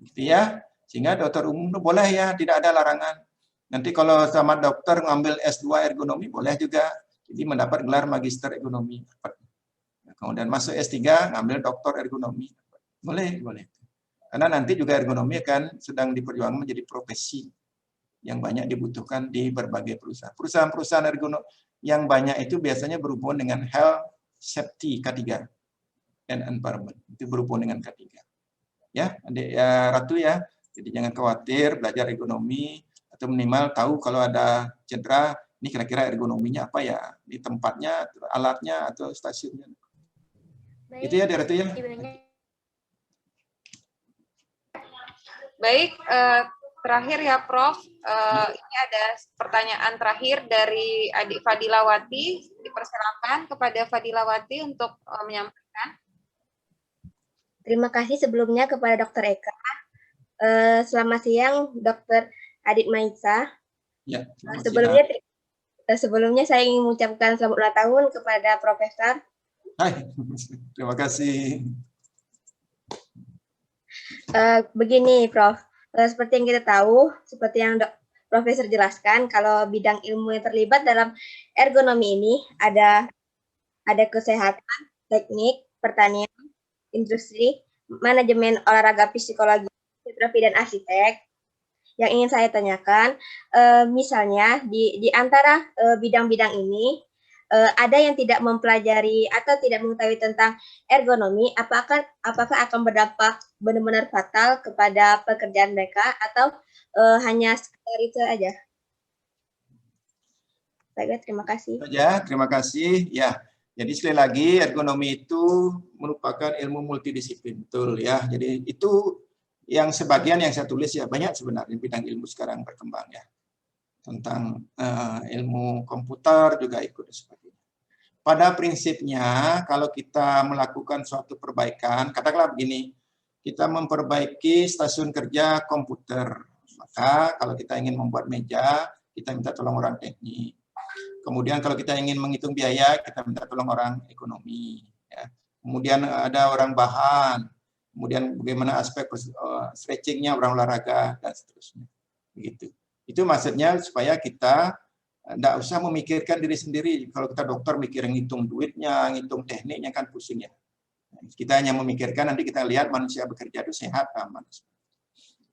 Gitu ya. Sehingga dokter umum itu boleh ya, tidak ada larangan. Nanti kalau sama dokter ngambil S2 ergonomi boleh juga. Jadi mendapat gelar magister ekonomi. Kemudian masuk S3, ngambil doktor ergonomi. Boleh. Karena nanti juga ergonomi akan sedang diperjuangkan menjadi profesi yang banyak dibutuhkan di berbagai perusahaan. Perusahaan-perusahaan ergonomi yang banyak itu biasanya berhubungan dengan health, safety, K3, and environment. Itu berhubungan dengan K3. Ya, Adik ya, Ratu ya. Jadi jangan khawatir belajar ergonomi, atau minimal tahu kalau ada cedera, ini kira-kira ergonominya apa ya, di tempatnya, alatnya, atau stasiunnya. Baik, Itu ya, Adik Ratu ya. Baik, terakhir ya Prof, ini ada pertanyaan terakhir dari Adik Fadilawati. Dipersilakan kepada Fadilawati untuk menyampaikan. Terima kasih sebelumnya kepada Dr. Eka. Selamat siang, Dr. Adit Maisa. Ya, sebelumnya saya ingin mengucapkan selamat ulang tahun kepada Profesor. Hai, terima kasih. Begini, Prof. Seperti yang kita tahu, seperti yang Profesor jelaskan, kalau bidang ilmu yang terlibat dalam ergonomi ini ada kesehatan, teknik, pertanian, industri, manajemen olahraga, psikologi, fotografi, dan arsitek. Yang ingin saya tanyakan, misalnya di antara bidang-bidang ini, ada yang tidak mempelajari atau tidak mengetahui tentang ergonomi, apakah akan berdampak benar-benar fatal kepada pekerjaan mereka atau hanya sekedar itu aja? Baik, terima kasih. Ya, terima kasih. Ya, jadi sekali lagi ergonomi itu merupakan ilmu multidisiplin, betul ya. Jadi itu yang sebagian yang saya tulis ya, banyak sebenarnya bidang ilmu sekarang berkembang ya. Tentang ilmu komputer juga ikut sebagainya. Pada prinsipnya kalau kita melakukan suatu perbaikan, katakanlah begini, kita memperbaiki stasiun kerja komputer, maka kalau kita ingin membuat meja, kita minta tolong orang teknik. Kemudian kalau kita ingin menghitung biaya, kita minta tolong orang ekonomi. Ya. Kemudian ada orang bahan, kemudian bagaimana aspek stretchingnya orang olahraga dan seterusnya. Begitu. Itu maksudnya supaya kita tidak usah memikirkan diri sendiri. Kalau kita dokter mikir ngitung duitnya, ngitung tekniknya kan pusing ya. Kita hanya memikirkan nanti kita lihat manusia bekerja itu sehat aman.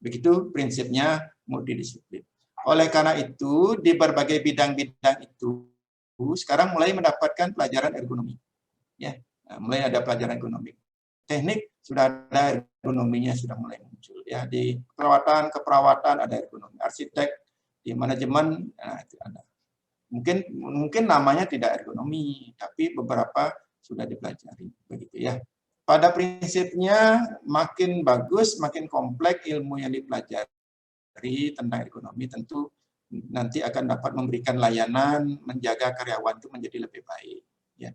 Begitu prinsipnya multidisiplin. Oleh karena itu di berbagai bidang-bidang itu sekarang mulai mendapatkan pelajaran ergonomi. Ya, mulai ada pelajaran ergonomi. Teknik sudah ada ergonominya sudah mulai muncul ya, di keperawatan ada ergonomi, arsitek, di manajemen itu ada. Mungkin namanya tidak ergonomi, tapi beberapa sudah dipelajari begitu ya. Pada prinsipnya makin bagus, makin kompleks ilmu yang dipelajari tentang ergonomi, tentu nanti akan dapat memberikan layanan, menjaga karyawan itu menjadi lebih baik ya.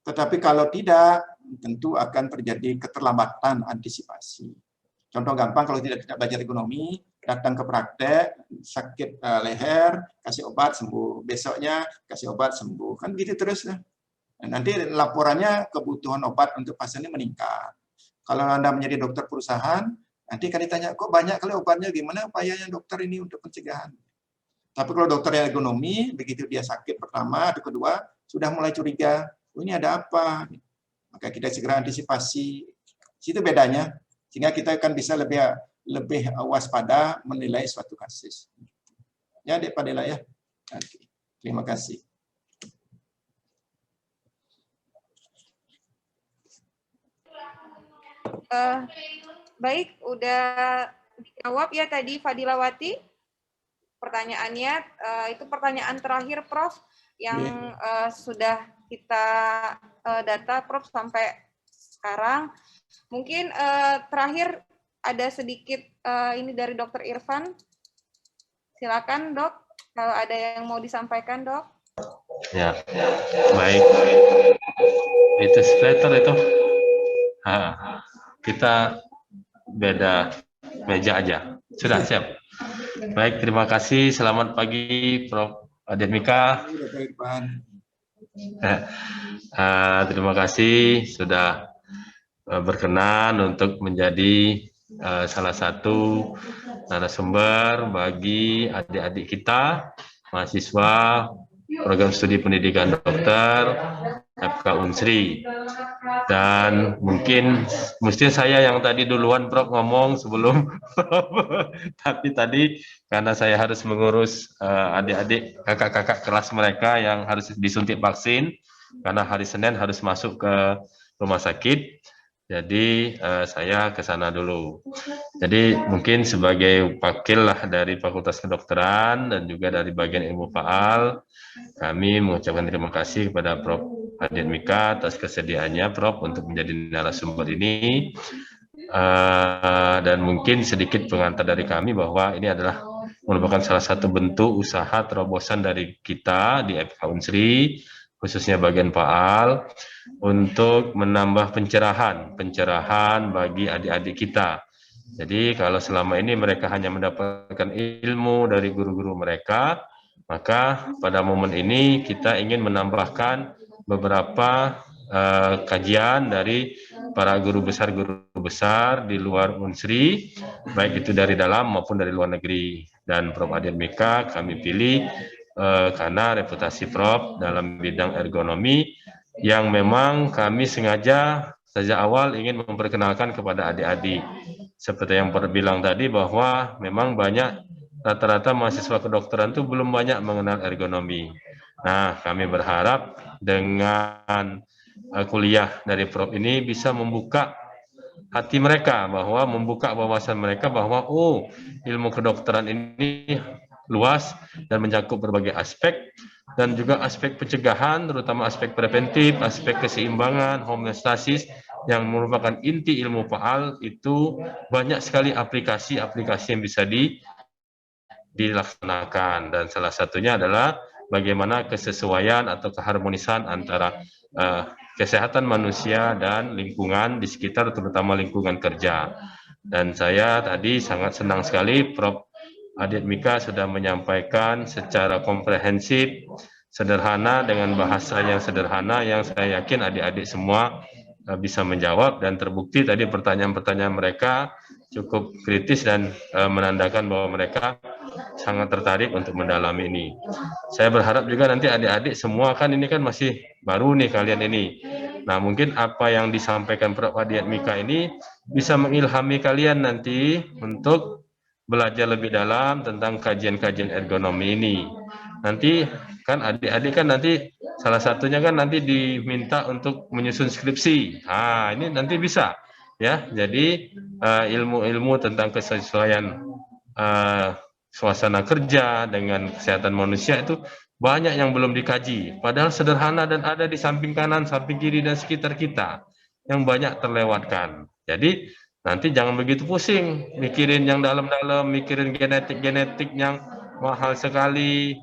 Tetapi kalau tidak, tentu akan terjadi keterlambatan antisipasi. Contoh gampang, kalau tidak belajar ekonomi, datang ke praktek, sakit leher, kasih obat sembuh, besoknya kasih obat sembuh, kan gitu terus. Nanti laporannya kebutuhan obat untuk pasien ini meningkat. Kalau Anda menjadi dokter perusahaan, nanti kan ditanya, kok banyak kali obatnya, gimana upayanya dokter ini untuk pencegahan. Tapi kalau dokter ergonomi, begitu dia sakit pertama atau kedua, sudah mulai curiga, oh, ini ada apa? Maka kita segera antisipasi. Itu bedanya. Sehingga kita akan bisa lebih waspada menilai suatu kasus. Ya, Dek Padela ya. Oke. Terima kasih. Baik, udah dijawab ya tadi Fadilawati. Pertanyaannya, itu pertanyaan terakhir Prof, yang sudah kita data Prof sampai sekarang. Mungkin terakhir ada sedikit ini dari Dr. Irfan. Silakan Dok, kalau ada yang mau disampaikan Dok. Ya, baik. Itu splatter itu. Kita beda meja aja. Sudah siap. Baik, terima kasih. Selamat pagi Prof. Ademika. Terima kasih sudah berkenan untuk menjadi salah satu narasumber bagi adik-adik kita, mahasiswa program studi pendidikan dokter FK Unsri. Dan mungkin mesti saya yang tadi duluan Prof ngomong sebelum Prof. Tapi tadi karena saya harus mengurus adik-adik kakak-kakak kelas mereka yang harus disuntik vaksin karena hari Senin harus masuk ke rumah sakit. Jadi saya ke sana dulu. Jadi mungkin sebagai wakil lah dari Fakultas Kedokteran dan juga dari bagian ilmu faal, kami mengucapkan terima kasih kepada Prof. Adiat Mika atas kesediaannya Prof untuk menjadi narasumber ini. Dan mungkin sedikit pengantar dari kami bahwa ini adalah merupakan salah satu bentuk usaha terobosan dari kita di FK Unsri, khususnya bagian faal, untuk menambah pencerahan bagi adik-adik kita. Jadi kalau selama ini mereka hanya mendapatkan ilmu dari guru-guru mereka, maka pada momen ini kita ingin menambahkan beberapa kajian dari para guru besar di luar Unsri, baik itu dari dalam maupun dari luar negeri. Dan Prof. Adiat Mika kami pilih karena reputasi Prof dalam bidang ergonomi yang memang kami sengaja sejak awal ingin memperkenalkan kepada adik-adik. Seperti yang Prof bilang tadi bahwa memang banyak rata-rata mahasiswa kedokteran itu belum banyak mengenal ergonomi. Nah, kami berharap dengan kuliah dari Prof ini bisa membuka hati mereka, bahwa membuka wawasan mereka bahwa oh, ilmu kedokteran ini luas dan mencakup berbagai aspek, dan juga aspek pencegahan, terutama aspek preventif, aspek keseimbangan, homeostasis, yang merupakan inti ilmu faal. Itu banyak sekali aplikasi-aplikasi yang bisa dilaksanakan, dan salah satunya adalah bagaimana kesesuaian atau keharmonisan antara kesehatan manusia dan lingkungan di sekitar, terutama lingkungan kerja. Dan saya tadi sangat senang sekali Prof. Adiat Mika sudah menyampaikan secara komprehensif, sederhana, dengan bahasa yang sederhana, yang saya yakin adik-adik semua bisa menjawab, dan terbukti tadi pertanyaan-pertanyaan mereka cukup kritis dan menandakan bahwa mereka sangat tertarik untuk mendalami ini. Saya berharap juga nanti adik-adik semua, kan ini kan masih baru nih kalian ini. Nah, mungkin apa yang disampaikan Prof. Adiat Mika ini bisa mengilhami kalian nanti untuk belajar lebih dalam tentang kajian-kajian ergonomi ini. Nanti kan adik-adik kan nanti salah satunya kan nanti diminta untuk menyusun skripsi. Nah, ini nanti bisa ya. Jadi ilmu-ilmu tentang kesesuaian suasana kerja dengan kesehatan manusia itu banyak yang belum dikaji. Padahal sederhana dan ada di samping kanan, samping kiri, dan sekitar kita yang banyak terlewatkan. Jadi nanti jangan begitu pusing mikirin yang dalam-dalam, mikirin genetik-genetik yang mahal sekali.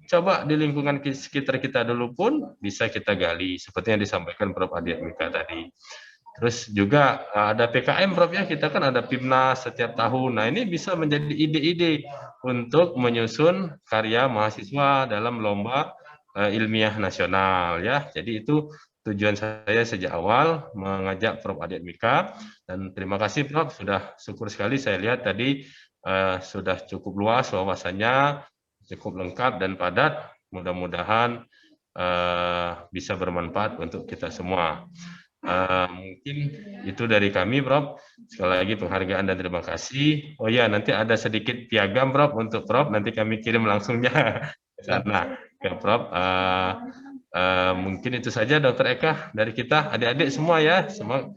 Coba di lingkungan sekitar kita dulu pun bisa kita gali, seperti yang disampaikan Prof. Adiat Mika tadi. Terus juga ada PKM Prof ya, kita kan ada PIMNAS setiap tahun. Nah, ini bisa menjadi ide-ide untuk menyusun karya mahasiswa dalam lomba ilmiah nasional ya. Jadi itu tujuan saya sejak awal mengajak Prof. Adiat Mika, dan terima kasih Prof, sudah syukur sekali saya lihat tadi sudah cukup luas wawasannya, cukup lengkap dan padat. Mudah-mudahan bisa bermanfaat untuk kita semua. Mungkin itu dari kami Prof. Sekali lagi penghargaan dan terima kasih. Oh ya, nanti ada sedikit piagam Prof untuk Prof, nanti kami kirim langsungnya ke sana ke Prof. Mungkin itu saja Dr. Eka dari kita, adik-adik semua ya, semua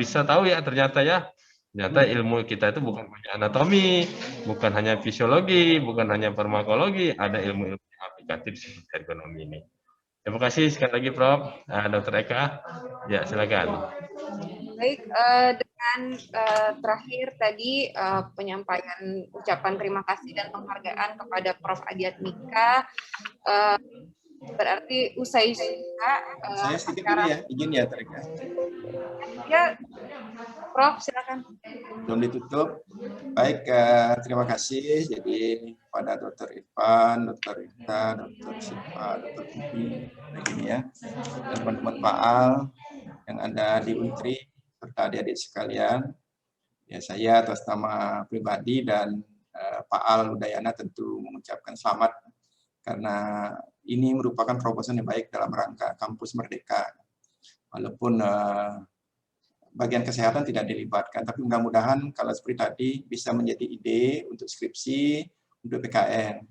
bisa tahu ya ternyata ilmu kita itu bukan hanya anatomi, bukan hanya fisiologi, bukan hanya farmakologi, ada ilmu-ilmu aplikatif seperti ergonomi ini. Terima kasih sekali lagi Prof. Dr. Eka, ya silakan. Baik, dengan terakhir tadi penyampaian ucapan terima kasih dan penghargaan kepada Prof. Adiat Mika, berarti usai sudah saya sedikit dulu ya, izin ya Dr. Eka. Ya, Prof, silakan. Belum ditutup. Baik, terima kasih. Jadi pada Dr. Irfan, Dr. Rita, Dr. Siva, Dr. Bibi, begini ya, dan teman-teman faal yang ada di Untri serta adik-adik sekalian. Ya, saya atas nama pribadi dan faal Udayana tentu mengucapkan selamat karena ini merupakan terobosan yang baik dalam rangka kampus merdeka. Walaupun bagian kesehatan tidak dilibatkan, tapi mudah-mudahan kalau seperti tadi bisa menjadi ide untuk skripsi, untuk PKN.